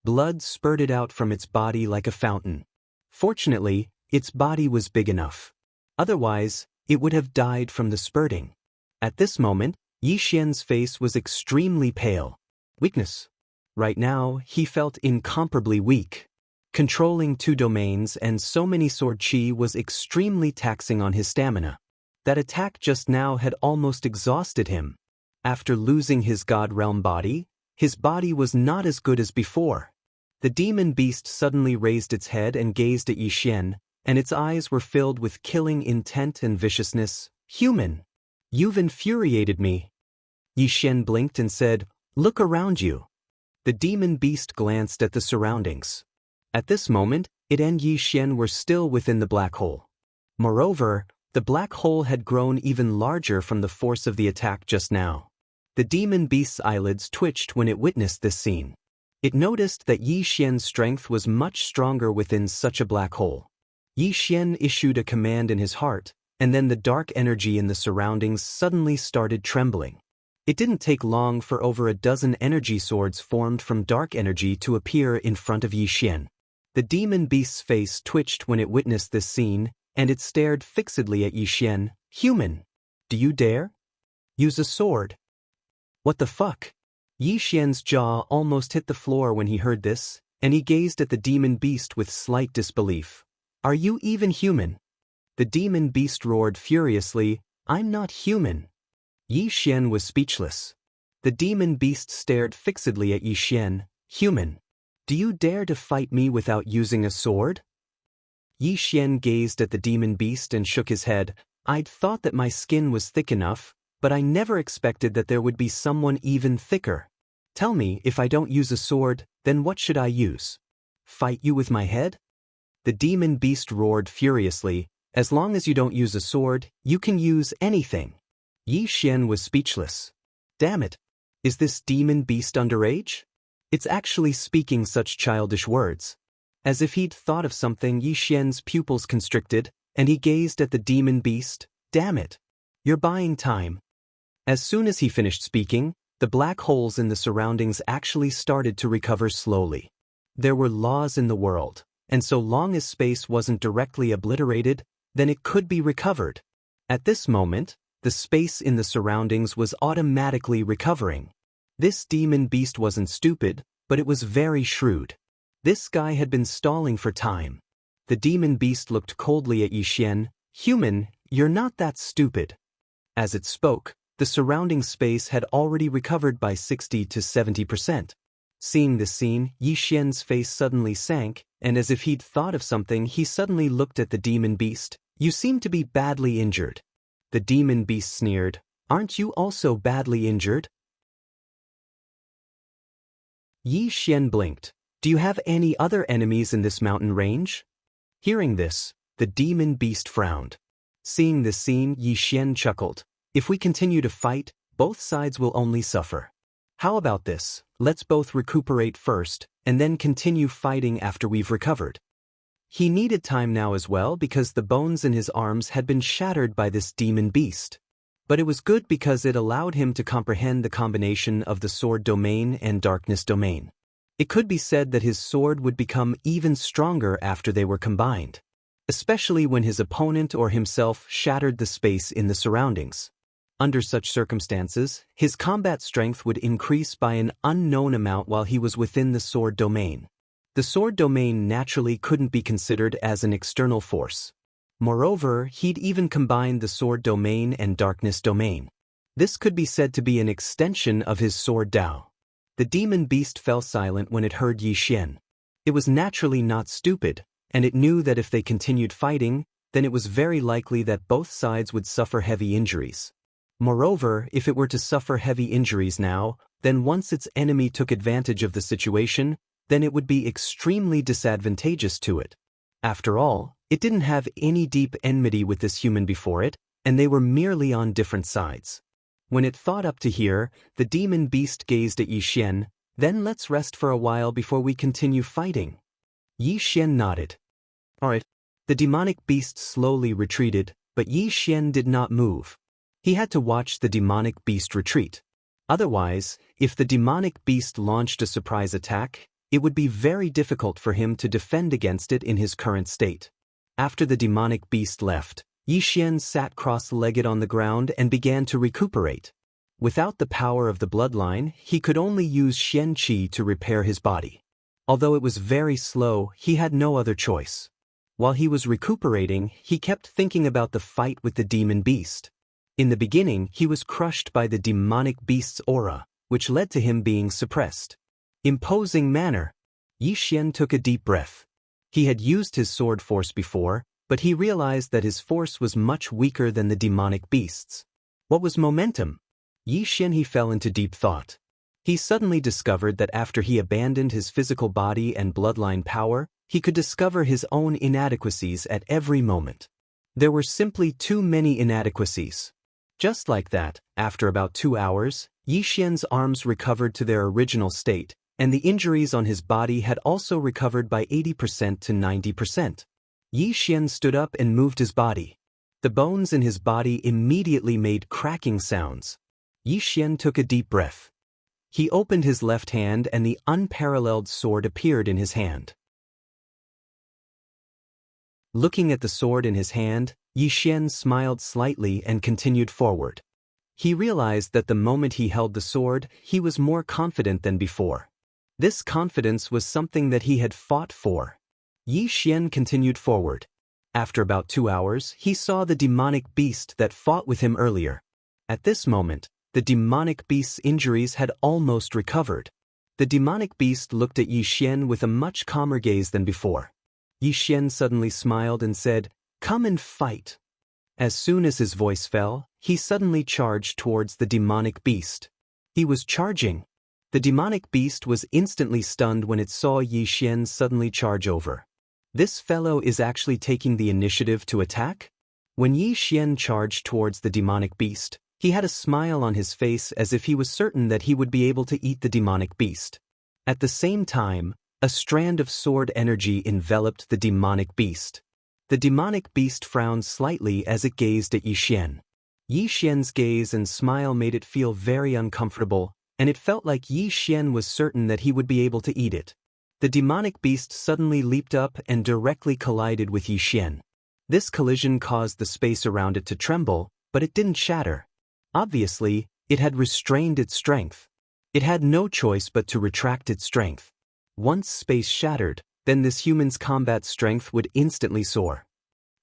Blood spurted out from its body like a fountain. Fortunately, its body was big enough. Otherwise, it would have died from the spurting. At this moment, Yi Xian's face was extremely pale. Weakness. Right now, he felt incomparably weak. Controlling 2 domains and so many sword chi was extremely taxing on his stamina. That attack just now had almost exhausted him. After losing his God Realm body, his body was not as good as before. The demon beast suddenly raised its head and gazed at Yi Xian, and its eyes were filled with killing intent and viciousness. "Human! You've infuriated me." Yi Xian blinked and said, "Look around you." The demon beast glanced at the surroundings. At this moment, it and Yi Xian were still within the black hole. Moreover, the black hole had grown even larger from the force of the attack just now. The demon beast's eyelids twitched when it witnessed this scene. It noticed that Yi Xian's strength was much stronger within such a black hole. Yi Xian issued a command in his heart, and then the dark energy in the surroundings suddenly started trembling. It didn't take long for over a dozen energy swords formed from dark energy to appear in front of Yi Xian. The demon beast's face twitched when it witnessed this scene, and it stared fixedly at Yi Xian. "Human! Do you dare? Use a sword?" "What the fuck?" Yi Xian's jaw almost hit the floor when he heard this, and he gazed at the demon beast with slight disbelief. "Are you even human?" The demon beast roared furiously, "I'm not human." Yi Xian was speechless. The demon beast stared fixedly at Yi Xian. "Human! Do you dare to fight me without using a sword?" Yi Xian gazed at the demon beast and shook his head. "I'd thought that my skin was thick enough, but I never expected that there would be someone even thicker. Tell me, if I don't use a sword, then what should I use? Fight you with my head?" The demon beast roared furiously, "As long as you don't use a sword, you can use anything." Yi Xian was speechless. Damn it! Is this demon beast underage? It's actually speaking such childish words. As if he'd thought of something, Yi Xian's pupils constricted, and he gazed at the demon beast. "Damn it! You're buying time." As soon as he finished speaking, the black holes in the surroundings actually started to recover slowly. There were laws in the world, and so long as space wasn't directly obliterated, then it could be recovered. At this moment, the space in the surroundings was automatically recovering. This demon beast wasn't stupid, but it was very shrewd. This guy had been stalling for time. The demon beast looked coldly at Yi Xian. "Human, you're not that stupid." As it spoke, the surrounding space had already recovered by 60 to 70%. Seeing this scene, Yi Xian's face suddenly sank, and as if he'd thought of something, he suddenly looked at the demon beast. "You seem to be badly injured." The demon beast sneered. "Aren't you also badly injured?" Yi Xian blinked. "Do you have any other enemies in this mountain range?" Hearing this, the demon beast frowned. Seeing this scene, Yi Xian chuckled. If we continue to fight, both sides will only suffer. How about this? Let's both recuperate first, and then continue fighting after we've recovered. He needed time now as well because the bones in his arms had been shattered by this demon beast. But it was good because it allowed him to comprehend the combination of the sword domain and darkness domain. It could be said that his sword would become even stronger after they were combined, especially when his opponent or himself shattered the space in the surroundings. Under such circumstances, his combat strength would increase by an unknown amount while he was within the sword domain. The sword domain naturally couldn't be considered as an external force. Moreover, he'd even combined the sword domain and darkness domain. This could be said to be an extension of his sword Dao. The demon beast fell silent when it heard Yi Xian. It was naturally not stupid, and it knew that if they continued fighting, then it was very likely that both sides would suffer heavy injuries. Moreover, if it were to suffer heavy injuries now, then once its enemy took advantage of the situation, then it would be extremely disadvantageous to it. After all, it didn't have any deep enmity with this human before it, and they were merely on different sides. When it thought up to here, the demon beast gazed at Yi Xian. Then let's rest for a while before we continue fighting. Yi Xian nodded. Alright. The demonic beast slowly retreated, but Yi Xian did not move. He had to watch the demonic beast retreat. Otherwise, if the demonic beast launched a surprise attack, it would be very difficult for him to defend against it in his current state. After the demonic beast left, Yi Xian sat cross-legged on the ground and began to recuperate. Without the power of the bloodline, he could only use Xian Qi to repair his body. Although it was very slow, he had no other choice. While he was recuperating, he kept thinking about the fight with the demon beast. In the beginning, he was crushed by the demonic beast's aura, which led to him being suppressed. Imposing manner. Yi Xian took a deep breath. He had used his sword force before, but he realized that his force was much weaker than the demonic beast's. What was momentum? Yi Xian he fell into deep thought. He suddenly discovered that after he abandoned his physical body and bloodline power, he could discover his own inadequacies at every moment. There were simply too many inadequacies. Just like that, after about 2 hours, Yi Xian's arms recovered to their original state, and the injuries on his body had also recovered by 80% to 90%. Yi Xian stood up and moved his body. The bones in his body immediately made cracking sounds. Yi Xian took a deep breath. He opened his left hand and the unparalleled sword appeared in his hand. Looking at the sword in his hand, Yi Xian smiled slightly and continued forward. He realized that the moment he held the sword, he was more confident than before. This confidence was something that he had fought for. Yi Xian continued forward. After about 2 hours, he saw the demonic beast that fought with him earlier. At this moment, the demonic beast's injuries had almost recovered. The demonic beast looked at Yi Xian with a much calmer gaze than before. Yi Xian suddenly smiled and said, "Come and fight." As soon as his voice fell, he suddenly charged towards the demonic beast. He was charging. The demonic beast was instantly stunned when it saw Yi Xian suddenly charge over. This fellow is actually taking the initiative to attack? When Yi Xian charged towards the demonic beast, he had a smile on his face as if he was certain that he would be able to eat the demonic beast. At the same time, a strand of sword energy enveloped the demonic beast. The demonic beast frowned slightly as it gazed at Yi Xian. Yi Xian's gaze and smile made it feel very uncomfortable, and it felt like Yi Xian was certain that he would be able to eat it. The demonic beast suddenly leaped up and directly collided with Yi Xian. This collision caused the space around it to tremble, but it didn't shatter. Obviously, it had restrained its strength. It had no choice but to retract its strength. Once space shattered, then this human's combat strength would instantly soar.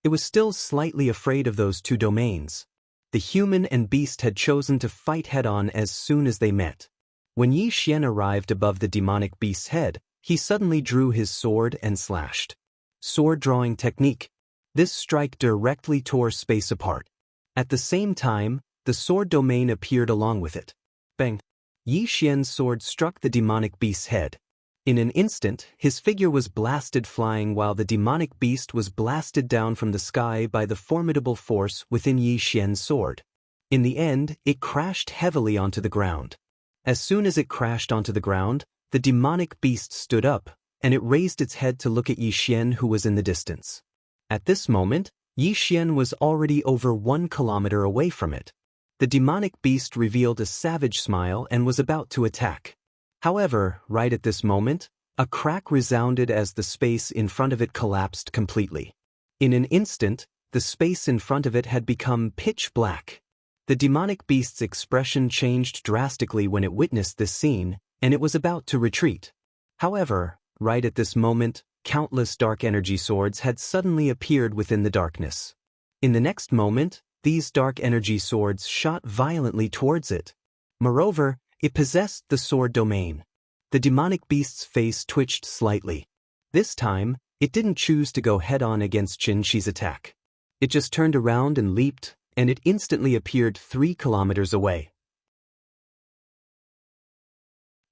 It was still slightly afraid of those two domains. The human and beast had chosen to fight head-on as soon as they met. When Yi Xian arrived above the demonic beast's head, he suddenly drew his sword and slashed. Sword drawing technique. This strike directly tore space apart. At the same time, the sword domain appeared along with it. Bang! Yi Xian's sword struck the demonic beast's head. In an instant, his figure was blasted flying while the demonic beast was blasted down from the sky by the formidable force within Yi Xian's sword. In the end, it crashed heavily onto the ground. As soon as it crashed onto the ground, the demonic beast stood up, and it raised its head to look at Yi Xian, who was in the distance. At this moment, Yi Xian was already over 1 kilometer away from it. The demonic beast revealed a savage smile and was about to attack. However, right at this moment, a crack resounded as the space in front of it collapsed completely. In an instant, the space in front of it had become pitch black. The demonic beast's expression changed drastically when it witnessed this scene, and it was about to retreat. However, right at this moment, countless dark energy swords had suddenly appeared within the darkness. In the next moment, these dark energy swords shot violently towards it. Moreover, it possessed the sword domain. The demonic beast's face twitched slightly. This time, it didn't choose to go head-on against Xianxi's attack. It just turned around and leaped, and it instantly appeared 3 kilometers away.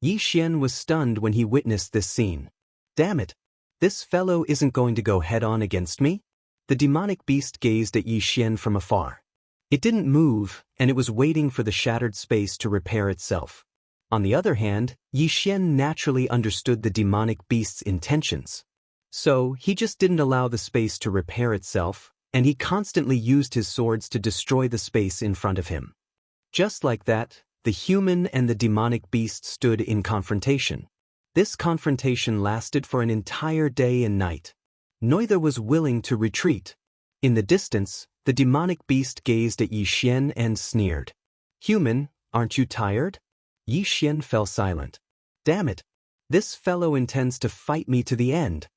Yi Xian was stunned when he witnessed this scene. Damn it! This fellow isn't going to go head-on against me? The demonic beast gazed at Yi Xian from afar. It didn't move, and it was waiting for the shattered space to repair itself. On the other hand, Yi Xian naturally understood the demonic beast's intentions. So, he just didn't allow the space to repair itself, and he constantly used his swords to destroy the space in front of him. Just like that, the human and the demonic beast stood in confrontation. This confrontation lasted for an entire day and night. Neither was willing to retreat. In the distance, the demonic beast gazed at Yi Xian and sneered. "Human, aren't you tired?" Yi Xian fell silent. Damn it! This fellow intends to fight me to the end.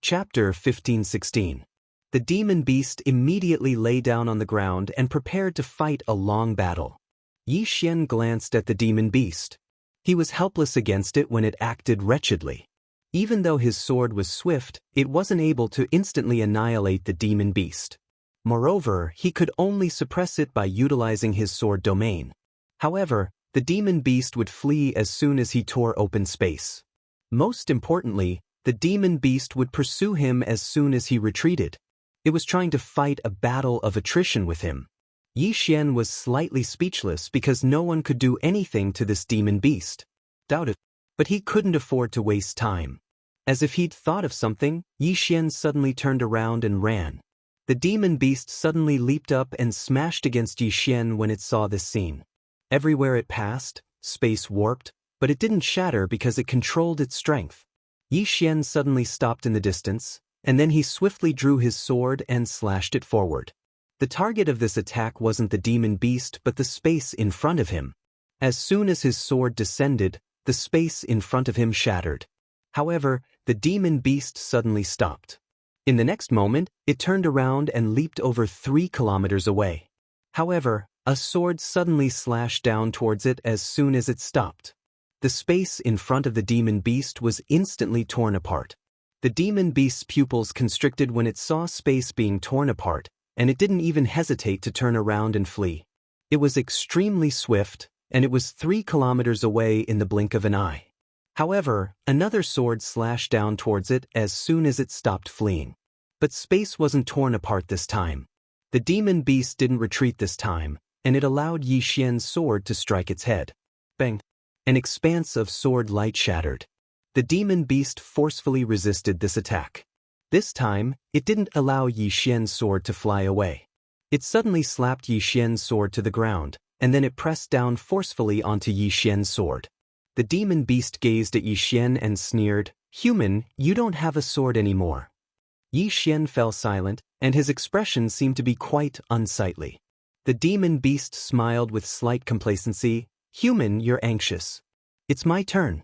Chapter 15-16. The demon beast immediately lay down on the ground and prepared to fight a long battle. Yi Xian glanced at the demon beast. He was helpless against it when it acted wretchedly. Even though his sword was swift, it wasn't able to instantly annihilate the demon beast. Moreover, he could only suppress it by utilizing his sword domain. However, the demon beast would flee as soon as he tore open space. Most importantly, the demon beast would pursue him as soon as he retreated. It was trying to fight a battle of attrition with him. Yi Xian was slightly speechless because no one could do anything to this demon beast. Doubt it. But he couldn't afford to waste time. As if he'd thought of something, Yi Xian suddenly turned around and ran. The demon beast suddenly leaped up and smashed against Yi Xian when it saw this scene. Everywhere it passed, space warped, but it didn't shatter because it controlled its strength. Yi Xian suddenly stopped in the distance, and then he swiftly drew his sword and slashed it forward. The target of this attack wasn't the demon beast but the space in front of him. As soon as his sword descended, the space in front of him shattered. However, the demon beast suddenly stopped. In the next moment, it turned around and leaped over 3 kilometers away. However, a sword suddenly slashed down towards it as soon as it stopped. The space in front of the demon beast was instantly torn apart. The demon beast's pupils constricted when it saw space being torn apart, and it didn't even hesitate to turn around and flee. It was extremely swift, and it was 3 kilometers away in the blink of an eye. However, another sword slashed down towards it as soon as it stopped fleeing. But space wasn't torn apart this time. The demon beast didn't retreat this time, and it allowed Yi Xian's sword to strike its head. Bang! An expanse of sword light shattered. The demon beast forcefully resisted this attack. This time, it didn't allow Yi Xian's sword to fly away. It suddenly slapped Yi Xian's sword to the ground, and then it pressed down forcefully onto Yi Xian's sword. The demon beast gazed at Yi Xian and sneered, "Human, you don't have a sword anymore." Yi Xian fell silent, and his expression seemed to be quite unsightly. The demon beast smiled with slight complacency, "Human, you're anxious. It's my turn."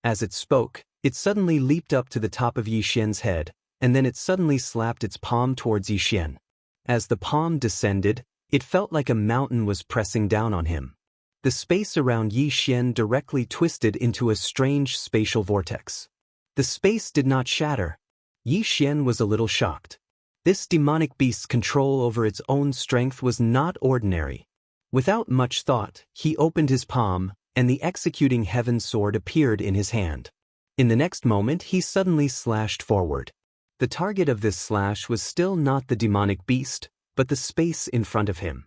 As it spoke, it suddenly leaped up to the top of Yi Xian's head, and then it suddenly slapped its palm towards Yi Xian. As the palm descended, it felt like a mountain was pressing down on him. The space around Yi Xian directly twisted into a strange spatial vortex. The space did not shatter. Yi Xian was a little shocked. This demonic beast's control over its own strength was not ordinary. Without much thought, he opened his palm, and the executing heaven sword appeared in his hand. In the next moment he suddenly slashed forward. The target of this slash was still not the demonic beast, but the space in front of him.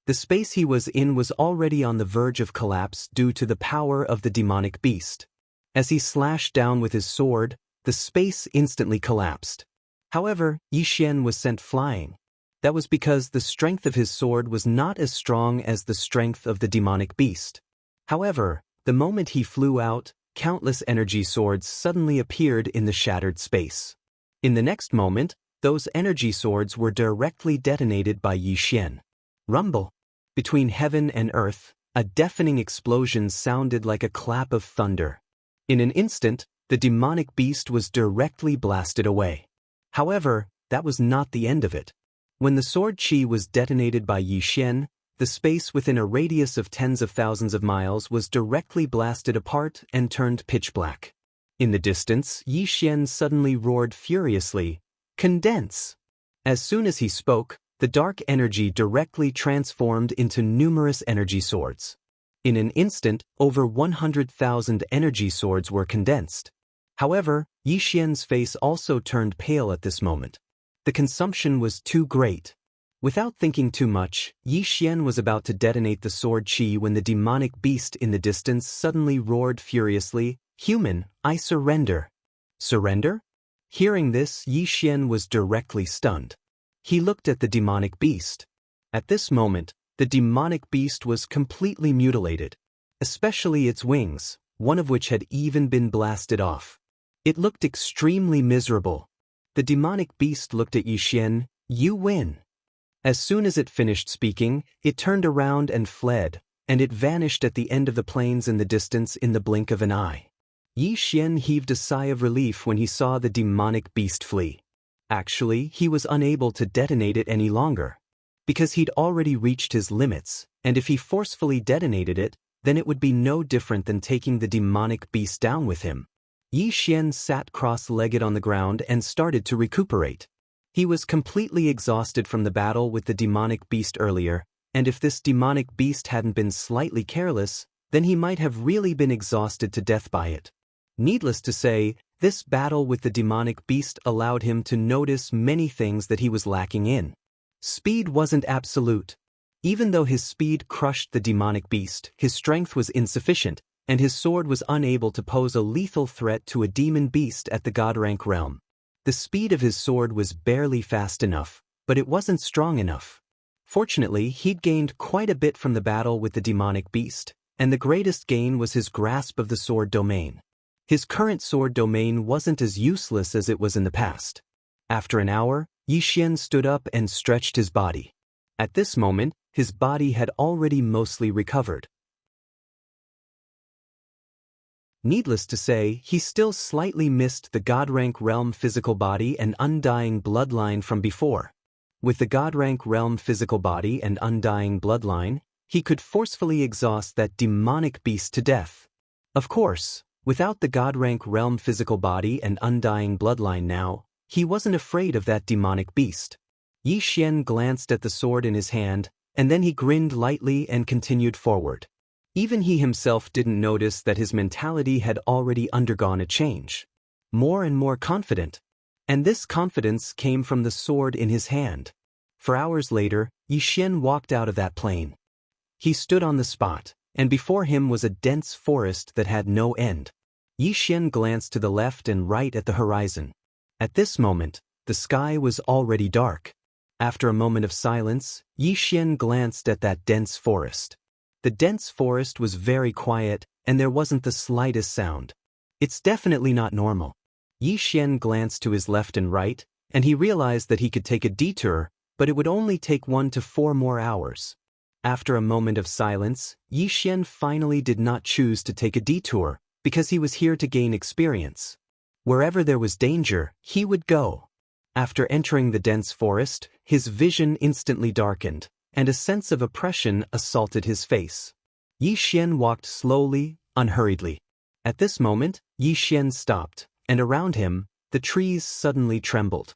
The space he was in was already on the verge of collapse due to the power of the demonic beast. As he slashed down with his sword, the space instantly collapsed. However, Xian was sent flying. That was because the strength of his sword was not as strong as the strength of the demonic beast. However, the moment he flew out, countless energy swords suddenly appeared in the shattered space. In the next moment, those energy swords were directly detonated by Xian. Rumble. Between heaven and earth, a deafening explosion sounded like a clap of thunder. In an instant, the demonic beast was directly blasted away. However, that was not the end of it. When the sword chi was detonated by Xian, the space within a radius of tens of thousands of miles was directly blasted apart and turned pitch black. In the distance, Xian suddenly roared furiously, "Condense!" As soon as he spoke, the dark energy directly transformed into numerous energy swords. In an instant, over 100,000 energy swords were condensed. However, Xian's face also turned pale at this moment. The consumption was too great. Without thinking too much, Xian was about to detonate the sword chi when the demonic beast in the distance suddenly roared furiously, "Human, I surrender." Surrender? Hearing this, Xian was directly stunned. He looked at the demonic beast. At this moment, the demonic beast was completely mutilated, especially its wings, one of which had even been blasted off. It looked extremely miserable. The demonic beast looked at Xian. "You win." As soon as it finished speaking, it turned around and fled, and it vanished at the end of the plains in the distance in the blink of an eye. Xian heaved a sigh of relief when he saw the demonic beast flee. Actually, he was unable to detonate it any longer, because he'd already reached his limits, and if he forcefully detonated it, then it would be no different than taking the demonic beast down with him. Xian sat cross-legged on the ground and started to recuperate. He was completely exhausted from the battle with the demonic beast earlier, and if this demonic beast hadn't been slightly careless, then he might have really been exhausted to death by it. Needless to say, this battle with the demonic beast allowed him to notice many things that he was lacking in. Speed wasn't absolute. Even though his speed crushed the demonic beast, his strength was insufficient, and his sword was unable to pose a lethal threat to a demon beast at the god rank realm. The speed of his sword was barely fast enough, but it wasn't strong enough. Fortunately, he'd gained quite a bit from the battle with the demonic beast, and the greatest gain was his grasp of the sword domain. His current sword domain wasn't as useless as it was in the past. After an hour, Xian stood up and stretched his body. At this moment, his body had already mostly recovered. Needless to say, he still slightly missed the god rank realm physical body and undying bloodline from before. With the god rank realm physical body and undying bloodline, he could forcefully exhaust that demonic beast to death. Of course, without the god rank realm physical body and undying bloodline now, he wasn't afraid of that demonic beast. Xian glanced at the sword in his hand, and then he grinned lightly and continued forward. Even he himself didn't notice that his mentality had already undergone a change. More and more confident. And this confidence came from the sword in his hand. For hours later, Xian walked out of that plane. He stood on the spot, and before him was a dense forest that had no end. Xian glanced to the left and right at the horizon. At this moment, the sky was already dark. After a moment of silence, Xian glanced at that dense forest. The dense forest was very quiet, and there wasn't the slightest sound. It's definitely not normal. Xian glanced to his left and right, and he realized that he could take a detour, but it would only take 1 to 4 more hours. After a moment of silence, Xian finally did not choose to take a detour, because he was here to gain experience. Wherever there was danger, he would go. After entering the dense forest, his vision instantly darkened, and a sense of oppression assaulted his face. Xian walked slowly, unhurriedly. At this moment, Xian stopped, and around him, the trees suddenly trembled.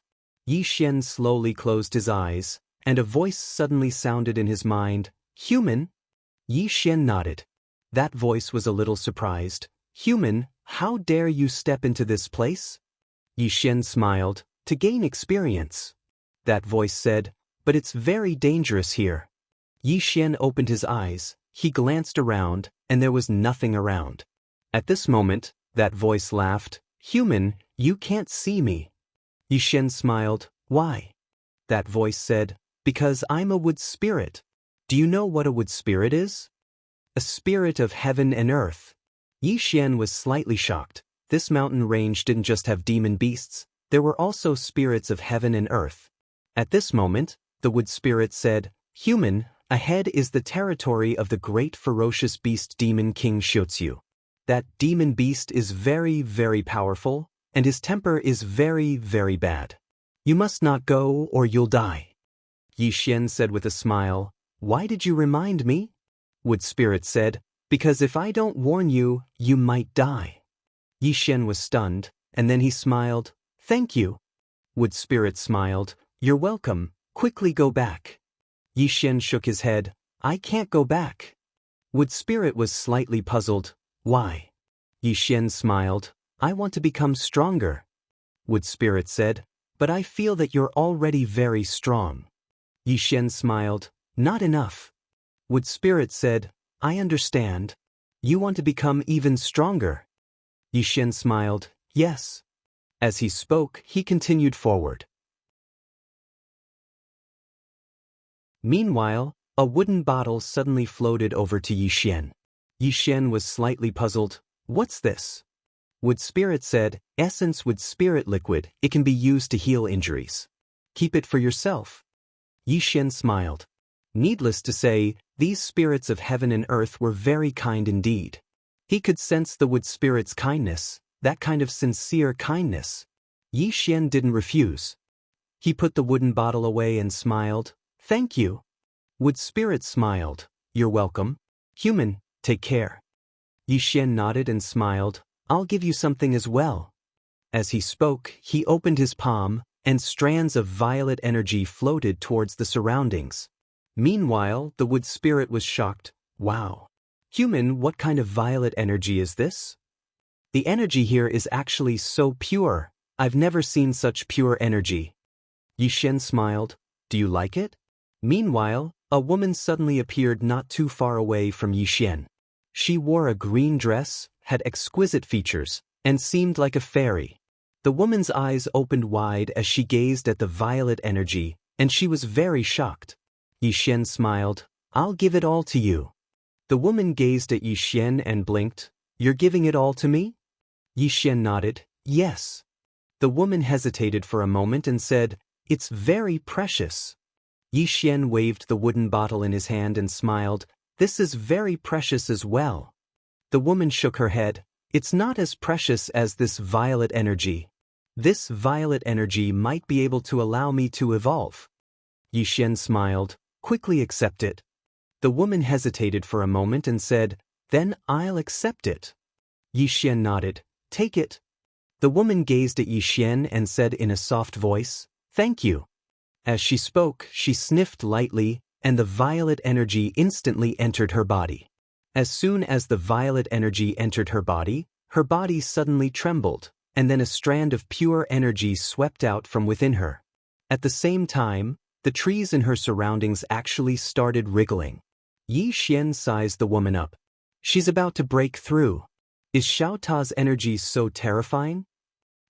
Xian slowly closed his eyes, and a voice suddenly sounded in his mind, "Human?" Yi Xian nodded. That voice was a little surprised. "Human, how dare you step into this place?" Yi Xian smiled, "To gain experience." That voice said, "But it's very dangerous here." Yi Xian opened his eyes, he glanced around, and there was nothing around. At this moment, that voice laughed, "Human, you can't see me." Yi Xian smiled, "Why?" That voice said, "Because I'm a wood spirit." Do you know what a wood spirit is? A spirit of heaven and earth. Yi Xian was slightly shocked. This mountain range didn't just have demon beasts, there were also spirits of heaven and earth. At this moment, the wood spirit said, "Human, ahead is the territory of the great ferocious beast demon King Xiuqiu. That demon beast is very, very powerful, and his temper is very, very bad. You must not go or you'll die." Yi Xian said with a smile, "Why did you remind me?" Wood Spirit said, "Because if I don't warn you, you might die." Yi Xian was stunned, and then he smiled, "Thank you." Wood Spirit smiled, "You're welcome, quickly go back." Yi Xian shook his head, "I can't go back." Wood Spirit was slightly puzzled, "Why?" Yi Xian smiled, "I want to become stronger." Wood Spirit said, "But I feel that you're already very strong." Yi Xian smiled, "Not enough." Wood Spirit said, "I understand. You want to become even stronger." Yi Xian smiled, "Yes." As he spoke, he continued forward. Meanwhile, a wooden bottle suddenly floated over to Yi Xian. Yi Xian was slightly puzzled. "What's this?" Wood Spirit said, "Essence Wood Spirit liquid. It can be used to heal injuries. Keep it for yourself." Yi Xian smiled. Needless to say, these spirits of heaven and earth were very kind indeed. He could sense the Wood Spirit's kindness, that kind of sincere kindness. Yi Xian didn't refuse. He put the wooden bottle away and smiled, "Thank you." Wood Spirit smiled, "You're welcome. Human, take care." Yi Xian nodded and smiled, "I'll give you something as well." As he spoke, he opened his palm, and strands of violet energy floated towards the surroundings. Meanwhile, the Wood Spirit was shocked. "Wow. Human, what kind of violet energy is this?" "The energy here is actually so pure. I've never seen such pure energy." Yi Xian smiled, "Do you like it?" Meanwhile, a woman suddenly appeared not too far away from Yi Xian. She wore a green dress, had exquisite features, and seemed like a fairy. The woman's eyes opened wide as she gazed at the violet energy, and she was very shocked. Yi Xian smiled, "I'll give it all to you." The woman gazed at Yi Xian and blinked. "You're giving it all to me?" Yi Xian nodded, "Yes." The woman hesitated for a moment and said, "It's very precious." Yi Xian waved the wooden bottle in his hand and smiled, "This is very precious as well." The woman shook her head, "It's not as precious as this violet energy. This violet energy might be able to allow me to evolve." Yi Xian smiled, "Quickly accept it." The woman hesitated for a moment and said, "Then I'll accept it." Yi Xian nodded, "Take it." The woman gazed at Yi Xian and said in a soft voice, "Thank you." As she spoke, she sniffed lightly, and the violet energy instantly entered her body. As soon as the violet energy entered her body suddenly trembled, and then a strand of pure energy swept out from within her. At the same time, the trees in her surroundings actually started wriggling. Yi Xian sized the woman up. She's about to break through. Is Xiao Ta's energy so terrifying?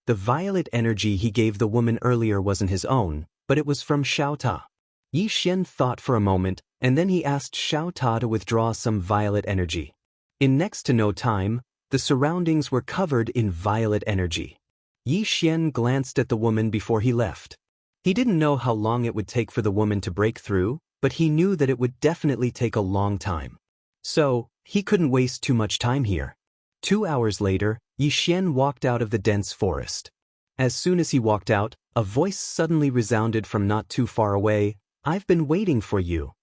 The violet energy he gave the woman earlier wasn't his own, but it was from Xiao Ta. Yi Xian thought for a moment, and then he asked Xiao Ta to withdraw some violet energy. In next to no time, the surroundings were covered in violet energy. Yi Xian glanced at the woman before he left. He didn't know how long it would take for the woman to break through, but he knew that it would definitely take a long time. So, he couldn't waste too much time here. 2 hours later, Yi Xian walked out of the dense forest. As soon as he walked out, a voice suddenly resounded from not too far away, "I've been waiting for you."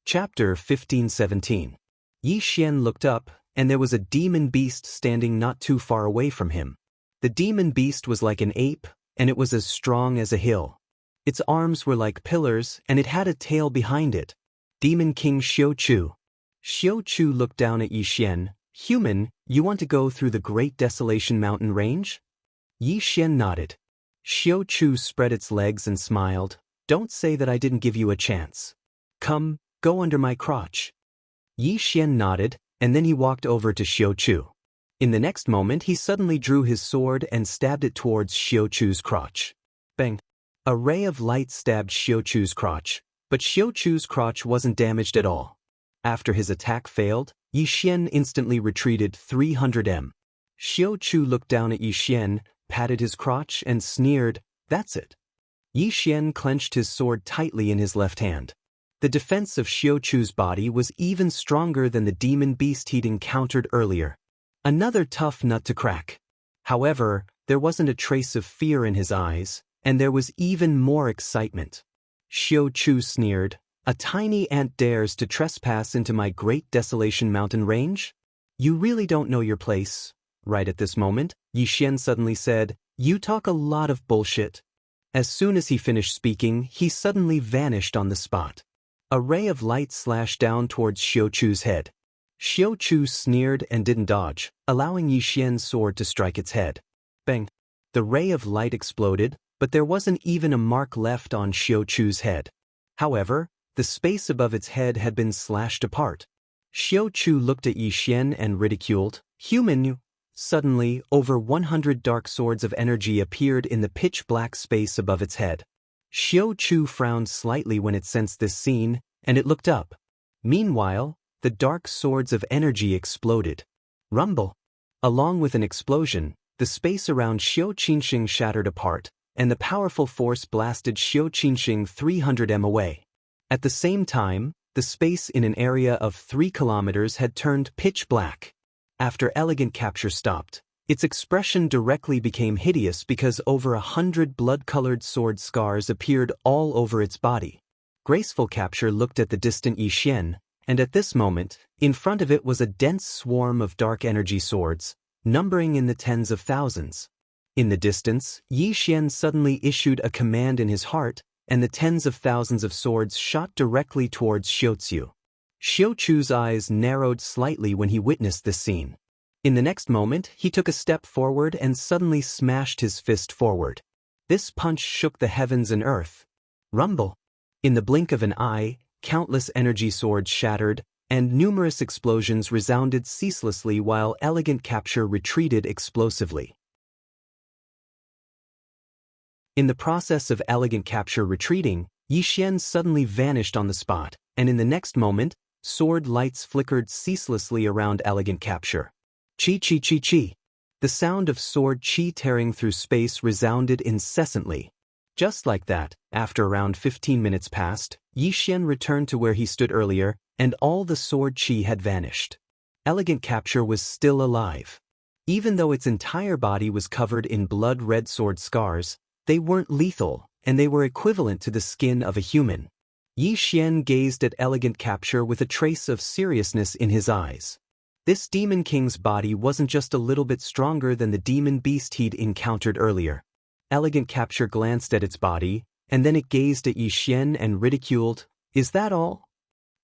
Chapter 15-17. Yi Xian looked up, and there was a demon beast standing not too far away from him. The demon beast was like an ape, and it was as strong as a hill. Its arms were like pillars, and it had a tail behind it. Demon King Xiu. Xiu looked down at Yi Xian. Human, you want to go through the Great Desolation Mountain Range? Yi Xian nodded. Xiu spread its legs and smiled. Don't say that I didn't give you a chance. Come, go under my crotch. Yi Xian nodded, and then he walked over to Xiu. In the next moment he suddenly drew his sword and stabbed it towards Xiu's crotch. Bang! A ray of light stabbed Xiu's crotch, but Xiu's crotch wasn't damaged at all. After his attack failed, Yi Xian instantly retreated 300 m. Xiu looked down at Yi Xian, patted his crotch and sneered, "That's it." Yi Xian clenched his sword tightly in his left hand. The defense of Xiu's body was even stronger than the demon beast he'd encountered earlier. Another tough nut to crack. However, there wasn't a trace of fear in his eyes, and there was even more excitement. Xiu sneered, "A tiny ant dares to trespass into my Great Desolation Mountain Range? You really don't know your place." Right at this moment, Yi Xian suddenly said, "You talk a lot of bullshit." As soon as he finished speaking, he suddenly vanished on the spot. A ray of light slashed down towards Xiu's head. Xiu sneered and didn't dodge, allowing Yi Xian's sword to strike its head. Bang! The ray of light exploded, but there wasn't even a mark left on Xiu's head. However, the space above its head had been slashed apart. Xiu looked at Yi Xian and ridiculed, "Human." Suddenly, over 100 dark swords of energy appeared in the pitch-black space above its head. Xiu frowned slightly when it sensed this scene, and it looked up. Meanwhile, the dark swords of energy exploded. Rumble! Along with an explosion, the space around Xianxia shattered apart, and the powerful force blasted Xianxia 300 m away. At the same time, the space in an area of 3 kilometers had turned pitch black. After elegant capture stopped, its expression directly became hideous because over 100 blood-colored sword scars appeared all over its body. Graceful capture looked at the distant Yi Xian, and at this moment, in front of it was a dense swarm of dark energy swords, numbering in the tens of thousands. In the distance, Yi Xian suddenly issued a command in his heart, and the tens of thousands of swords shot directly towards Xiu. Xiu's eyes narrowed slightly when he witnessed this scene. In the next moment, he took a step forward and suddenly smashed his fist forward. This punch shook the heavens and earth. Rumble! In the blink of an eye, countless energy swords shattered, and numerous explosions resounded ceaselessly while elegant capture retreated explosively. In the process of elegant capture retreating, Yi Xian suddenly vanished on the spot, and in the next moment, sword lights flickered ceaselessly around elegant capture. Chi. The sound of sword chi tearing through space resounded incessantly. Just like that, after around 15 minutes passed, Yi Xian returned to where he stood earlier, and all the sword chi had vanished. Elegant capture was still alive. Even though its entire body was covered in blood-red sword scars, they weren't lethal, and they were equivalent to the skin of a human. Yi Xian gazed at elegant capture with a trace of seriousness in his eyes. This demon king's body wasn't just a little bit stronger than the demon beast he'd encountered earlier. Elegant capture glanced at its body, and then it gazed at Yi Xian and ridiculed, "Is that all?"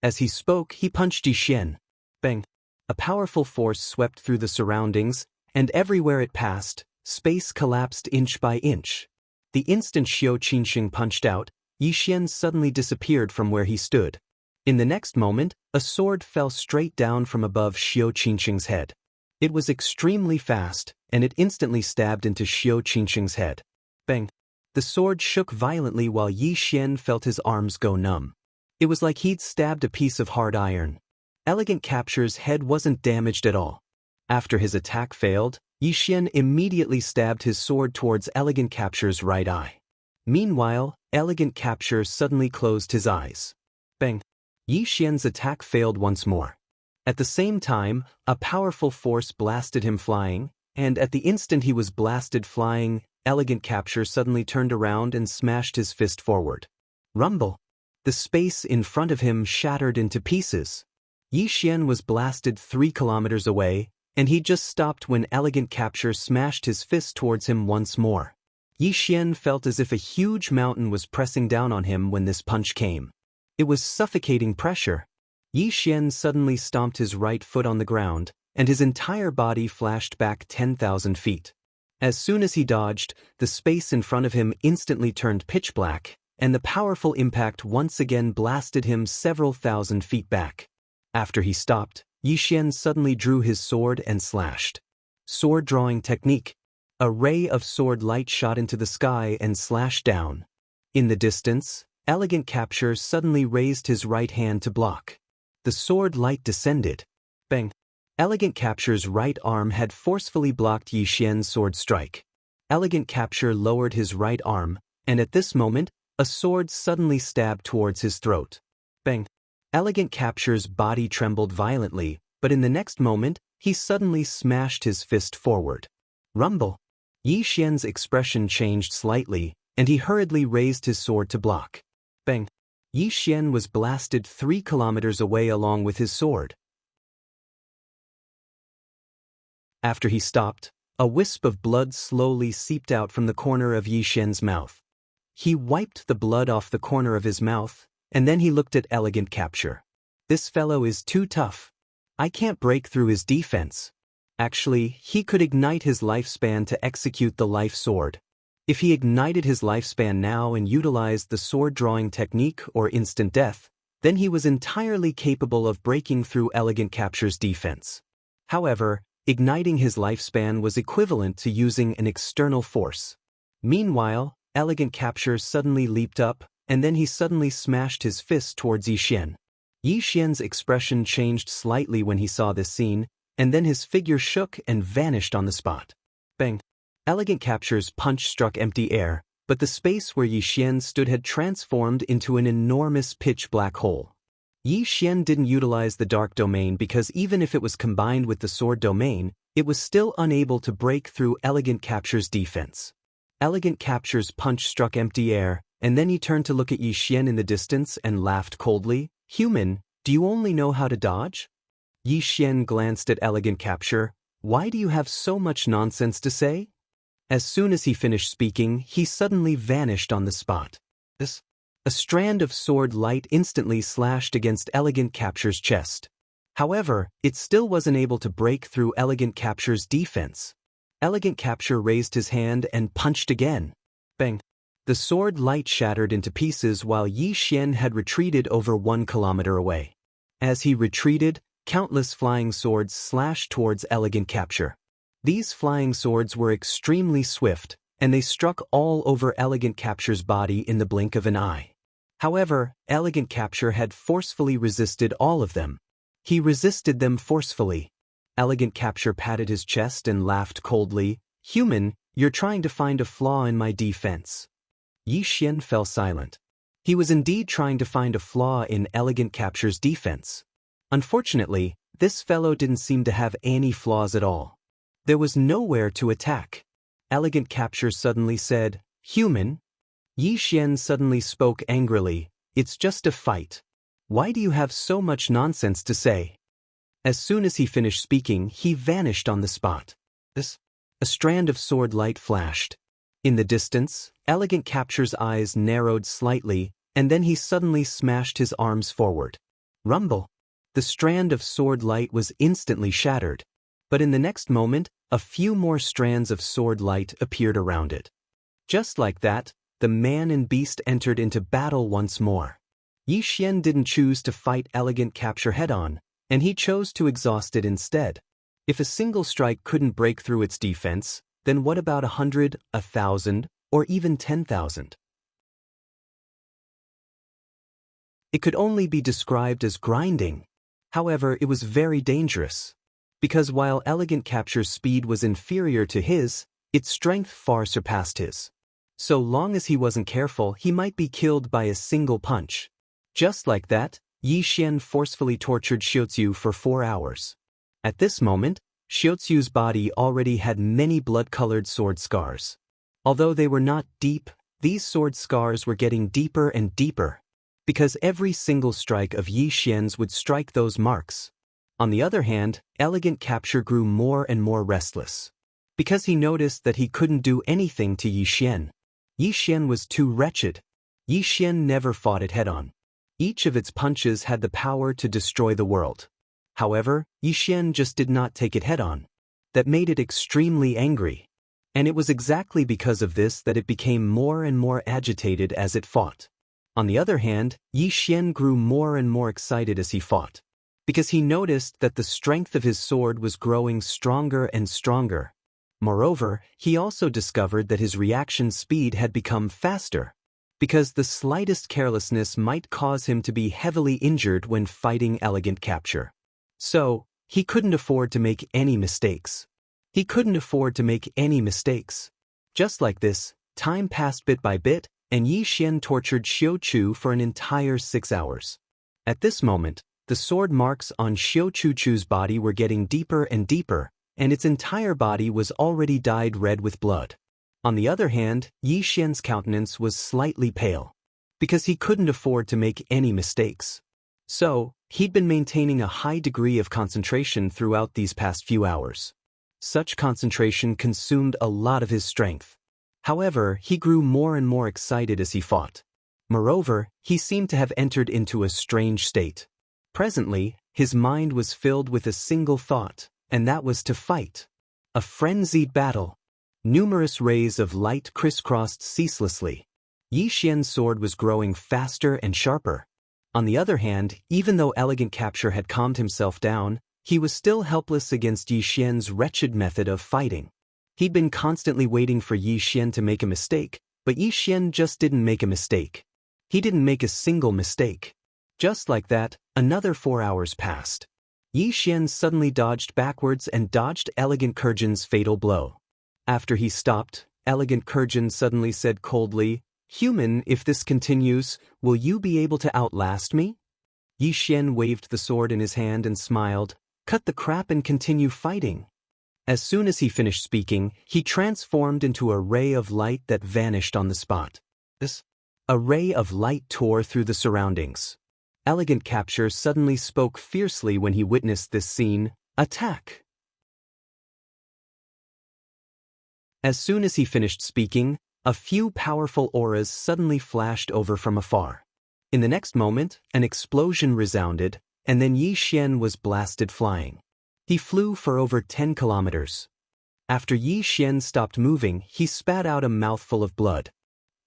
As he spoke, he punched Yi Xian. Bang! A powerful force swept through the surroundings, and everywhere it passed, space collapsed inch by inch. The instant Xianxia punched out, Yi Xian suddenly disappeared from where he stood. In the next moment, a sword fell straight down from above Xianxia's head. It was extremely fast, and it instantly stabbed into Xianxia's head. Bang! The sword shook violently while Yi Xian felt his arms go numb. It was like he'd stabbed a piece of hard iron. Elegant Capture's head wasn't damaged at all. After his attack failed, Yi Xian immediately stabbed his sword towards Elegant Capture's right eye. Meanwhile, Elegant Capture suddenly closed his eyes. Bang! Yi Xian's attack failed once more. At the same time, a powerful force blasted him flying, and at the instant he was blasted flying, Elegant Capture suddenly turned around and smashed his fist forward. Rumble! The space in front of him shattered into pieces. Yi Xian was blasted 3 kilometers away, and he just stopped when elegant capture smashed his fist towards him once more. Yi Xian felt as if a huge mountain was pressing down on him when this punch came. It was suffocating pressure. Yi Xian suddenly stomped his right foot on the ground, and his entire body flashed back 10,000 feet. As soon as he dodged, the space in front of him instantly turned pitch black, and the powerful impact once again blasted him several thousand feet back. After he stopped, Yi Xian suddenly drew his sword and slashed. Sword drawing technique. A ray of sword light shot into the sky and slashed down. In the distance, elegant capture suddenly raised his right hand to block. The sword light descended. Bang! Elegant capture's right arm had forcefully blocked Yi Xian's sword strike. Elegant capture lowered his right arm, and at this moment, a sword suddenly stabbed towards his throat. Bang! Elegant capture's body trembled violently, but in the next moment, he suddenly smashed his fist forward. Rumble! Yi Xian's expression changed slightly, and he hurriedly raised his sword to block. Bang! Yi Xian was blasted 3 kilometers away along with his sword. After he stopped, a wisp of blood slowly seeped out from the corner of Yi Xian's mouth. He wiped the blood off the corner of his mouth, and then he looked at elegant capture. This fellow is too tough. I can't break through his defense. Actually, he could ignite his lifespan to execute the life sword. If he ignited his lifespan now and utilized the sword drawing technique or instant death, then he was entirely capable of breaking through elegant capture's defense. However, igniting his lifespan was equivalent to using an external force. Meanwhile, elegant capture suddenly leaped up, and then he suddenly smashed his fist towards Yi Xian. Yi Xian's expression changed slightly when he saw this scene, and then his figure shook and vanished on the spot. Bang! Elegant capture's punch struck empty air, but the space where Yi Xian stood had transformed into an enormous pitch-black hole. Yi Xian didn't utilize the dark domain because even if it was combined with the sword domain, it was still unable to break through elegant capture's defense. Elegant capture's punch struck empty air, and then he turned to look at Yi Xian in the distance and laughed coldly. "Human, do you only know how to dodge?" Yi Xian glanced at elegant capture. "Why do you have so much nonsense to say?" As soon as he finished speaking, he suddenly vanished on the spot. A strand of sword light instantly slashed against elegant capture's chest. However, it still wasn't able to break through elegant capture's defense. Elegant capture raised his hand and punched again. Bang! The sword light shattered into pieces while Yi Xian had retreated over 1 kilometer away. As he retreated, countless flying swords slashed towards elegant capture. These flying swords were extremely swift, and they struck all over elegant capture's body in the blink of an eye. However, elegant capture had forcefully resisted all of them. He resisted them forcefully. Elegant capture patted his chest and laughed coldly. "Human, you're trying to find a flaw in my defense." Yi Xian fell silent. He was indeed trying to find a flaw in elegant capture's defense. Unfortunately, this fellow didn't seem to have any flaws at all. There was nowhere to attack. Elegant capture suddenly said, "Human?" Yi Xian suddenly spoke angrily, "It's just a fight. Why do you have so much nonsense to say?" As soon as he finished speaking, he vanished on the spot. A strand of sword light flashed. In the distance, elegant capture's eyes narrowed slightly, and then he suddenly smashed his arms forward. Rumble! The strand of sword light was instantly shattered. But in the next moment, a few more strands of sword light appeared around it. Just like that, the man and beast entered into battle once more. Yi Xian didn't choose to fight elegant capture head-on, and he chose to exhaust it instead. If a single strike couldn't break through its defense, then what about 100, 1,000, or even 10,000? It could only be described as grinding. However, it was very dangerous. Because while elegant capture's speed was inferior to his, its strength far surpassed his. So long as he wasn't careful, he might be killed by a single punch. Just like that, Yi Xian forcefully tortured Xiaoziu for 4 hours. At this moment, Xiaoziu's body already had many blood-colored sword scars. Although they were not deep, these sword scars were getting deeper and deeper, because every single strike of Yi Xian's would strike those marks. On the other hand, elegant capture grew more and more restless. Because he noticed that he couldn't do anything to Yi Xian. Yi Xian was too wretched. Yi Xian never fought it head-on. Each of its punches had the power to destroy the world. However, Yi Xian just did not take it head-on. That made it extremely angry. And it was exactly because of this that it became more and more agitated as it fought. On the other hand, Yi Xian grew more and more excited as he fought. Because he noticed that the strength of his sword was growing stronger and stronger. Moreover, he also discovered that his reaction speed had become faster. Because the slightest carelessness might cause him to be heavily injured when fighting elegant capture. So, he couldn't afford to make any mistakes. Just like this, time passed bit by bit, and Yi Xian tortured Xiu Chu for an entire 6 hours. At this moment, the sword marks on Xiu Chu's body were getting deeper and deeper, and its entire body was already dyed red with blood. On the other hand, Yi Xian's countenance was slightly pale. Because he couldn't afford to make any mistakes. So, he'd been maintaining a high degree of concentration throughout these past few hours. Such concentration consumed a lot of his strength. However, he grew more and more excited as he fought. Moreover, he seemed to have entered into a strange state. Presently, his mind was filled with a single thought, and that was to fight. A frenzied battle. Numerous rays of light crisscrossed ceaselessly. Yi Xian's sword was growing faster and sharper. On the other hand, even though elegant capture had calmed himself down, he was still helpless against Yi Xian's wretched method of fighting. He'd been constantly waiting for Yi Xian to make a mistake, but Yi Xian just didn't make a mistake. He didn't make a single mistake. Just like that, another 4 hours passed. Yi Xian suddenly dodged backwards and dodged elegant Kurjan's fatal blow. After he stopped, elegant Kurjan suddenly said coldly, "Human, if this continues, will you be able to outlast me?" Yi Xian waved the sword in his hand and smiled, "Cut the crap and continue fighting." As soon as he finished speaking, he transformed into a ray of light that vanished on the spot. A ray of light tore through the surroundings. Elegant capture suddenly spoke fiercely when he witnessed this scene, "Attack!" As soon as he finished speaking, a few powerful auras suddenly flashed over from afar. In the next moment, an explosion resounded, and then Yi Xian was blasted flying. He flew for over 10 kilometers. After Yi Xian stopped moving, he spat out a mouthful of blood.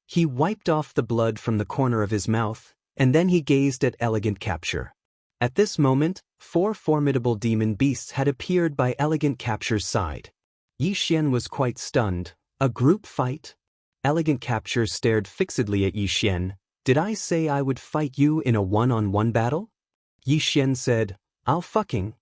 He wiped off the blood from the corner of his mouth, and then he gazed at elegant capture. At this moment, 4 formidable demon beasts had appeared by elegant capture's side. Yi Xian was quite stunned. A group fight? Elegant capture stared fixedly at Yi Xian. "Did I say I would fight you in a one-on-one battle?" Yi Xian said, "I'll fucking..."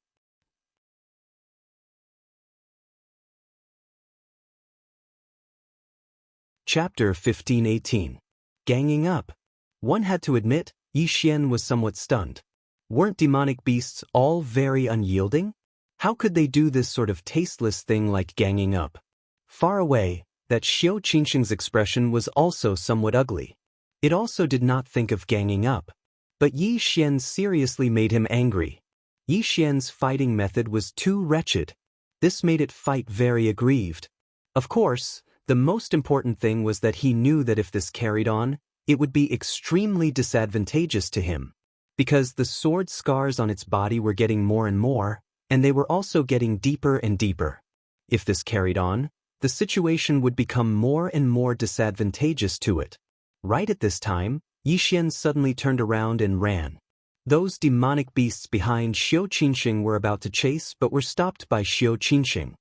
Chapter 15-18. Ganging up. One had to admit, Yi Xian was somewhat stunned. Weren't demonic beasts all very unyielding? How could they do this sort of tasteless thing like ganging up? Far away, that Xiu Qingxing's expression was also somewhat ugly. It also did not think of ganging up. But Yi Xian seriously made him angry. Yi Xian's fighting method was too wretched. This made it fight very aggrieved. Of course, the most important thing was that he knew that if this carried on, it would be extremely disadvantageous to him. Because the sword scars on its body were getting more and more, and they were also getting deeper and deeper. If this carried on, the situation would become more and more disadvantageous to it. Right at this time, Yi Xian suddenly turned around and ran. Those demonic beasts behind Xiu Qingxing were about to chase but were stopped by Xiu Qingxing.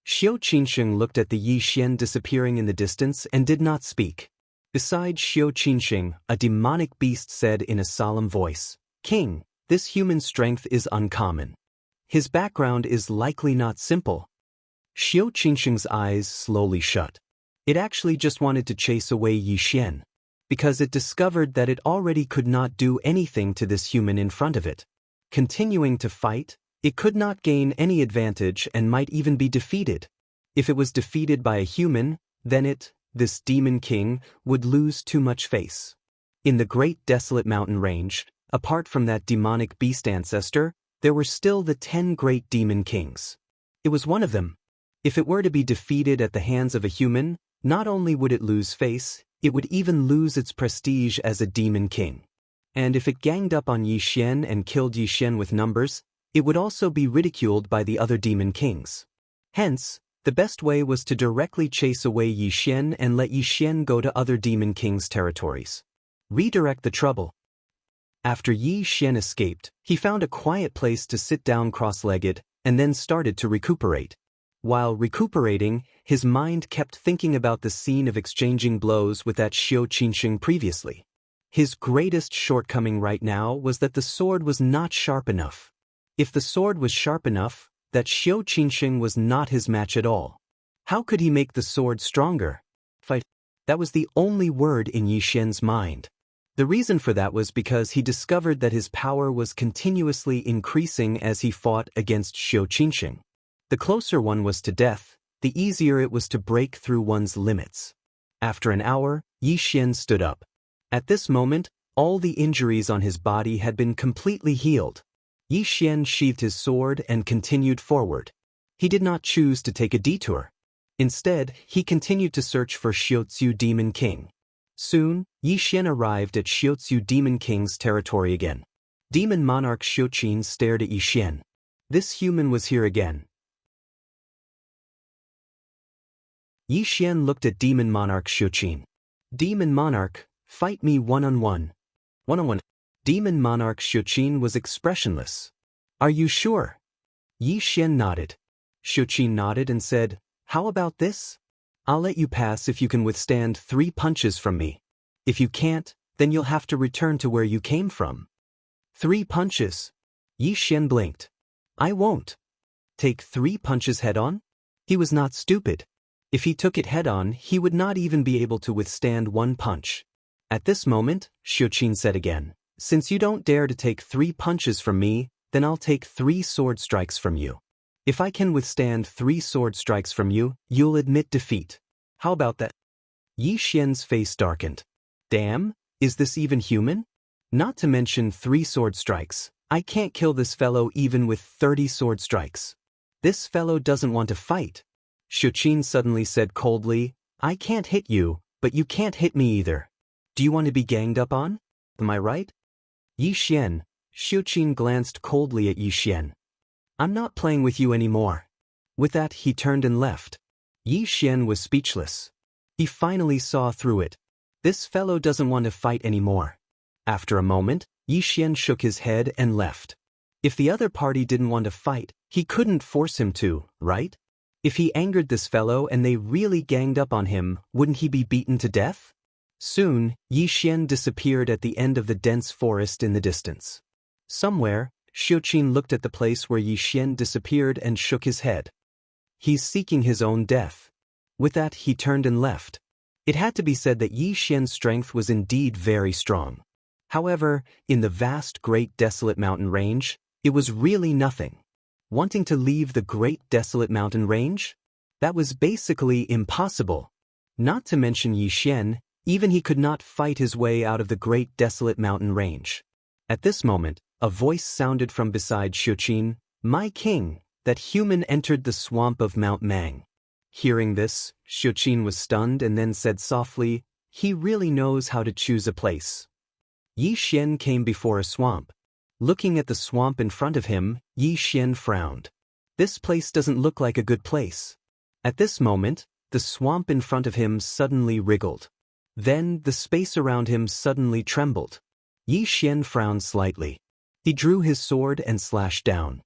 Xiu Qingxing looked at the Yi Xian disappearing in the distance and did not speak. Beside Xiu Qingxing, a demonic beast said in a solemn voice, "King, this human strength is uncommon. His background is likely not simple." Xiu Qingxing's eyes slowly shut. It actually just wanted to chase away Yi Xian, because it discovered that it already could not do anything to this human in front of it. Continuing to fight, it could not gain any advantage and might even be defeated. If it was defeated by a human, then it, this demon king, would lose too much face. In the great desolate mountain range, apart from that demonic beast ancestor, there were still the 10 great demon kings. It was one of them. If it were to be defeated at the hands of a human, not only would it lose face, it would even lose its prestige as a demon king. And if it ganged up on Yi Xian and killed Yi Xian with numbers, it would also be ridiculed by the other demon kings. Hence, the best way was to directly chase away Yi Xian and let Yi Xian go to other demon kings' territories. Redirect the trouble. After Yi Xian escaped, he found a quiet place to sit down cross-legged, and then started to recuperate. While recuperating, his mind kept thinking about the scene of exchanging blows with that Xiao Qinsheng previously. His greatest shortcoming right now was that the sword was not sharp enough. If the sword was sharp enough, that Xiao Qinsheng was not his match at all. How could he make the sword stronger? Fight. That was the only word in Yi Xian's mind. The reason for that was because he discovered that his power was continuously increasing as he fought against Xiao Qinsheng. The closer one was to death, the easier it was to break through one's limits. After an hour, Yi Xian stood up. At this moment, all the injuries on his body had been completely healed. Yi Xian sheathed his sword and continued forward. He did not choose to take a detour. Instead, he continued to search for Xiaozu Demon King. Soon, Yi Xian arrived at Xiaozu Demon King's territory again. Demon Monarch Xiaoqin stared at Yi Xian. This human was here again. Yi Xian looked at Demon Monarch Xiaoqin. Demon Monarch, fight me one-on-one. One-on-one. Demon Monarch Xiaoqin was expressionless. Are you sure? Yi Xian nodded. Xiaoqin nodded and said, how about this? I'll let you pass if you can withstand 3 punches from me. If you can't, then you'll have to return to where you came from. 3 punches. Yi Xian blinked. I won't. Take 3 punches head-on? He was not stupid. If he took it head-on, he would not even be able to withstand 1 punch. At this moment, Xiaoqin said again, since you don't dare to take 3 punches from me, then I'll take 3 sword strikes from you. If I can withstand 3 sword strikes from you, you'll admit defeat. How about that? Yi Xian's face darkened. Damn, is this even human? Not to mention 3 sword strikes. I can't kill this fellow even with 30 sword strikes. This fellow doesn't want to fight. Xiaoqin suddenly said coldly, I can't hit you, but you can't hit me either. Do you want to be ganged up on? Am I right? Yi Xian. Xiaoqin glanced coldly at Yi Xian. I'm not playing with you anymore. With that, he turned and left. Yi Xian was speechless. He finally saw through it. This fellow doesn't want to fight anymore. After a moment, Yi Xian shook his head and left. If the other party didn't want to fight, he couldn't force him to, right? If he angered this fellow and they really ganged up on him, wouldn't he be beaten to death? Soon, Yi Xian disappeared at the end of the dense forest in the distance. Somewhere, Xiaoqin looked at the place where Yi Xian disappeared and shook his head. He's seeking his own death. With that, he turned and left. It had to be said that Yi Xian's strength was indeed very strong. However, in the vast great desolate mountain range, it was really nothing. Wanting to leave the great desolate mountain range? That was basically impossible. Not to mention Yi Xian, even he could not fight his way out of the great desolate mountain range. At this moment, a voice sounded from beside Xiaoqin, My king, that human entered the swamp of Mount Mang. Hearing this, Xiaoqin was stunned and then said softly, He really knows how to choose a place. Yi Xian came before a swamp. Looking at the swamp in front of him, Yi Xian frowned. This place doesn't look like a good place. At this moment, the swamp in front of him suddenly wriggled. Then, the space around him suddenly trembled. Yi Xian frowned slightly. He drew his sword and slashed down.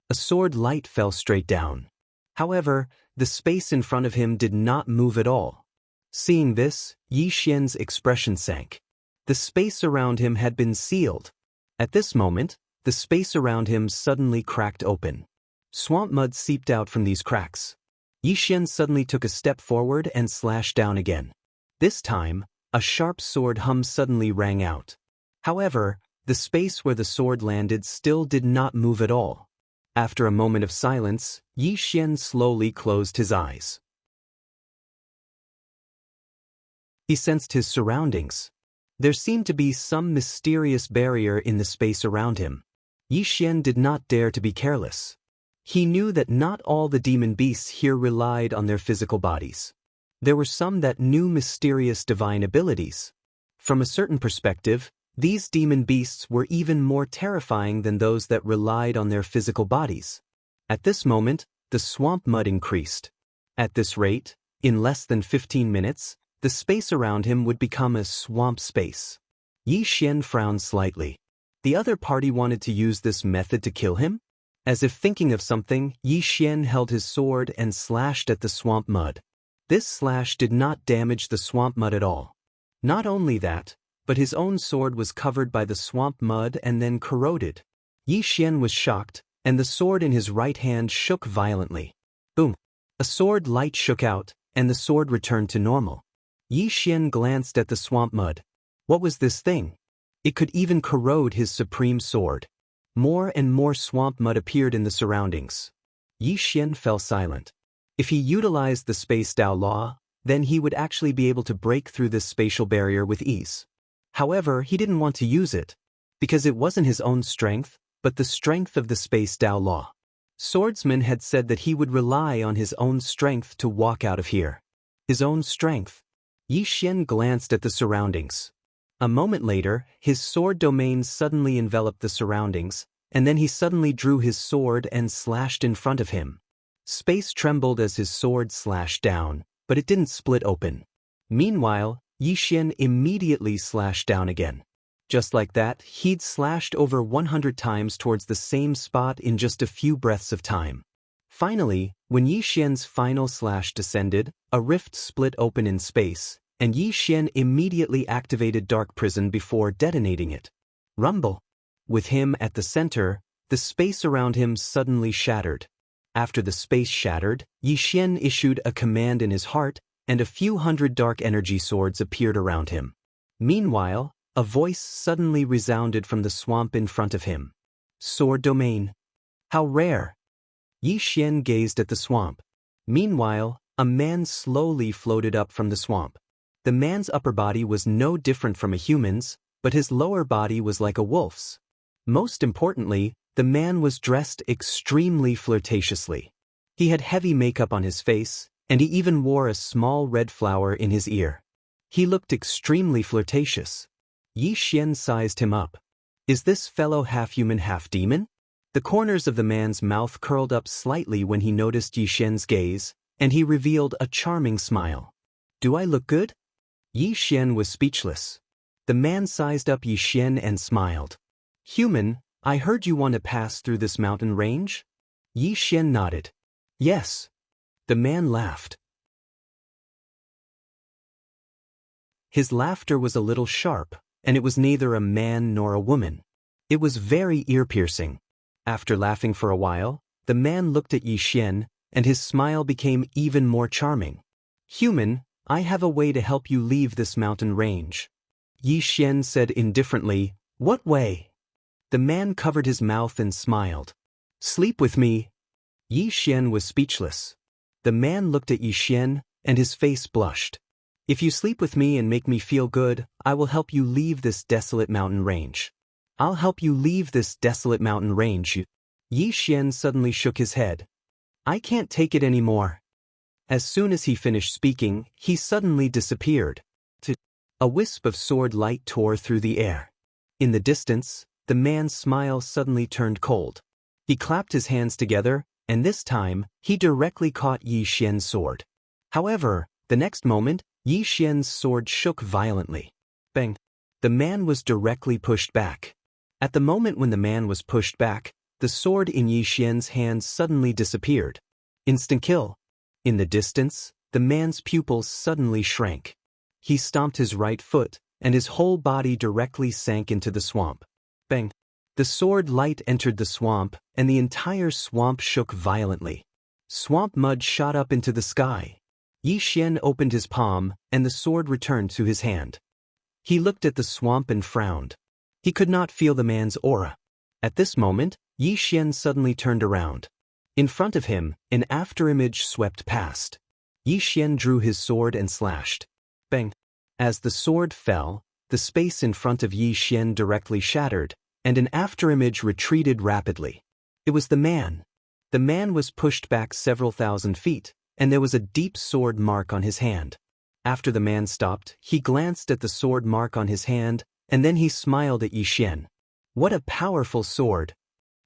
A sword light fell straight down. However, the space in front of him did not move at all. Seeing this, Yi Xian's expression sank. The space around him had been sealed. At this moment, the space around him suddenly cracked open. Swamp mud seeped out from these cracks. Yi Xian suddenly took a step forward and slashed down again. This time, a sharp sword hum suddenly rang out. However, the space where the sword landed still did not move at all. After a moment of silence, Yi Xian slowly closed his eyes. He sensed his surroundings. There seemed to be some mysterious barrier in the space around him. Yi Xian did not dare to be careless. He knew that not all the demon beasts here relied on their physical bodies. There were some that knew mysterious divine abilities. From a certain perspective, these demon beasts were even more terrifying than those that relied on their physical bodies. At this moment, the swamp mud increased. At this rate, in less than 15 minutes, the space around him would become a swamp space. Yi Xian frowned slightly. The other party wanted to use this method to kill him? As if thinking of something, Yi Xian held his sword and slashed at the swamp mud. This slash did not damage the swamp mud at all. Not only that, but his own sword was covered by the swamp mud and then corroded. Yi Xian was shocked, and the sword in his right hand shook violently. Boom! A sword light shook out, and the sword returned to normal. Yi Xian glanced at the swamp mud. What was this thing? It could even corrode his supreme sword. More and more swamp mud appeared in the surroundings. Yi Xian fell silent. If he utilized the Space Dao Law, then he would actually be able to break through this spatial barrier with ease. However, he didn't want to use it, because it wasn't his own strength, but the strength of the Space Dao Law. Swordsman had said that he would rely on his own strength to walk out of here. His own strength. Yi Xian glanced at the surroundings. A moment later, his sword domain suddenly enveloped the surroundings, and then he suddenly drew his sword and slashed in front of him. Space trembled as his sword slashed down, but it didn't split open. Meanwhile, Yi Xian immediately slashed down again. Just like that, he'd slashed over 100 times towards the same spot in just a few breaths of time. Finally, when Yi Xian's final slash descended, a rift split open in space, and Yi Xian immediately activated Dark Prison before detonating it. Rumble! With him at the center, the space around him suddenly shattered. After the space shattered, Yi Xian issued a command in his heart, and a few hundred dark energy swords appeared around him. Meanwhile, a voice suddenly resounded from the swamp in front of him. Sword domain. How rare! Yi Xian gazed at the swamp. Meanwhile, a man slowly floated up from the swamp. The man's upper body was no different from a human's, but his lower body was like a wolf's. Most importantly, the man was dressed extremely flirtatiously. He had heavy makeup on his face, and he even wore a small red flower in his ear. He looked extremely flirtatious. Yi Xian sized him up. Is this fellow half-human, half-demon? The corners of the man's mouth curled up slightly when he noticed Yi Xian's gaze, and he revealed a charming smile. Do I look good? Yi Xian was speechless. The man sized up Yi Xian and smiled. Human, I heard you want to pass through this mountain range? Yi Xian nodded. Yes. The man laughed. His laughter was a little sharp, and it was neither a man nor a woman. It was very ear-piercing. After laughing for a while, the man looked at Yi Xian, and his smile became even more charming. Human, I have a way to help you leave this mountain range. Yi Xian said indifferently, What way? The man covered his mouth and smiled. Sleep with me. Yi Xian was speechless. The man looked at Yi Xian, and his face blushed. If you sleep with me and make me feel good, I will help you leave this desolate mountain range. I'll help you leave this desolate mountain range. Yi Xian suddenly shook his head. I can't take it anymore. As soon as he finished speaking, he suddenly disappeared. A wisp of sword light tore through the air. In the distance, the man's smile suddenly turned cold. He clapped his hands together, and this time, he directly caught Yi Xian's sword. However, the next moment, Yi Xian's sword shook violently. Bang! The man was directly pushed back. At the moment when the man was pushed back, the sword in Yi Xian's hand suddenly disappeared. Instant kill. In the distance, the man's pupils suddenly shrank. He stomped his right foot, and his whole body directly sank into the swamp. Bang! The sword light entered the swamp, and the entire swamp shook violently. Swamp mud shot up into the sky. Yi Xian opened his palm, and the sword returned to his hand. He looked at the swamp and frowned. He could not feel the man's aura. At this moment, Yi Xian suddenly turned around. In front of him, an afterimage swept past. Yi Xian drew his sword and slashed. Bang! As the sword fell, the space in front of Yi Xian directly shattered, and an afterimage retreated rapidly. It was the man. The man was pushed back several thousand feet, and there was a deep sword mark on his hand. After the man stopped, he glanced at the sword mark on his hand, and then he smiled at Yi Xian. What a powerful sword!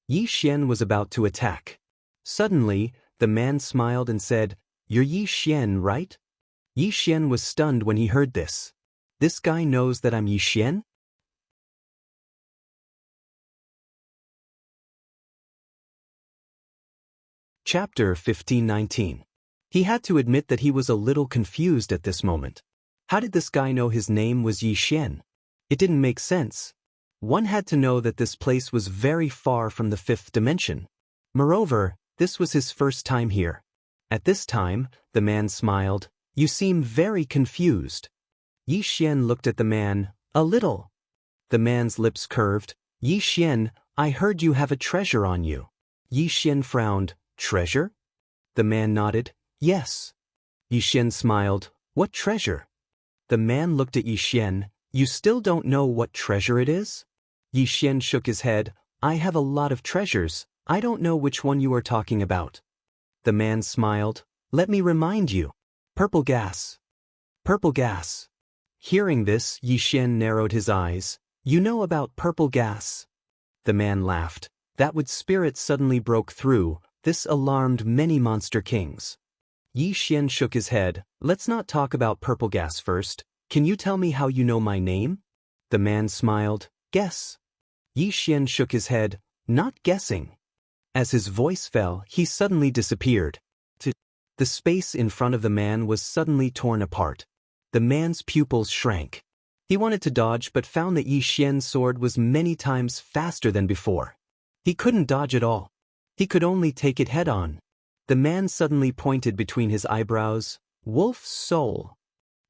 Yi Xian was about to attack. Suddenly, the man smiled and said, "You're Yi Xian, right?" Yi Xian was stunned when he heard this. This guy knows that I'm Yi Xian? Chapter 1519. He had to admit that he was a little confused at this moment. How did this guy know his name was Yi Xian? It didn't make sense. One had to know that this place was very far from the fifth dimension. Moreover, this was his first time here. At this time, the man smiled. "You seem very confused." Yi Xian looked at the man, "A little." The man's lips curved. "Yi Xian, I heard you have a treasure on you." Yi Xian frowned. "Treasure?" The man nodded. "Yes." Yi Xian smiled. "What treasure?" The man looked at Yi Xian. "You still don't know what treasure it is?" Yi Xian shook his head. "I have a lot of treasures. I don't know which one you are talking about." The man smiled. "Let me remind you. Purple gas." Purple gas. Hearing this, Yi Xian narrowed his eyes. "You know about purple gas?" The man laughed. That would spirit suddenly broke through. This alarmed many monster kings. Yi Xian shook his head. "Let's not talk about purple gas first. Can you tell me how you know my name?" The man smiled. "Guess." Yi Xian shook his head. "Not guessing." As his voice fell, he suddenly disappeared. The space in front of the man was suddenly torn apart. The man's pupils shrank. He wanted to dodge but found that Yi Xian's sword was many times faster than before. He couldn't dodge at all. He could only take it head-on. The man suddenly pointed between his eyebrows. "Wolf's soul."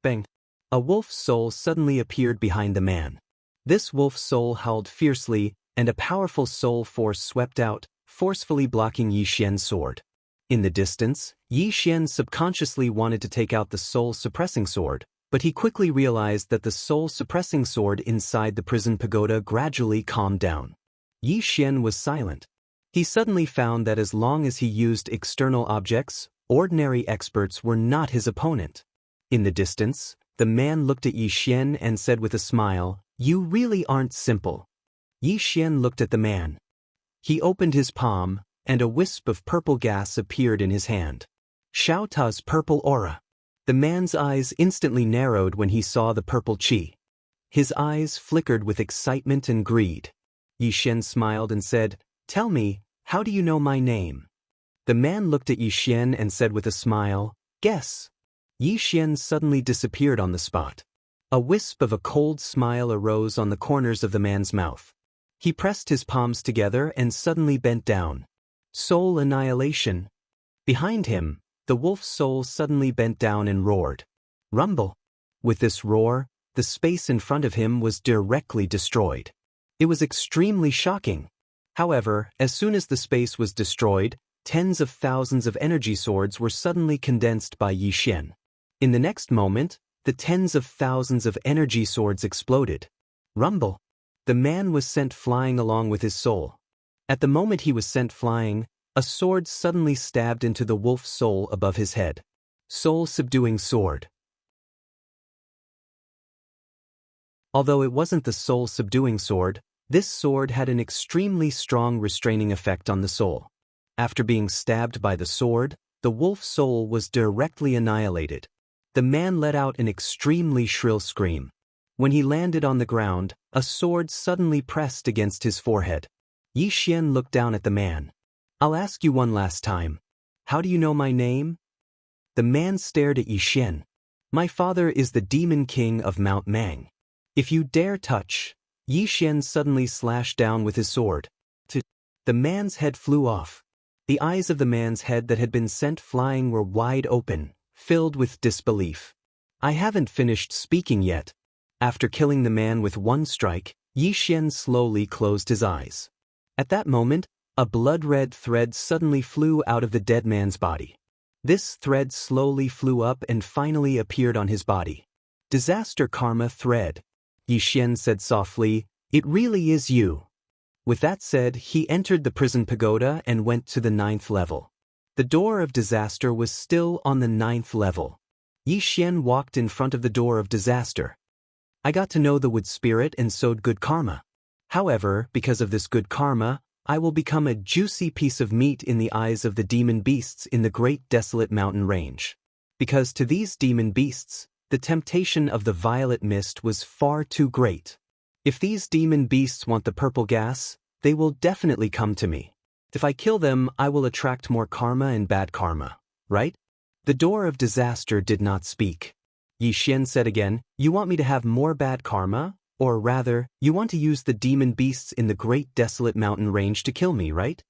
Bang! A wolf's soul suddenly appeared behind the man. This wolf's soul howled fiercely, and a powerful soul force swept out, forcefully blocking Yi Xian's sword. In the distance, Yi Xian subconsciously wanted to take out the soul-suppressing sword, but he quickly realized that the soul-suppressing sword inside the prison pagoda gradually calmed down. Yi Xian was silent. He suddenly found that as long as he used external objects, ordinary experts were not his opponent. In the distance, the man looked at Yi Xian and said with a smile, "You really aren't simple." Yi Xian looked at the man. He opened his palm, and a wisp of purple gas appeared in his hand. Xiao Ta's purple aura. The man's eyes instantly narrowed when he saw the purple qi. His eyes flickered with excitement and greed. Yi Xian smiled and said, "Tell me, how do you know my name?" The man looked at Yi Xian and said with a smile, "Guess." Yi Xian suddenly disappeared on the spot. A wisp of a cold smile arose on the corners of the man's mouth. He pressed his palms together and suddenly bent down. Soul annihilation. Behind him, the wolf's soul suddenly bent down and roared. Rumble. With this roar, the space in front of him was directly destroyed. It was extremely shocking. However, as soon as the space was destroyed, tens of thousands of energy swords were suddenly condensed by Yi Xian. In the next moment, the tens of thousands of energy swords exploded. Rumble. The man was sent flying along with his soul. At the moment he was sent flying, a sword suddenly stabbed into the wolf's soul above his head. Soul-subduing sword. Although it wasn't the soul-subduing sword, this sword had an extremely strong restraining effect on the soul. After being stabbed by the sword, the wolf's soul was directly annihilated. The man let out an extremely shrill scream. When he landed on the ground, a sword suddenly pressed against his forehead. Yi Xian looked down at the man. "I'll ask you one last time. How do you know my name?" The man stared at Yi Xian. "My father is the Demon King of Mount Mang. If you dare touch..." Yi Xian suddenly slashed down with his sword. The man's head flew off. The eyes of the man's head that had been sent flying were wide open, filled with disbelief. "I haven't finished speaking yet." After killing the man with one strike, Yi Xian slowly closed his eyes. At that moment, a blood-red thread suddenly flew out of the dead man's body. This thread slowly flew up and finally appeared on his body. "Disaster karma thread." Yi Xian said softly, "It really is you." With that said, he entered the prison pagoda and went to the 9th level. The door of disaster was still on the 9th level. Yi Xian walked in front of the door of disaster. I got to know the wood spirit and sowed good karma. However, because of this good karma, I will become a juicy piece of meat in the eyes of the demon beasts in the great desolate mountain range. Because to these demon beasts, the temptation of the violet mist was far too great. If these demon beasts want the purple gas, they will definitely come to me. If I kill them, I will attract more karma and bad karma, right? The door of disaster did not speak. Yi Xian said again, you want me to have more bad karma? Or rather, you want to use the demon beasts in the great desolate mountain range to kill me, right?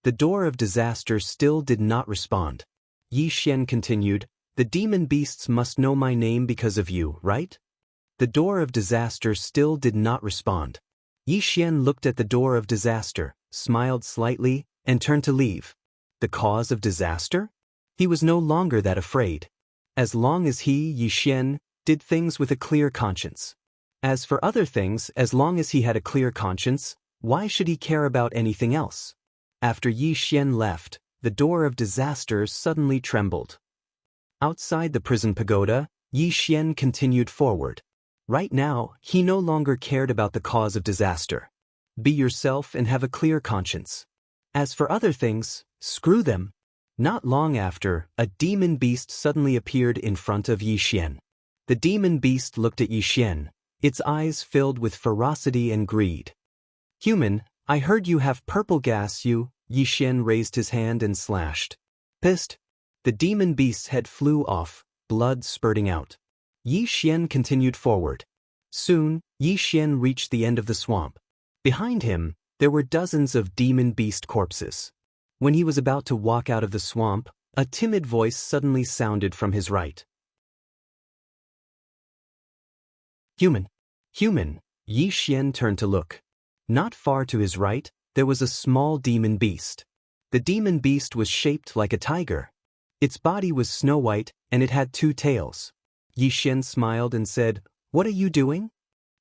The door of disaster still did not respond. Yi Xian continued, the demon beasts must know my name because of you, right? The door of disaster still did not respond. Yi Xian looked at the door of disaster, smiled slightly, and turned to leave. The cause of disaster? He was no longer that afraid. As long as he, Yi Xian, did things with a clear conscience. As for other things, as long as he had a clear conscience, why should he care about anything else? After Yi Xian left, the door of disaster suddenly trembled. Outside the prison pagoda, Yi Xian continued forward. Right now, he no longer cared about the cause of disaster. Be yourself and have a clear conscience. As for other things, screw them. Not long after, a demon beast suddenly appeared in front of Yi Xian. The demon beast looked at Yi Xian, its eyes filled with ferocity and greed. Human, I heard you have purple gas. Yi Xian raised his hand and slashed. Pissed. The demon beast's head flew off, blood spurting out. Yi Xian continued forward. Soon, Yi Xian reached the end of the swamp. Behind him, there were dozens of demon beast corpses. When he was about to walk out of the swamp, a timid voice suddenly sounded from his right. Human. Human. Yi Xian turned to look. Not far to his right, there was a small demon beast. The demon beast was shaped like a tiger. Its body was snow white, and it had 2 tails. Yi Xian smiled and said, "What are you doing?"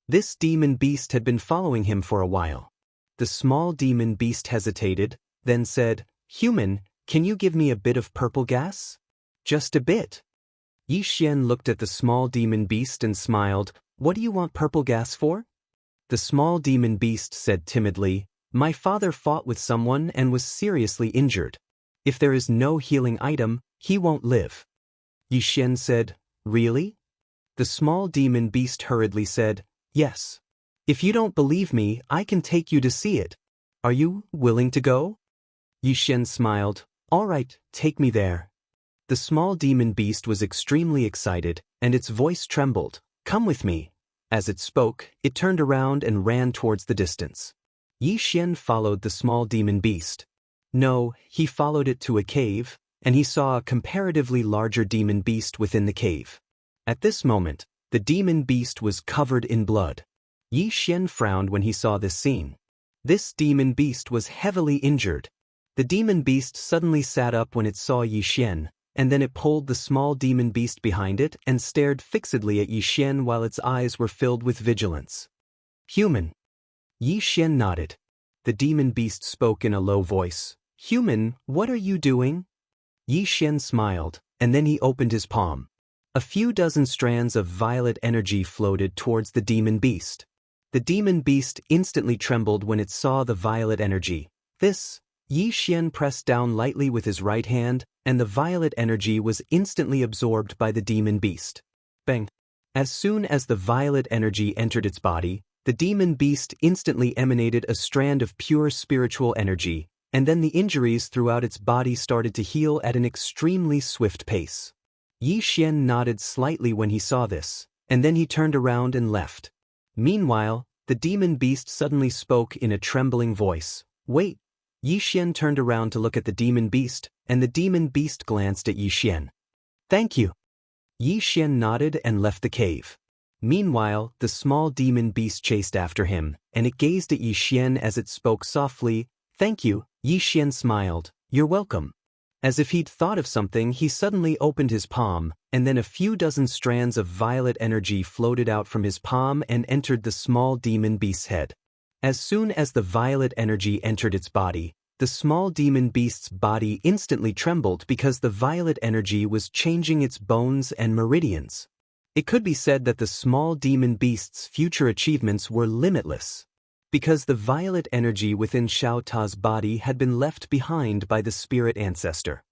This demon beast had been following him for a while. The small demon beast hesitated, then said, "Human, can you give me a bit of purple gas?" "Just a bit." Yi Xian looked at the small demon beast and smiled. "What do you want purple gas for?" The small demon beast said timidly, "My father fought with someone and was seriously injured. If there is no healing item, he won't live." Yi Xian said, "Really?" The small demon beast hurriedly said, "Yes. If you don't believe me, I can take you to see it. Are you willing to go?" Yi Xian smiled, "All right, take me there." The small demon beast was extremely excited, and its voice trembled. "Come with me." As it spoke, it turned around and ran towards the distance. Yi Xian followed the small demon beast. No, he followed it to a cave, and he saw a comparatively larger demon beast within the cave. At this moment, the demon beast was covered in blood. Yi Xian frowned when he saw this scene. This demon beast was heavily injured. The demon beast suddenly sat up when it saw Yi Xian, and then it pulled the small demon beast behind it and stared fixedly at Yi Xian while its eyes were filled with vigilance. "Human." Yi Xian nodded. The demon beast spoke in a low voice. "Human, what are you doing?" Yi Xian smiled, and then he opened his palm. A few dozen strands of violet energy floated towards the demon beast. The demon beast instantly trembled when it saw the violet energy. This, Yi Xian pressed down lightly with his right hand, and the violet energy was instantly absorbed by the demon beast. Bang! As soon as the violet energy entered its body, the demon beast instantly emanated a strand of pure spiritual energy, and then the injuries throughout its body started to heal at an extremely swift pace. Yi Xian nodded slightly when he saw this, and then he turned around and left. Meanwhile, the demon beast suddenly spoke in a trembling voice. "Wait." Yi Xian turned around to look at the demon beast, and the demon beast glanced at Yi Xian. "Thank you." Yi Xian nodded and left the cave. Meanwhile, the small demon beast chased after him, and it gazed at Yi Xian as it spoke softly. "Thank you." Yi Xian smiled. "You're welcome." As if he'd thought of something, he suddenly opened his palm, and then a few dozen strands of violet energy floated out from his palm and entered the small demon beast's head. As soon as the violet energy entered its body, the small demon beast's body instantly trembled because the violet energy was changing its bones and meridians. It could be said that the small demon beast's future achievements were limitless, because the violet energy within Xiao Ta's body had been left behind by the spirit ancestor.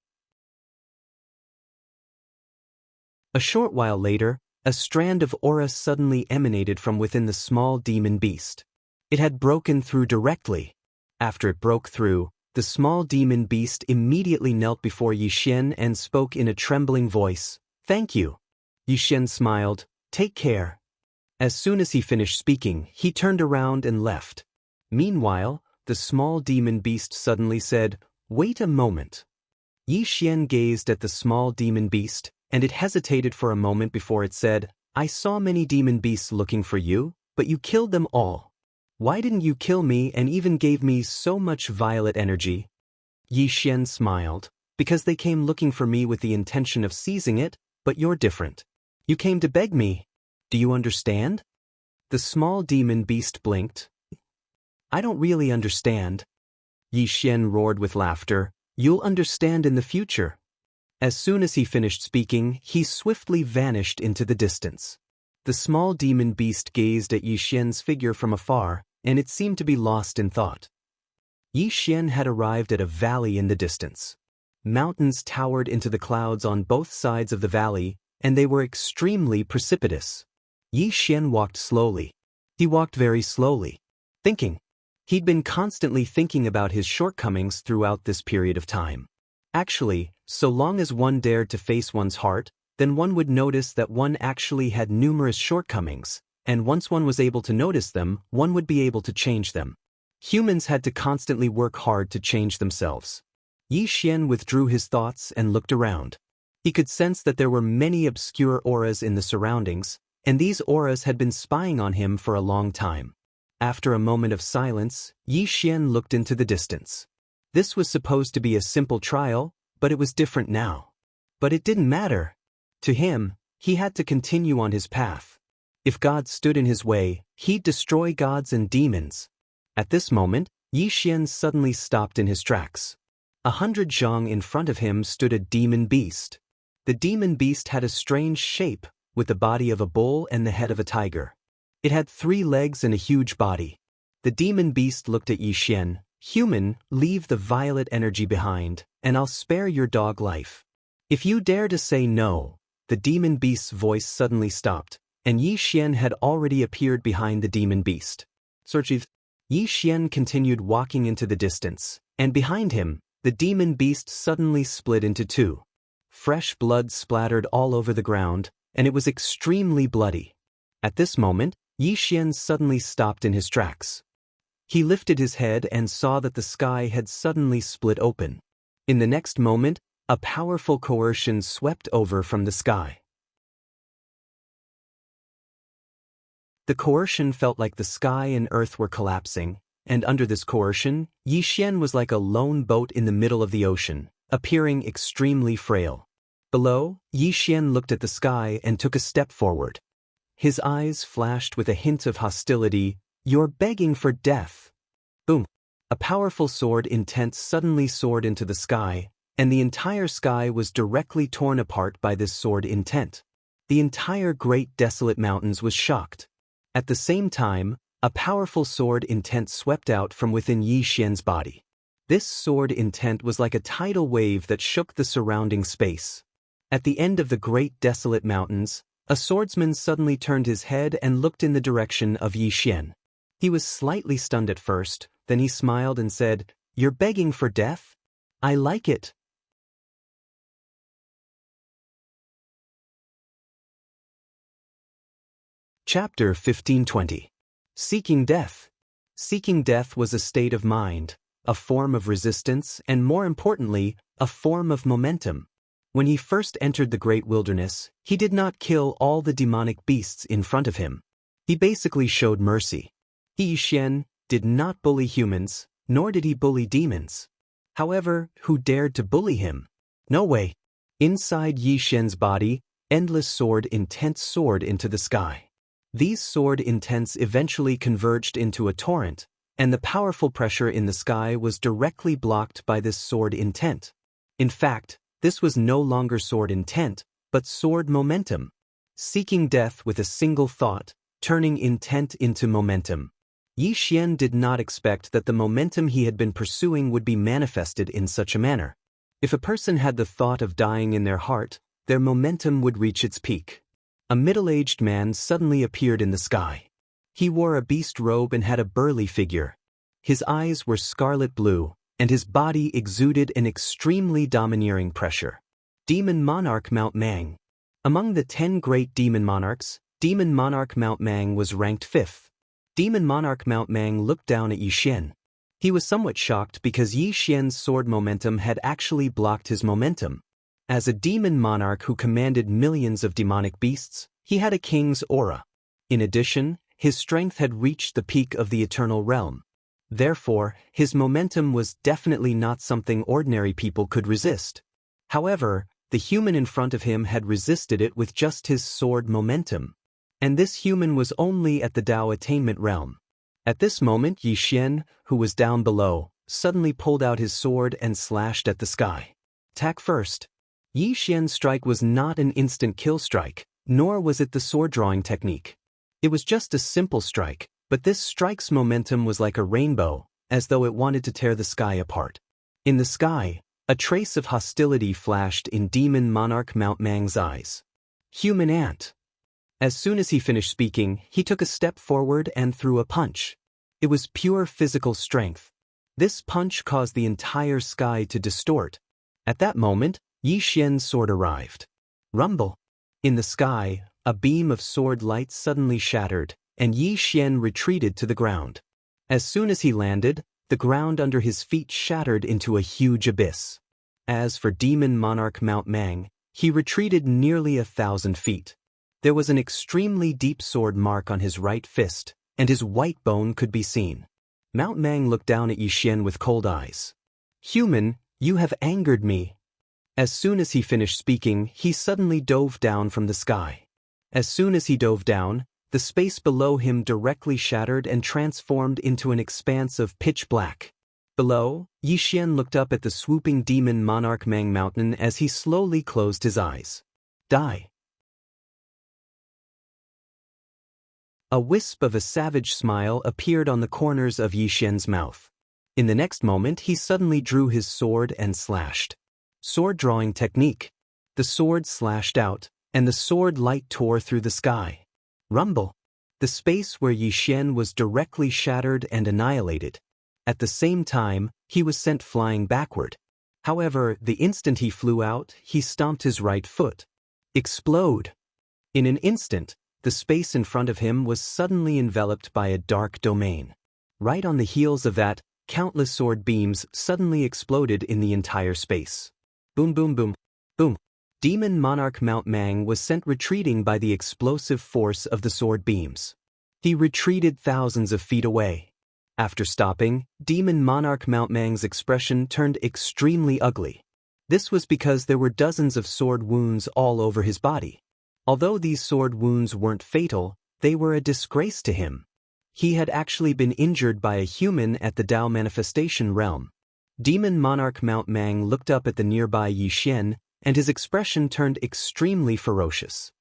A short while later, a strand of aura suddenly emanated from within the small demon beast. It had broken through directly. After it broke through, the small demon beast immediately knelt before Yixian and spoke in a trembling voice, "Thank you." Yixian smiled, "Take care." As soon as he finished speaking, he turned around and left. Meanwhile, the small demon beast suddenly said, "Wait a moment." Yixian gazed at the small demon beast, and it hesitated for a moment before it said, "I saw many demon beasts looking for you, but you killed them all. Why didn't you kill me and even gave me so much violet energy?" Yixian smiled, "Because they came looking for me with the intention of seizing it, but you're different. You came to beg me. Do you understand?" The small demon beast blinked. "I don't really understand." Yixian roared with laughter, "You'll understand in the future." As soon as he finished speaking, he swiftly vanished into the distance. The small demon beast gazed at Yixian's figure from afar, and it seemed to be lost in thought. Yixian had arrived at a valley in the distance. Mountains towered into the clouds on both sides of the valley, and they were extremely precipitous. Yixian walked slowly. He walked very slowly, thinking. He'd been constantly thinking about his shortcomings throughout this period of time. Actually, so long as one dared to face one's heart, then one would notice that one actually had numerous shortcomings, and once one was able to notice them, one would be able to change them. Humans had to constantly work hard to change themselves. Yixian withdrew his thoughts and looked around. He could sense that there were many obscure auras in the surroundings, and these auras had been spying on him for a long time. After a moment of silence, Yixian looked into the distance. This was supposed to be a simple trial, but it was different now. But it didn't matter. To him, he had to continue on his path. If God stood in his way, he'd destroy gods and demons. At this moment, Yixian suddenly stopped in his tracks. 100 zhang in front of him stood a demon beast. The demon beast had a strange shape, with the body of a bull and the head of a tiger. It had 3 legs and a huge body. The demon beast looked at Yixian. "Human, leave the violet energy behind, and I'll spare your dog life. If you dare to say no." The demon beast's voice suddenly stopped, and Yixian had already appeared behind the demon beast. Yixian continued walking into the distance, and behind him, the demon beast suddenly split into 2. Fresh blood splattered all over the ground, and it was extremely bloody. At this moment, Yixian suddenly stopped in his tracks. He lifted his head and saw that the sky had suddenly split open. In the next moment, a powerful coercion swept over from the sky. The coercion felt like the sky and earth were collapsing, and under this coercion, Yixian was like a lone boat in the middle of the ocean, appearing extremely frail. Below, Yixian looked at the sky and took a step forward. His eyes flashed with a hint of hostility. "You're begging for death." Boom! A powerful sword intent suddenly soared into the sky, and the entire sky was directly torn apart by this sword intent. The entire great desolate mountains was shocked. At the same time, a powerful sword intent swept out from within Yixian's body. This sword intent was like a tidal wave that shook the surrounding space. At the end of the great desolate mountains, a swordsman suddenly turned his head and looked in the direction of Yixian. He was slightly stunned at first, then he smiled and said, "You're begging for death? I like it." Chapter 1520. Seeking Death. Seeking death was a state of mind, a form of resistance, and more importantly, a form of momentum. When he first entered the great wilderness, he did not kill all the demonic beasts in front of him. He basically showed mercy. Yixian did not bully humans, nor did he bully demons. However, who dared to bully him? No way. Inside Yixian's body, endless sword intents soared into the sky. These sword intents eventually converged into a torrent, and the powerful pressure in the sky was directly blocked by this sword intent. In fact, this was no longer sword intent, but sword momentum. Seeking death with a single thought, turning intent into momentum. Yi Xian did not expect that the momentum he had been pursuing would be manifested in such a manner. If a person had the thought of dying in their heart, their momentum would reach its peak. A middle-aged man suddenly appeared in the sky. He wore a beast robe and had a burly figure. His eyes were scarlet blue, and his body exuded an extremely domineering pressure. Demon Monarch Mount Mang. Among the 10 great demon monarchs, Demon Monarch Mount Mang was ranked 5th. Demon Monarch Mount Mang looked down at Yi Xian. He was somewhat shocked because Yi Xian's sword momentum had actually blocked his momentum. As a demon monarch who commanded millions of demonic beasts, he had a king's aura. In addition, his strength had reached the peak of the eternal realm. Therefore, his momentum was definitely not something ordinary people could resist. However, the human in front of him had resisted it with just his sword momentum. And this human was only at the Dao attainment realm. At this moment, Yi Xian, who was down below, suddenly pulled out his sword and slashed at the sky. Attack first. Yi Xian's strike was not an instant kill strike, nor was it the sword drawing technique. It was just a simple strike, but this strike's momentum was like a rainbow, as though it wanted to tear the sky apart. In the sky, a trace of hostility flashed in Demon Monarch Mount Mang's eyes. Human ant. As soon as he finished speaking, he took a step forward and threw a punch. It was pure physical strength. This punch caused the entire sky to distort. At that moment, Yi Xian's sword arrived. Rumble. In the sky, a beam of sword light suddenly shattered, and Yi Xian retreated to the ground. As soon as he landed, the ground under his feet shattered into a huge abyss. As for Demon Monarch Mount Mang, he retreated nearly 1,000 feet. There was an extremely deep sword mark on his right fist, and his white bone could be seen. Mount Mang looked down at Yi Xian with cold eyes. Human, you have angered me. As soon as he finished speaking, he suddenly dove down from the sky. As soon as he dove down, the space below him directly shattered and transformed into an expanse of pitch black. Below, Yi Xian looked up at the swooping Demon Monarch Mang Mountain as he slowly closed his eyes. Die. A wisp of a savage smile appeared on the corners of Yi Xian's mouth. In the next moment, he suddenly drew his sword and slashed. Sword drawing technique. The sword slashed out, and the sword light tore through the sky. Rumble. The space where Yi Xian was directly shattered and annihilated. At the same time, he was sent flying backward. However, the instant he flew out, he stomped his right foot. Explode. In an instant, the space in front of him was suddenly enveloped by a dark domain. Right on the heels of that, countless sword beams suddenly exploded in the entire space. Boom boom boom. Boom. Demon Monarch Mount Mang was sent retreating by the explosive force of the sword beams. He retreated thousands of feet away. After stopping, Demon Monarch Mount Mang's expression turned extremely ugly. This was because there were dozens of sword wounds all over his body. Although these sword wounds weren't fatal, they were a disgrace to him. He had actually been injured by a human at the Dao manifestation realm. Demon Monarch Mount Mang looked up at the nearby Yi Xian, and his expression turned extremely ferocious.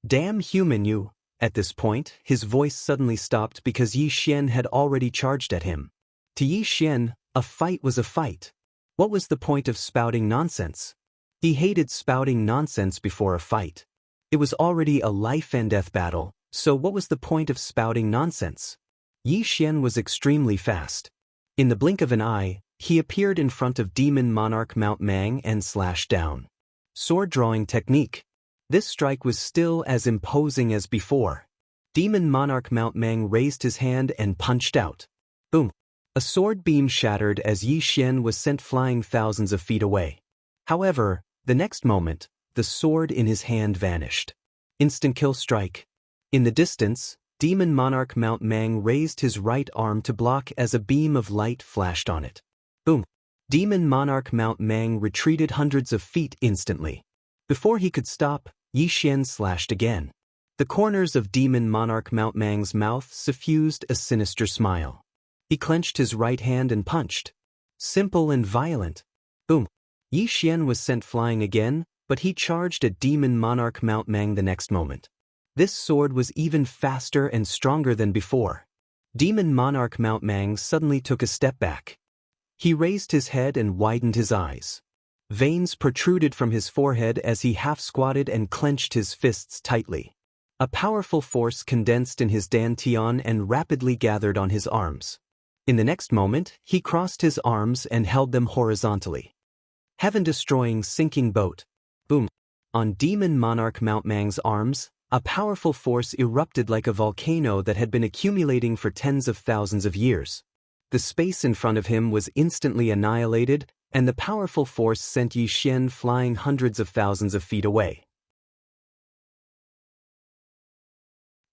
Damn human you! At this point, his voice suddenly stopped because Yi Xian had already charged at him. To Yi Xian, a fight was a fight. What was the point of spouting nonsense? He hated spouting nonsense before a fight. It was already a life and death battle, so what was the point of spouting nonsense? Yi Xian was extremely fast. In the blink of an eye, he appeared in front of Demon Monarch Mount Mang and slashed down. Sword drawing technique. This strike was still as imposing as before. Demon Monarch Mount Mang raised his hand and punched out. Boom. A sword beam shattered as Yi Xian was sent flying thousands of feet away. However, the next moment, the sword in his hand vanished. Instant kill strike. In the distance, Demon Monarch Mount Mang raised his right arm to block as a beam of light flashed on it. Boom. Demon Monarch Mount Mang retreated hundreds of feet instantly. Before he could stop, Yi Xian slashed again. The corners of Demon Monarch Mount Mang's mouth suffused a sinister smile. He clenched his right hand and punched. Simple and violent. Boom. Yi Xian was sent flying again, but he charged at Demon Monarch Mount Mang the next moment. This sword was even faster and stronger than before. Demon Monarch Mount Mang suddenly took a step back. He raised his head and widened his eyes. Veins protruded from his forehead as he half-squatted and clenched his fists tightly. A powerful force condensed in his dantian and rapidly gathered on his arms. In the next moment, he crossed his arms and held them horizontally. Heaven-destroying sinking boat. Boom. On Demon Monarch Mount Mang's arms, a powerful force erupted like a volcano that had been accumulating for tens of thousands of years. The space in front of him was instantly annihilated, and the powerful force sent Yi Xian flying hundreds of thousands of feet away.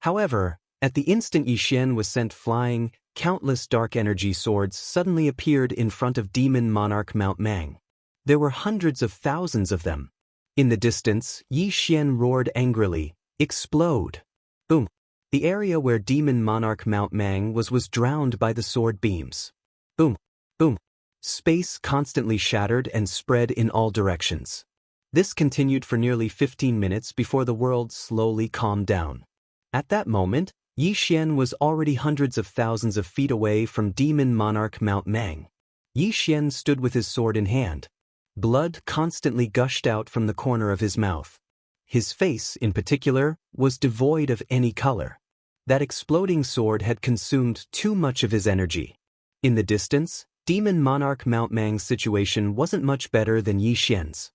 However, at the instant Yi Xian was sent flying, countless dark energy swords suddenly appeared in front of Demon Monarch Mount Mang. There were hundreds of thousands of them. In the distance, Yi Xian roared angrily, "Explode!" Boom. The area where Demon Monarch Mount Mang was drowned by the sword beams. Boom. Boom. Space constantly shattered and spread in all directions. This continued for nearly 15 minutes before the world slowly calmed down. At that moment, Yi Xian was already hundreds of thousands of feet away from Demon Monarch Mount Mang. Yi Xian stood with his sword in hand. Blood constantly gushed out from the corner of his mouth. His face, in particular, was devoid of any color. That exploding sword had consumed too much of his energy. In the distance, Demon Monarch Mount Mang's situation wasn't much better than Yi Xian's.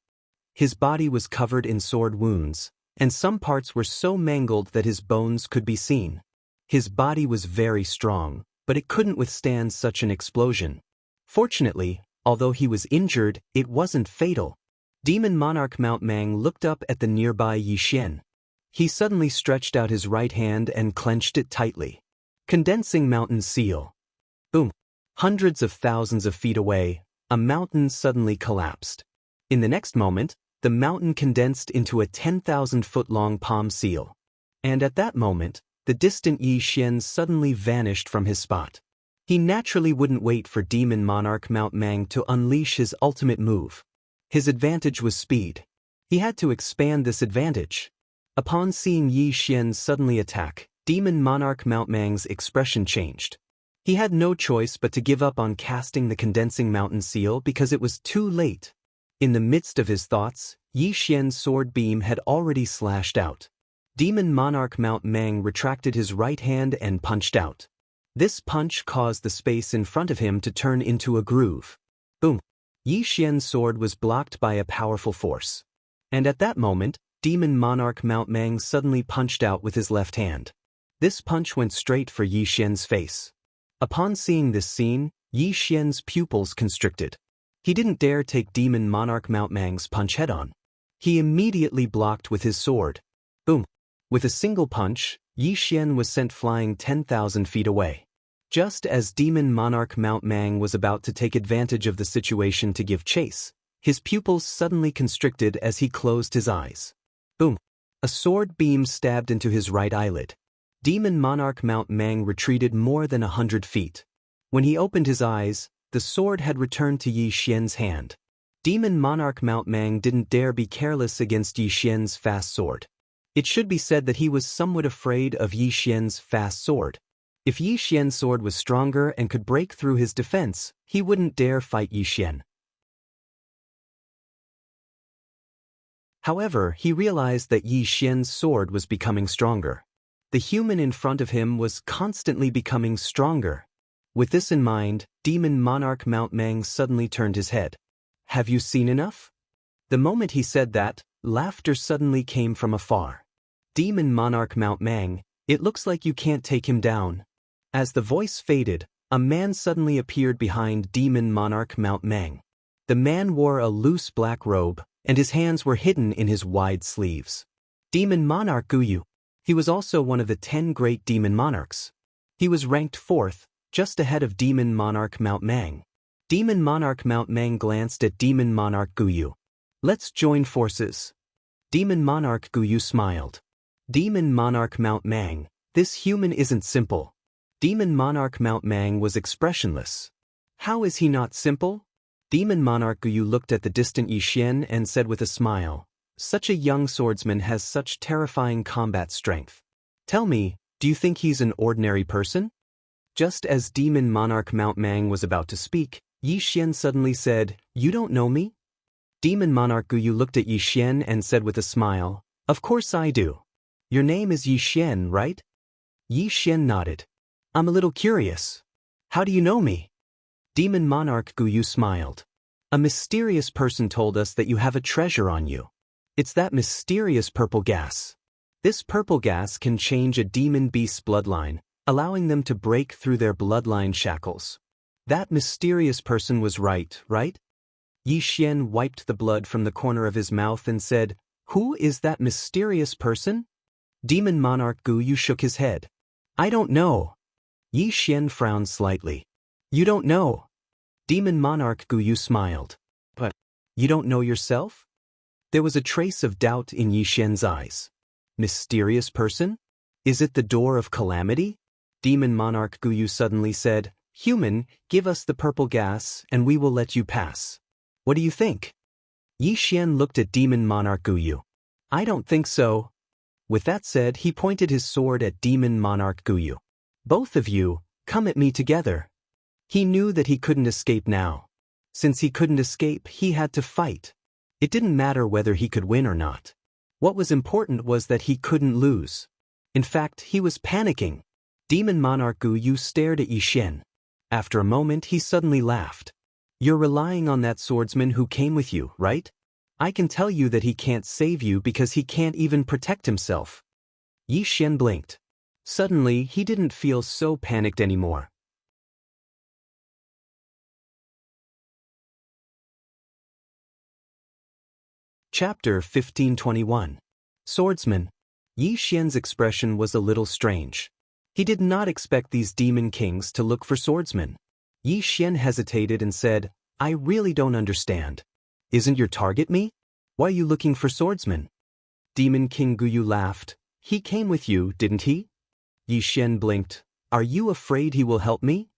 His body was covered in sword wounds, and some parts were so mangled that his bones could be seen. His body was very strong, but it couldn't withstand such an explosion. Fortunately, although he was injured, it wasn't fatal. Demon Monarch Mount Mang looked up at the nearby Yi Xian. He suddenly stretched out his right hand and clenched it tightly. Condensing mountain seal. Boom. Hundreds of thousands of feet away, a mountain suddenly collapsed. In the next moment, the mountain condensed into a 10,000-foot-long palm seal. And at that moment, the distant Yi Xian suddenly vanished from his spot. He naturally wouldn't wait for Demon Monarch Mount Mang to unleash his ultimate move. His advantage was speed. He had to expand this advantage. Upon seeing Yi Xian suddenly attack, Demon Monarch Mount Mang's expression changed. He had no choice but to give up on casting the condensing mountain seal because it was too late. In the midst of his thoughts, Yi Xian's sword beam had already slashed out. Demon Monarch Mount Mang retracted his right hand and punched out. This punch caused the space in front of him to turn into a groove. Boom. Yi Xian's sword was blocked by a powerful force. And at that moment, Demon Monarch Mount Mang suddenly punched out with his left hand. This punch went straight for Yi Xian's face. Upon seeing this scene, Yi Xian's pupils constricted. He didn't dare take Demon Monarch Mount Mang's punch head-on. He immediately blocked with his sword. Boom. With a single punch, Yi Xian was sent flying 10,000 feet away. Just as Demon Monarch Mount Mang was about to take advantage of the situation to give chase, his pupils suddenly constricted as he closed his eyes. Boom. A sword beam stabbed into his right eyelid. Demon Monarch Mount Mang retreated more than 100 feet. When he opened his eyes, the sword had returned to Yi Xian's hand. Demon Monarch Mount Mang didn't dare be careless against Yi Xian's fast sword. It should be said that he was somewhat afraid of Yi Xian's fast sword. If Yi Xian's sword was stronger and could break through his defense, he wouldn't dare fight Yi Xian. However, he realized that Yi Xian's sword was becoming stronger. The human in front of him was constantly becoming stronger. With this in mind, Demon Monarch Mount Mang suddenly turned his head. "Have you seen enough?" The moment he said that, laughter suddenly came from afar. "Demon Monarch Mount Mang, it looks like you can't take him down." As the voice faded, a man suddenly appeared behind Demon Monarch Mount Mang. The man wore a loose black robe, and his hands were hidden in his wide sleeves. Demon Monarch Guyu. He was also one of the 10 great demon monarchs. He was ranked 4th, just ahead of Demon Monarch Mount Mang. Demon Monarch Mount Mang glanced at Demon Monarch Guyu. "Let's join forces." Demon Monarch Guyu smiled. "Demon Monarch Mount Mang, this human isn't simple. Demon Monarch Mount Mang was expressionless. How is he not simple? Demon Monarch Guyu looked at the distant Yi Xian and said with a smile, such a young swordsman has such terrifying combat strength. Tell me, do you think he's an ordinary person? Just as Demon Monarch Mount Mang was about to speak, Yi Xian suddenly said, you don't know me? Demon Monarch Guyu looked at Yi Xian and said with a smile, of course I do. Your name is Yi Xian, right? Yi Xian nodded. I'm a little curious. How do you know me? Demon Monarch Guyu smiled. A mysterious person told us that you have a treasure on you. It's that mysterious purple gas. This purple gas can change a demon beast's bloodline, allowing them to break through their bloodline shackles. That mysterious person was right? Yi Xian wiped the blood from the corner of his mouth and said, who is that mysterious person? Demon Monarch Guyu shook his head. I don't know. Yi Xian frowned slightly. You don't know. Demon Monarch Guyu smiled. But, you don't know yourself? There was a trace of doubt in Yi Xian's eyes. Mysterious person? Is it the door of calamity? Demon Monarch Guyu suddenly said, human, give us the purple gas and we will let you pass. What do you think? Yi Xian looked at Demon Monarch Guyu. I don't think so. With that said, he pointed his sword at Demon Monarch Guyu. Both of you, come at me together. He knew that he couldn't escape now. Since he couldn't escape, he had to fight. It didn't matter whether he could win or not. What was important was that he couldn't lose. In fact, he was panicking. Demon Monarch Guyu stared at Yi Xian. After a moment, he suddenly laughed. You're relying on that swordsman who came with you, right? I can tell you that he can't save you because he can't even protect himself. Yi Xian blinked. Suddenly, he didn't feel so panicked anymore. Chapter 1521. Swordsman. Yi Xian's expression was a little strange. He did not expect these demon kings to look for swordsmen. Yi Xian hesitated and said, I really don't understand. Isn't your target me? Why are you looking for swordsmen? Demon King Guyu laughed. He came with you, didn't he? Yi Xian blinked. Are you afraid he will help me?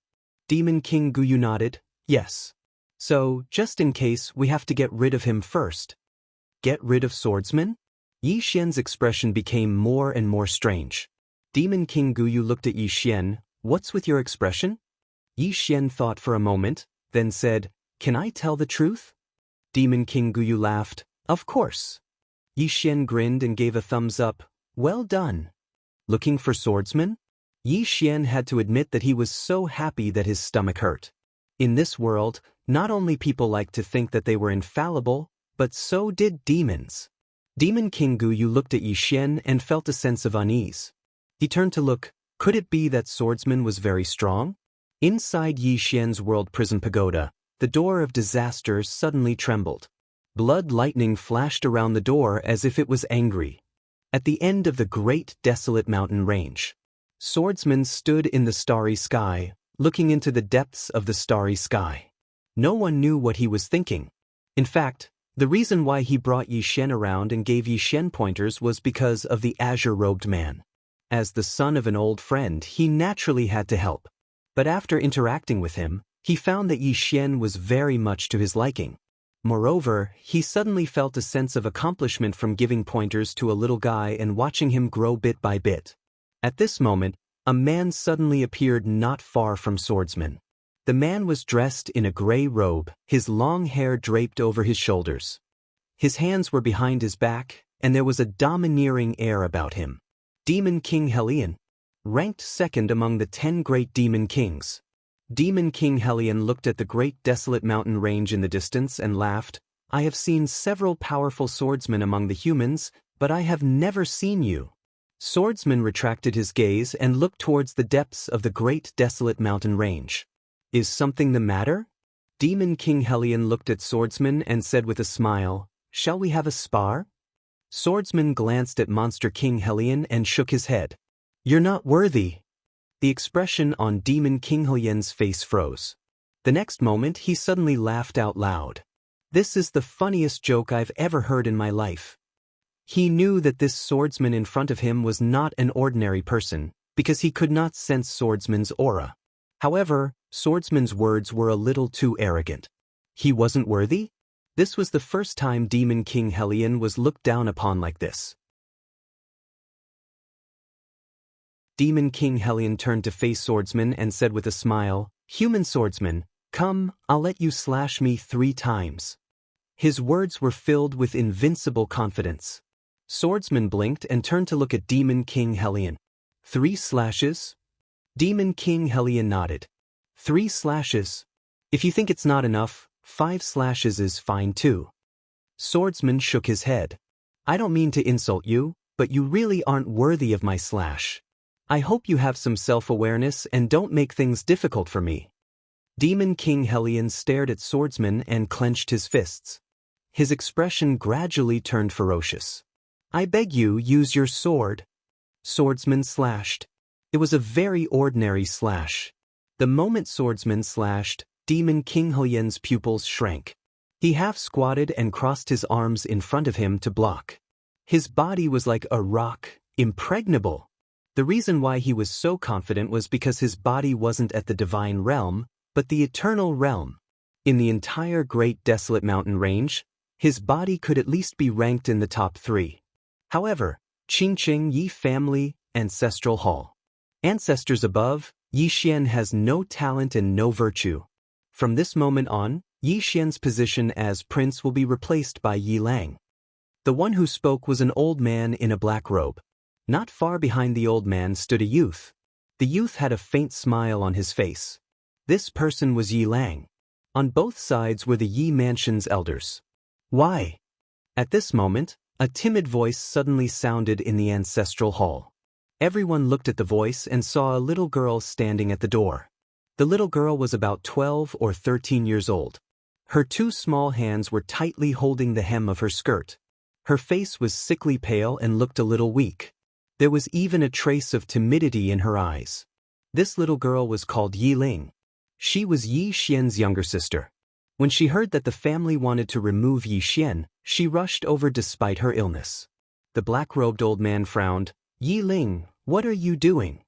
Demon King Guyu nodded. Yes. So, just in case, we have to get rid of him first. Get rid of swordsmen? Yi Xian's expression became more and more strange. Demon King Guyu looked at Yi Xian. What's with your expression? Yi Xian thought for a moment, then said, Can I tell the truth? Demon King Guyu laughed. Of course. Yi Xian grinned and gave a thumbs up. Well done. Looking for swordsmen? Yi Xian had to admit that he was so happy that his stomach hurt. In this world, not only people liked to think that they were infallible, but so did demons. Demon King Guyu looked at Yi Xian and felt a sense of unease. He turned to look. Could it be that swordsman was very strong? Inside Yi Xian's world prison pagoda, the door of disasters suddenly trembled. Blood lightning flashed around the door as if it was angry. At the end of the great desolate mountain range, swordsmen stood in the starry sky, looking into the depths of the starry sky. No one knew what he was thinking. In fact, the reason why he brought Yi Xian around and gave Yi Xian pointers was because of the azure-robed man. As the son of an old friend, he naturally had to help. But after interacting with him, he found that Yi Xian was very much to his liking. Moreover, he suddenly felt a sense of accomplishment from giving pointers to a little guy and watching him grow bit by bit. At this moment, a man suddenly appeared not far from swordsman. The man was dressed in a gray robe, his long hair draped over his shoulders. His hands were behind his back, and there was a domineering air about him. Demon King Helion, ranked second among the 10 great demon kings. Demon King Helion looked at the great desolate mountain range in the distance and laughed. I have seen several powerful swordsmen among the humans, but I have never seen you. Swordsman retracted his gaze and looked towards the depths of the great desolate mountain range. Is something the matter? Demon King Helion looked at Swordsman and said with a smile, Shall we have a spar? Swordsman glanced at Monster King Helion and shook his head. You're not worthy. The expression on Demon King Helion's face froze. The next moment he suddenly laughed out loud. This is the funniest joke I've ever heard in my life. He knew that this swordsman in front of him was not an ordinary person. because he could not sense Swordsman's aura. However, Swordsman's words were a little too arrogant. He wasn't worthy? This was the first time Demon King Helion was looked down upon like this. Demon King Helion turned to face Swordsman and said with a smile, "Human Swordsman, come, I'll let you slash me 3 times." His words were filled with invincible confidence. Swordsman blinked and turned to look at Demon King Helion. 3 slashes? Demon King Helion nodded. 3 slashes. If you think it's not enough, 5 slashes is fine too. Swordsman shook his head. I don't mean to insult you, but you really aren't worthy of my slash. I hope you have some self-awareness and don't make things difficult for me. Demon King Helion stared at Swordsman and clenched his fists. His expression gradually turned ferocious. I beg you, use your sword. Swordsman slashed. It was a very ordinary slash. The moment Swordsman slashed, Demon King Helion's pupils shrank. He half-squatted and crossed his arms in front of him to block. His body was like a rock, impregnable. The reason why he was so confident was because his body wasn't at the divine realm, but the eternal realm. In the entire Great Desolate Mountain Range, his body could at least be ranked in the top 3. However, Qingqing Yi family, Ancestral Hall. Ancestors above, Yi Xian has no talent and no virtue. From this moment on, Yi Xian's position as prince will be replaced by Yi Lang. The one who spoke was an old man in a black robe. Not far behind the old man stood a youth. The youth had a faint smile on his face. This person was Yi Lang. On both sides were the Yi Mansion's elders. Why? At this moment, a timid voice suddenly sounded in the ancestral hall. Everyone looked at the voice and saw a little girl standing at the door. The little girl was about 12 or 13 years old. Her 2 small hands were tightly holding the hem of her skirt. Her face was sickly pale and looked a little weak. There was even a trace of timidity in her eyes. This little girl was called Yi Ling. She was Yi Xian's younger sister. When she heard that the family wanted to remove Yi Xian, she rushed over despite her illness. The black-robed old man frowned. Yi Ling, what are you doing?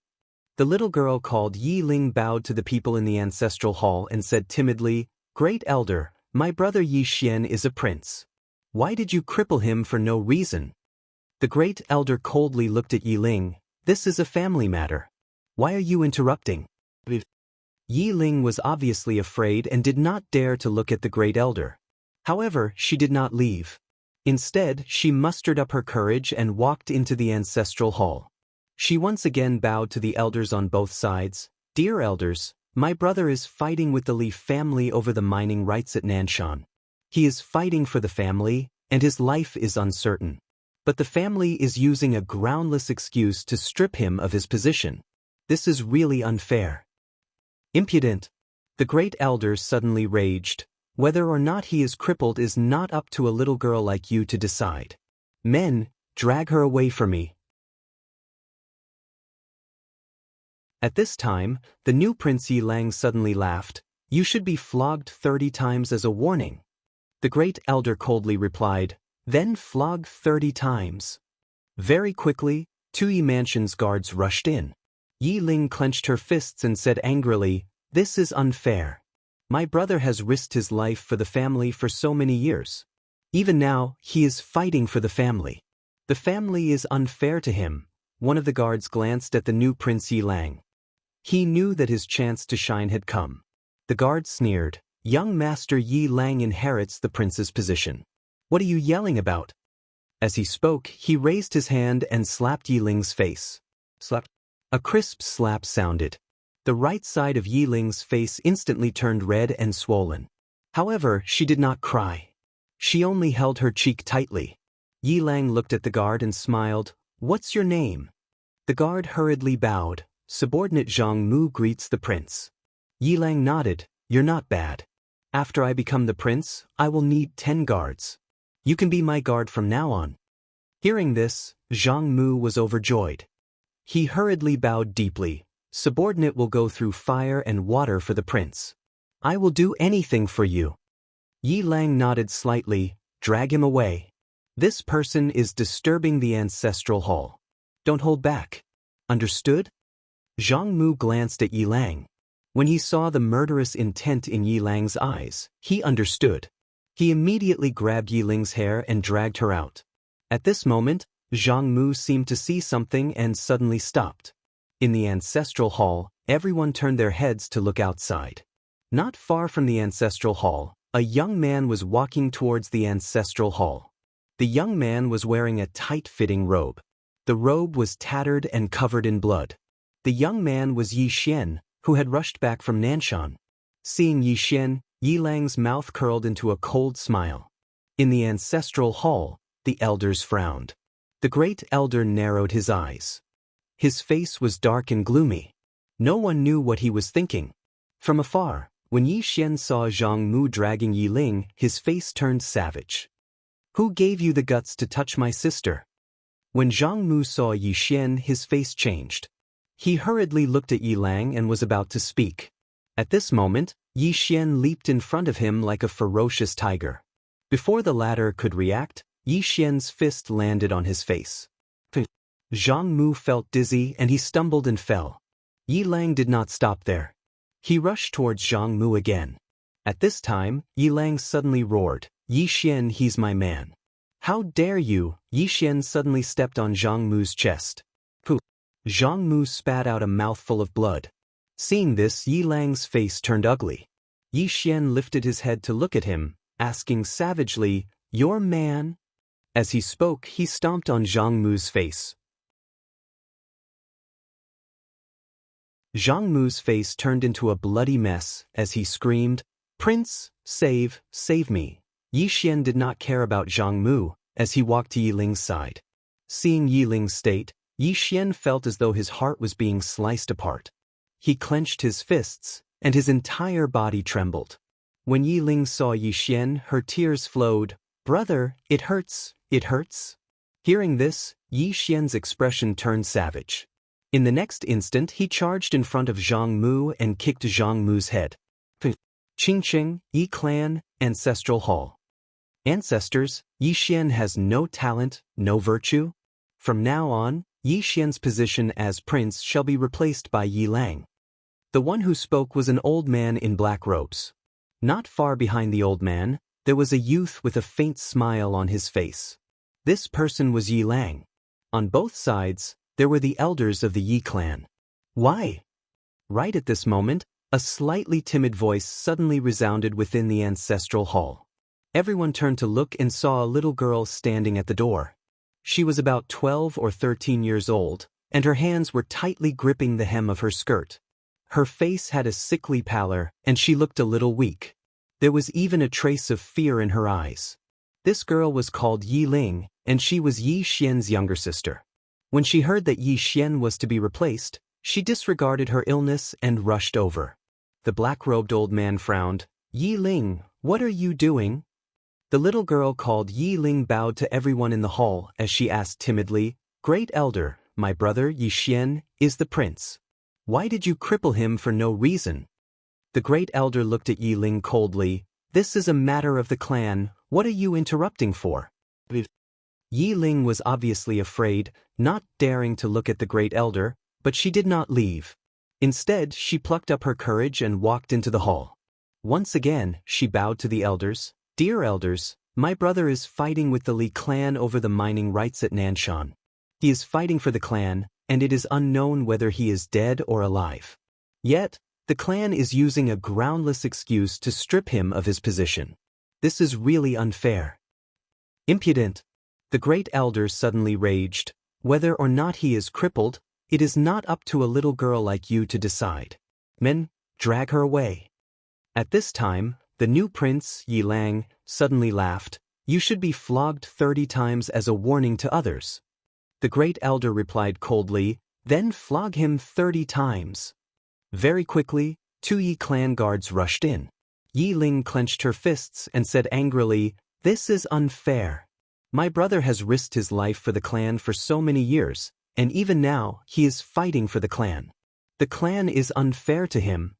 The little girl called Yi Ling bowed to the people in the ancestral hall and said timidly, Great Elder, my brother Yi Xian is a prince. Why did you cripple him for no reason? The Great Elder coldly looked at Yi Ling. This is a family matter. Why are you interrupting? Yi Ling was obviously afraid and did not dare to look at the Great Elder. However, she did not leave. Instead, she mustered up her courage and walked into the ancestral hall. She once again bowed to the elders on both sides. Dear elders, my brother is fighting with the Li family over the mining rights at Nanshan. He is fighting for the family, and his life is uncertain. But the family is using a groundless excuse to strip him of his position. This is really unfair. Impudent. The Great Elder suddenly raged. Whether or not he is crippled is not up to a little girl like you to decide. Men, drag her away from me. At this time, the new Prince Yi Lang suddenly laughed. You should be flogged 30 times as a warning. The Great Elder coldly replied, Then flog 30 times. Very quickly, 2 Yi Mansion's guards rushed in. Yi Ling clenched her fists and said angrily, This is unfair. My brother has risked his life for the family for so many years. Even now, he is fighting for the family. The family is unfair to him. One of the guards glanced at the new Prince Yi Lang. He knew that his chance to shine had come. The guard sneered, Young Master Yi Lang inherits the prince's position. What are you yelling about? As he spoke, he raised his hand and slapped Yi Ling's face. Slap. A crisp slap sounded. The right side of Yi Ling's face instantly turned red and swollen. However, she did not cry. She only held her cheek tightly. Yi Lang looked at the guard and smiled. What's your name? The guard hurriedly bowed. Subordinate Zhang Mu greets the prince. Yi Lang nodded. You're not bad. After I become the prince, I will need 10 guards. You can be my guard from now on. Hearing this, Zhang Mu was overjoyed. He hurriedly bowed deeply. Subordinate will go through fire and water for the prince. I will do anything for you. Yi Lang nodded slightly. Drag him away. This person is disturbing the ancestral hall. Don't hold back. Understood? Zhang Mu glanced at Yi Lang. When he saw the murderous intent in Yi Lang's eyes, he understood. He immediately grabbed Yi Ling's hair and dragged her out. At this moment, Zhang Mu seemed to see something and suddenly stopped. In the ancestral hall, everyone turned their heads to look outside. Not far from the ancestral hall, a young man was walking towards the ancestral hall. The young man was wearing a tight-fitting robe. The robe was tattered and covered in blood. The young man was Yi Xian, who had rushed back from Nanshan. Seeing Yi Xian, Yi Lang's mouth curled into a cold smile. In the ancestral hall, the elders frowned. The great elder narrowed his eyes. His face was dark and gloomy. No one knew what he was thinking. From afar, when Yi Xian saw Zhang Mu dragging Yi Ling, his face turned savage. "Who gave you the guts to touch my sister?" When Zhang Mu saw Yi Xian, his face changed. He hurriedly looked at Yi Lang and was about to speak. At this moment, Yi Xian leaped in front of him like a ferocious tiger. Before the latter could react, Yi Xian's fist landed on his face. Zhang Mu felt dizzy and he stumbled and fell. Yi Lang did not stop there. He rushed towards Zhang Mu again. At this time, Yi Lang suddenly roared, "Yi Xian, he's my man." "How dare you?" Yi Xian suddenly stepped on Zhang Mu's chest. Pooh! Zhang Mu spat out a mouthful of blood. Seeing this, Yi Lang's face turned ugly. Yi Xian lifted his head to look at him, asking savagely, "Your man?" As he spoke, he stomped on Zhang Mu's face. Zhang Mu's face turned into a bloody mess as he screamed, "Prince, save me." Yi Xian did not care about Zhang Mu as he walked to Yi Ling's side. Seeing Yi Ling's state, Yi Xian felt as though his heart was being sliced apart. He clenched his fists, and his entire body trembled. When Yi Ling saw Yi Xian, her tears flowed. "Brother, it hurts, it hurts." Hearing this, Yi Xian's expression turned savage. In the next instant, he charged in front of Zhang Mu and kicked Zhang Mu's head. Qingqing, Yi Clan, Ancestral Hall. Ancestors, Yi Xian has no talent, no virtue. From now on, Yi Xian's position as prince shall be replaced by Yi Lang. The one who spoke was an old man in black robes. Not far behind the old man, there was a youth with a faint smile on his face. This person was Yi Lang. On both sides, there were the elders of the Yi clan. "Why?" Right at this moment, a slightly timid voice suddenly resounded within the ancestral hall. Everyone turned to look and saw a little girl standing at the door. She was about 12 or 13 years old, and her hands were tightly gripping the hem of her skirt. Her face had a sickly pallor, and she looked a little weak. There was even a trace of fear in her eyes. This girl was called Yi Ling, and she was Yi Xian's younger sister. When she heard that Yi Xian was to be replaced, she disregarded her illness and rushed over. The black-robed old man frowned. "Yi Ling, what are you doing?" The little girl called Yi Ling bowed to everyone in the hall as she asked timidly, "Great elder, my brother Yi Xian is the prince. Why did you cripple him for no reason?" The great elder looked at Yi Ling coldly. "This is a matter of the clan, what are you interrupting for?" Yi Ling was obviously afraid, not daring to look at the great elder, but she did not leave. Instead, she plucked up her courage and walked into the hall. Once again, she bowed to the elders. "Dear elders, my brother is fighting with the Li clan over the mining rights at Nanshan. He is fighting for the clan, and it is unknown whether he is dead or alive. Yet, the clan is using a groundless excuse to strip him of his position. This is really unfair." "Impudent!" The great elder suddenly raged. "Whether or not he is crippled, it is not up to a little girl like you to decide. Men, drag her away." At this time, the new prince, Yi Lang, suddenly laughed. "You should be flogged 30 times as a warning to others." The great elder replied coldly, "Then flog him 30 times. Very quickly, 2 Yi clan guards rushed in. Yi Ling clenched her fists and said angrily, "This is unfair. My brother has risked his life for the clan for so many years, and even now, he is fighting for the clan. The clan is unfair to him."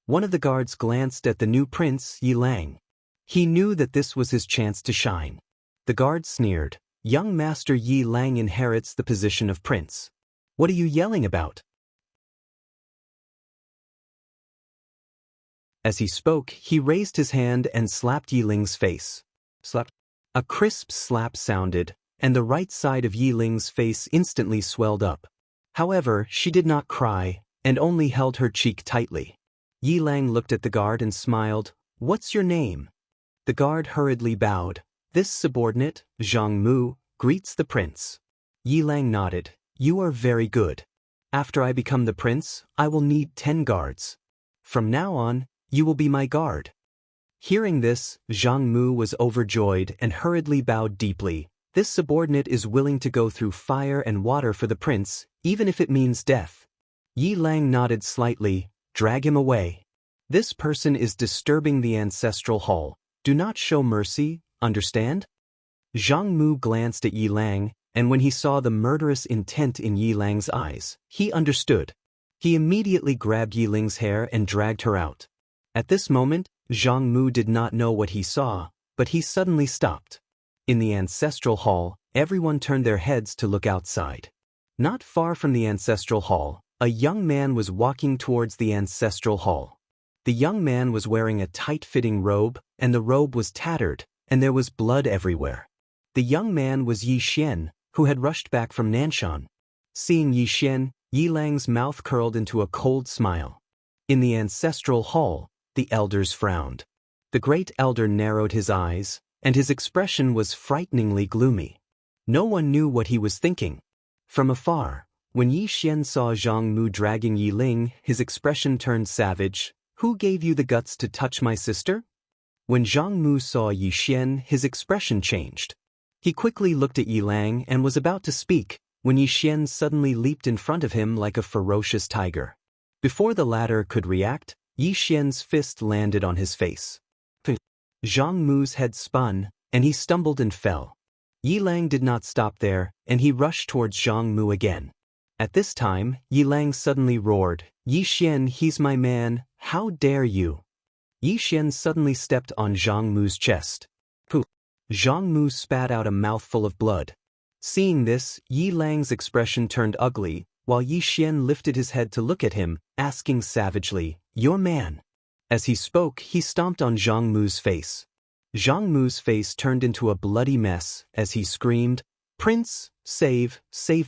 One of the guards glanced at the new prince, Yi Lang. He knew that this was his chance to shine. The guard sneered, "Young Master Yi Lang inherits the position of prince. What are you yelling about?" As he spoke, he raised his hand and slapped Yiling's face. Slap. A crisp slap sounded, and the right side of Yiling's face instantly swelled up. However, she did not cry, and only held her cheek tightly. Yiling looked at the guard and smiled. "What's your name?" The guard hurriedly bowed. "This subordinate, Zhang Mu, greets the prince." Yiling nodded. "You are very good. After I become the prince, I will need 10 guards. From now on, you will be my guard." Hearing this, Zhang Mu was overjoyed and hurriedly bowed deeply. This subordinate is willing to go through fire and water for the prince, even if it means death. Yiling nodded slightly. "Drag him away. This person is disturbing the ancestral hall. Do not show mercy, understand?" Zhang Mu glanced at Yiling, and when he saw the murderous intent in Yiling's eyes, he understood. He immediately grabbed Yiling's hair and dragged her out. At this moment, Zhang Mu did not know what he saw, but he suddenly stopped. In the ancestral hall, everyone turned their heads to look outside. Not far from the ancestral hall, a young man was walking towards the ancestral hall. The young man was wearing a tight-fitting robe, and the robe was tattered, and there was blood everywhere. The young man was Yi Xian, who had rushed back from Nanshan. Seeing Yi Xian, Yiling's mouth curled into a cold smile. In the ancestral hall, the elders frowned. The great elder narrowed his eyes, and his expression was frighteningly gloomy. No one knew what he was thinking. From afar, when Yi Xian saw Zhang Mu dragging Yiling, his expression turned savage. "Who gave you the guts to touch my sister?" When Zhang Mu saw Yi Xian, his expression changed. He quickly looked at Yiling and was about to speak, when Yi Xian suddenly leaped in front of him like a ferocious tiger. Before the latter could react, Yi Xian's fist landed on his face. Zhang Mu's head spun, and he stumbled and fell. Yiling did not stop there, and he rushed towards Zhang Mu again. At this time, Yiling suddenly roared, "Yi Xian, he's my man, how dare you!" Yi Xian suddenly stepped on Zhang Mu's chest. Pooh! Zhang Mu spat out a mouthful of blood. Seeing this, Yiling's expression turned ugly, while Yi Xian lifted his head to look at him, asking savagely, "Your man?" As he spoke, he stomped on Zhang Mu's face. Zhang Mu's face turned into a bloody mess as he screamed, "Prince, save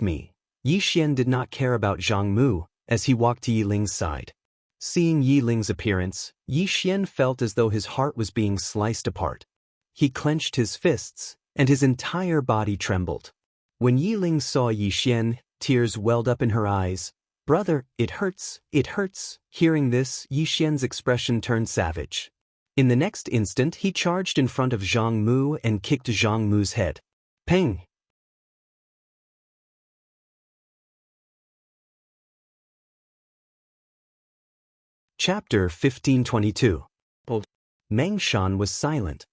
me." Yi Xian did not care about Zhang Mu as he walked to Yiling's side. Seeing Yiling's appearance, Yi Xian felt as though his heart was being sliced apart. He clenched his fists, and his entire body trembled. When Yiling saw Yi Xian, tears welled up in her eyes. "Brother, it hurts, it hurts." Hearing this, Yi Xian's expression turned savage. In the next instant, he charged in front of Zhang Mu and kicked Zhang Mu's head. Ping! Chapter 1522. Meng Shan was silent.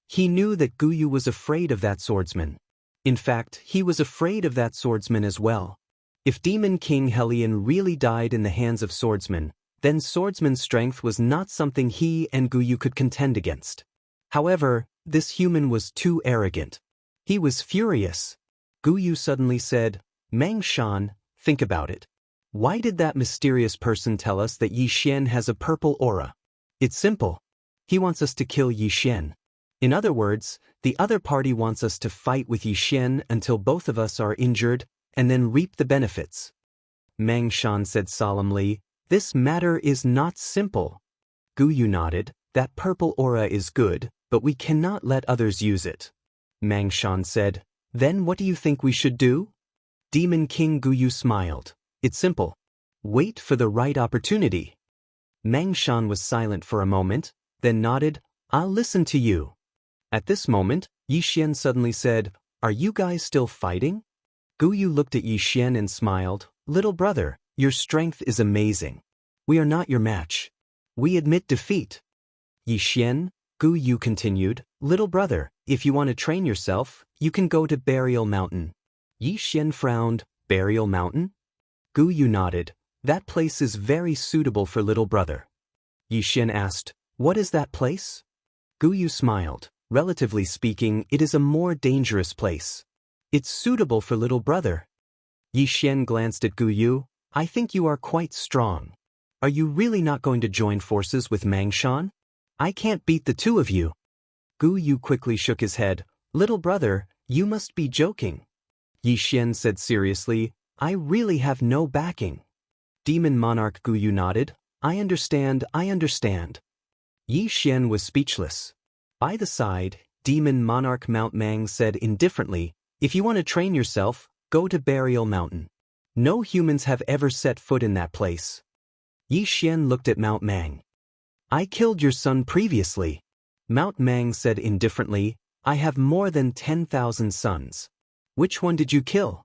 He knew that Guyu was afraid of that swordsman. In fact, he was afraid of that swordsman as well. If Demon King Helion really died in the hands of swordsmen, then swordsman's strength was not something he and Guyu could contend against. However, this human was too arrogant. He was furious. Guyu suddenly said, "Meng Shan, think about it. Why did that mysterious person tell us that Yi Xian has a purple aura? It's simple. He wants us to kill Yi Xian. In other words, the other party wants us to fight with Yi Xian until both of us are injured, and then reap the benefits." Meng Shan said solemnly, "This matter is not simple." Guyu nodded. "That purple aura is good, but we cannot let others use it." Meng Shan said, "Then what do you think we should do?" Demon King Guyu smiled. "It's simple. Wait for the right opportunity." Meng Shan was silent for a moment, then nodded, "I'll listen to you." At this moment, Yi Xian suddenly said, "Are you guys still fighting?" Guyu looked at Yi Xian and smiled. "Little brother, your strength is amazing. We are not your match. We admit defeat." Yi Xian, Guyu continued, "Little brother, if you want to train yourself, you can go to Burial Mountain." Yi Xian frowned. "Burial Mountain?" Guyu nodded. "That place is very suitable for little brother." Yi Xian asked, "What is that place?" Guyu smiled. "Relatively speaking, it is a more dangerous place. It's suitable for little brother." Yi Xian glanced at Guyu. "I think you are quite strong. Are you really not going to join forces with Mangshan? I can't beat the two of you. Gu Yu quickly shook his head. Little brother, you must be joking. Yi Xian said seriously, I really have no backing. Demon Monarch Gu Yu nodded. I understand. Yi Xian was speechless. By the side, Demon Monarch Mount Mang said indifferently, if you want to train yourself, go to Burial Mountain. No humans have ever set foot in that place. Yi Xian looked at Mount Mang. I killed your son previously. Mount Mang said indifferently, I have more than 10,000 sons. Which one did you kill?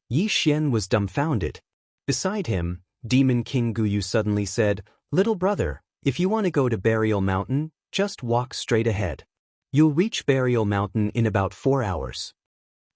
Yi Xian was dumbfounded. Beside him, Demon King Gu Yu suddenly said, Little brother, if you want to go to Burial Mountain, just walk straight ahead. You'll reach Burial Mountain in about 4 hours.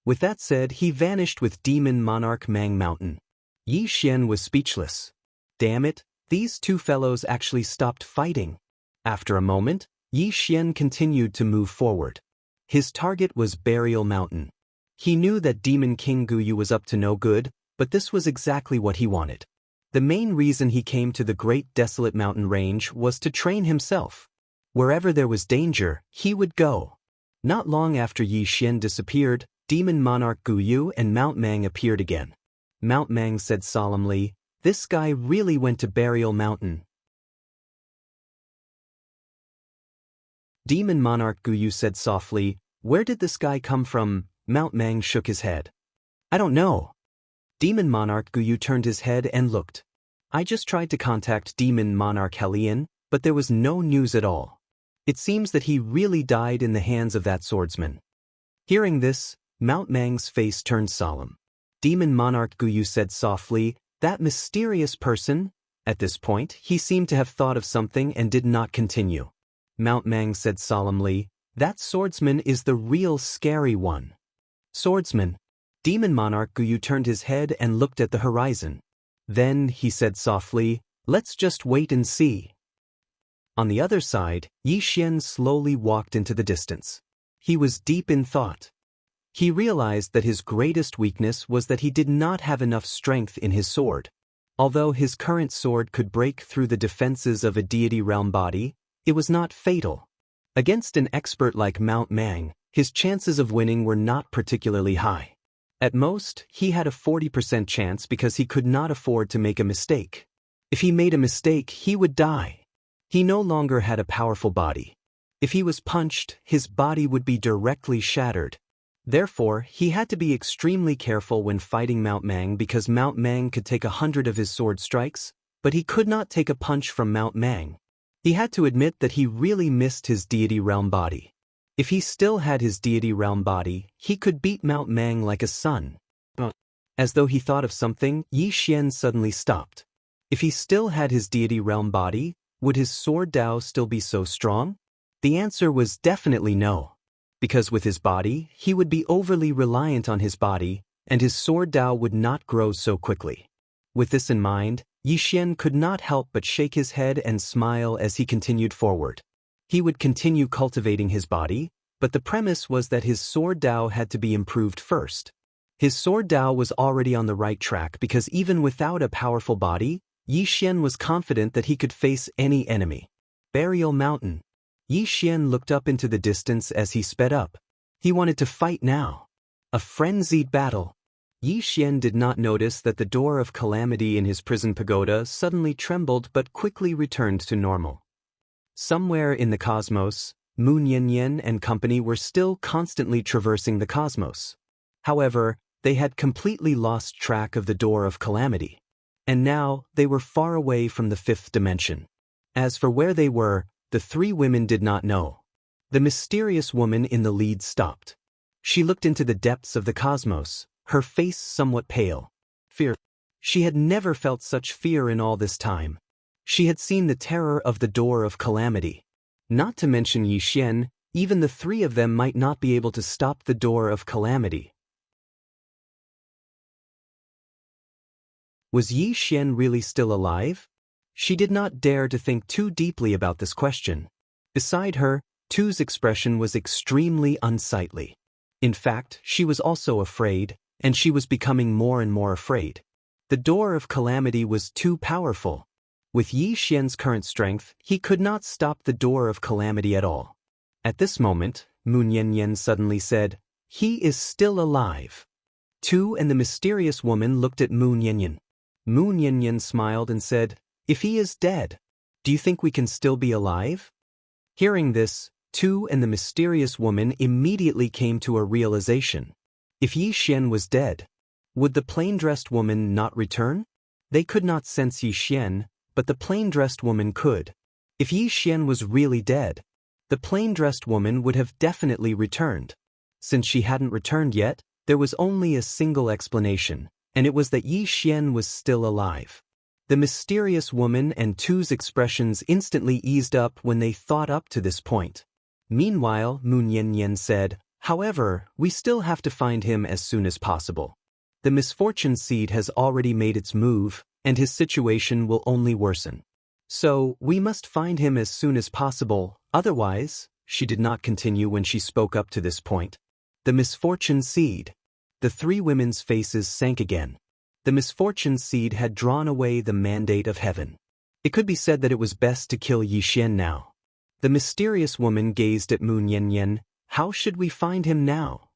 With that said, he vanished with Demon Monarch Mang Mountain. Yi Xian was speechless. Damn it, these two fellows actually stopped fighting. After a moment, Yi Xian continued to move forward. His target was Burial Mountain. He knew that Demon King Gu Yu was up to no good, but this was exactly what he wanted. The main reason he came to the Great Desolate Mountain Range was to train himself. Wherever there was danger, he would go. Not long after Yi Xian disappeared, Demon Monarch Gu Yu and Mount Mang appeared again. Mount Mang said solemnly, This guy really went to Burial Mountain. Demon Monarch Gu Yu said softly, Where did this guy come from? Mount Mang shook his head. I don't know. Demon Monarch Gu Yu turned his head and looked. I just tried to contact Demon Monarch Helian, but there was no news at all. It seems that he really died in the hands of that swordsman. Hearing this, Mount Mang's face turned solemn. Demon Monarch Gu Yu said softly, That mysterious person? At this point, he seemed to have thought of something and did not continue. Mount Mang said solemnly, That swordsman is the real scary one. Swordsman. Demon Monarch Gu Yu turned his head and looked at the horizon. Then, he said softly, Let's just wait and see. On the other side, Yi Xian slowly walked into the distance. He was deep in thought. He realized that his greatest weakness was that he did not have enough strength in his sword. Although his current sword could break through the defenses of a deity realm body, it was not fatal. Against an expert like Mount Mang, his chances of winning were not particularly high. At most, he had a 40% chance because he could not afford to make a mistake. If he made a mistake, he would die. He no longer had a powerful body. If he was punched, his body would be directly shattered. Therefore, he had to be extremely careful when fighting Mount Mang because Mount Mang could take 100 of his sword strikes, but he could not take a punch from Mount Mang. He had to admit that he really missed his deity realm body. If he still had his deity realm body, he could beat Mount Mang like a sun. As though he thought of something, Yi Xian suddenly stopped. If he still had his deity realm body, would his sword Dao still be so strong? The answer was definitely no. Because with his body, he would be overly reliant on his body, and his sword Dao would not grow so quickly. With this in mind, Yi Xian could not help but shake his head and smile as he continued forward. He would continue cultivating his body, but the premise was that his sword Dao had to be improved first. His sword Dao was already on the right track because even without a powerful body, Yi Xian was confident that he could face any enemy. Burial Mountain. Yi Xian looked up into the distance as he sped up. He wanted to fight now. A frenzied battle. Yi Xian did not notice that the door of calamity in his prison pagoda suddenly trembled but quickly returned to normal. Somewhere in the cosmos, Moon Yen and company were still constantly traversing the cosmos. However, they had completely lost track of the door of calamity. And now, they were far away from the fifth dimension. As for where they were, the three women did not know. The mysterious woman in the lead stopped. She looked into the depths of the cosmos, her face somewhat pale. Fear. She had never felt such fear in all this time. She had seen the terror of the door of calamity. Not to mention Yi Xian, even the three of them might not be able to stop the door of calamity. Was Yi Xian really still alive? She did not dare to think too deeply about this question. Beside her, Tu's expression was extremely unsightly. In fact, she was also afraid, and she was becoming more and more afraid. The door of calamity was too powerful. With Yi Xian's current strength, he could not stop the door of calamity at all. At this moment, Mu Niannian suddenly said, "He is still alive." Tu and the mysterious woman looked at Mu Niannian. Mu Niannian smiled and said, "If he is dead, do you think we can still be alive?" Hearing this, Tu and the mysterious woman immediately came to a realization. If Yi Xian was dead, would the plain-dressed woman not return? They could not sense Yi Xian, but the plain-dressed woman could. If Yi Xian was really dead, the plain-dressed woman would have definitely returned. Since she hadn't returned yet, there was only a single explanation, and it was that Yi Xian was still alive. The mysterious woman and Tu's expressions instantly eased up when they thought up to this point. Meanwhile, Mu Niannian said, "However, we still have to find him as soon as possible. The misfortune seed has already made its move, and his situation will only worsen. So, we must find him as soon as possible, otherwise," she did not continue when she spoke up to this point. The misfortune seed. The three women's faces sank again. The misfortune seed had drawn away the mandate of heaven. It could be said that it was best to kill Yi Xian now. The mysterious woman gazed at Mu Niannian. How should we find him now?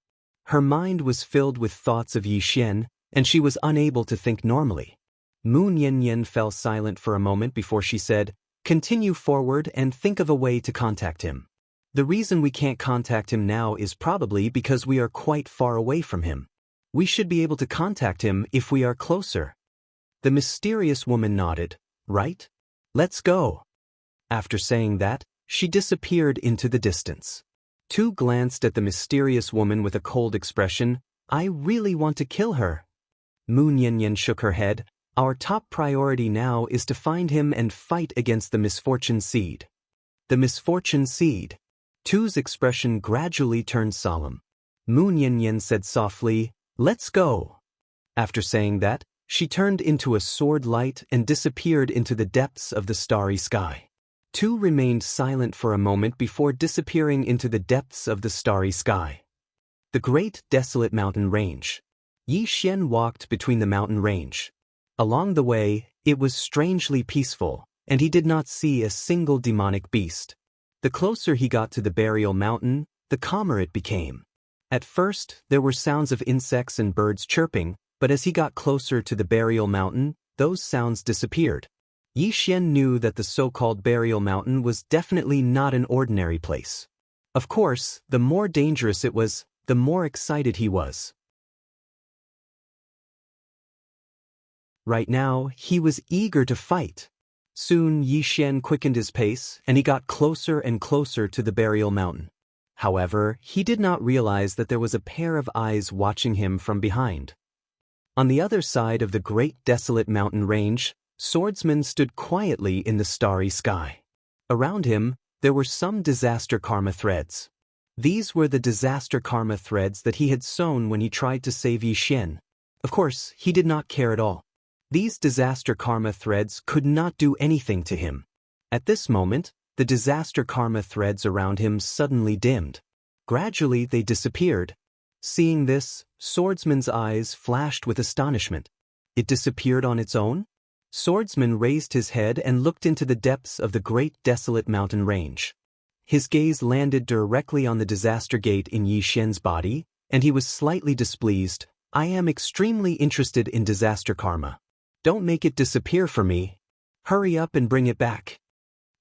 Her mind was filled with thoughts of Yi Xian, and she was unable to think normally. Mu Niannian fell silent for a moment before she said, "Continue forward and think of a way to contact him. The reason we can't contact him now is probably because we are quite far away from him. We should be able to contact him if we are closer." The mysterious woman nodded. "Right? Let's go." After saying that, she disappeared into the distance. Tu glanced at the mysterious woman with a cold expression. "I really want to kill her." Mu Niannian shook her head. "Our top priority now is to find him and fight against the misfortune seed." The misfortune seed. Tu's expression gradually turned solemn. Mu Niannian said softly, "Let's go." After saying that, she turned into a sword light and disappeared into the depths of the starry sky. Tu remained silent for a moment before disappearing into the depths of the starry sky. The great desolate mountain range. Yi Xian walked between the mountain range. Along the way, it was strangely peaceful, and he did not see a single demonic beast. The closer he got to the burial mountain, the calmer it became. At first, there were sounds of insects and birds chirping, but as he got closer to the burial mountain, those sounds disappeared. Yi Xian knew that the so-called burial mountain was definitely not an ordinary place. Of course, the more dangerous it was, the more excited he was. Right now, he was eager to fight. Soon Yi Xian quickened his pace, and he got closer and closer to the burial mountain. However, he did not realize that there was a pair of eyes watching him from behind. On the other side of the great desolate mountain range, swordsmen stood quietly in the starry sky. Around him, there were some disaster karma threads. These were the disaster karma threads that he had sown when he tried to save Yi Xian. Of course, he did not care at all. These disaster karma threads could not do anything to him. At this moment, the disaster karma threads around him suddenly dimmed. Gradually, they disappeared. Seeing this, Swordsman's eyes flashed with astonishment. It disappeared on its own? Swordsman raised his head and looked into the depths of the great desolate mountain range. His gaze landed directly on the disaster gate in Yi Xian's body, and he was slightly displeased. "I am extremely interested in disaster karma. Don't make it disappear for me. Hurry up and bring it back."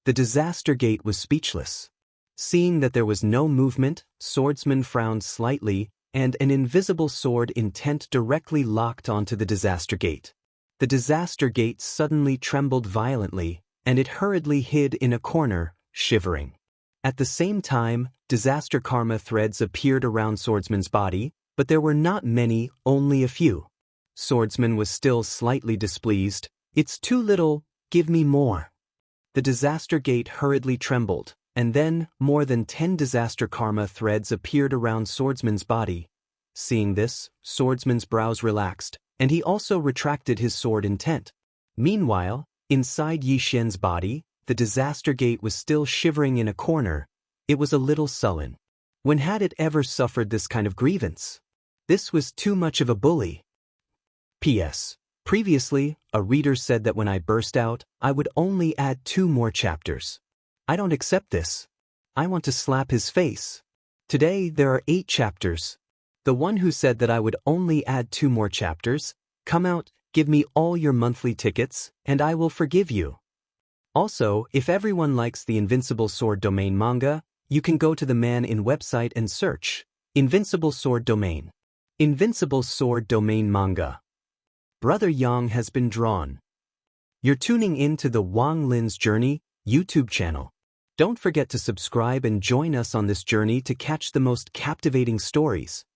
The disaster gate was speechless. Seeing that there was no movement, Swordsman frowned slightly, and an invisible sword intent directly locked onto the disaster gate. The disaster gate suddenly trembled violently, and it hurriedly hid in a corner, shivering. At the same time, disaster karma threads appeared around Swordsman's body, but there were not many, only a few. Swordsman was still slightly displeased. "It's too little, give me more." The disaster gate hurriedly trembled, and then more than 10 disaster karma threads appeared around Swordsman's body. Seeing this, Swordsman's brows relaxed, and he also retracted his sword intent. Meanwhile, inside Yi Xian's body, the disaster gate was still shivering in a corner. It was a little sullen. When had it ever suffered this kind of grievance? This was too much of a bully. P.S. Previously, a reader said that when I burst out, I would only add 2 more chapters. I don't accept this. I want to slap his face. Today, there are 8 chapters. The one who said that I would only add 2 more chapters, come out, give me all your monthly tickets, and I will forgive you. Also, if everyone likes the Invincible Sword Domain manga, you can go to the Man in website and search Invincible Sword Domain. Invincible Sword Domain manga. Brother Yang has been drawn. You're tuning in to the Wang Lin's Journey YouTube channel. Don't forget to subscribe and join us on this journey to catch the most captivating stories.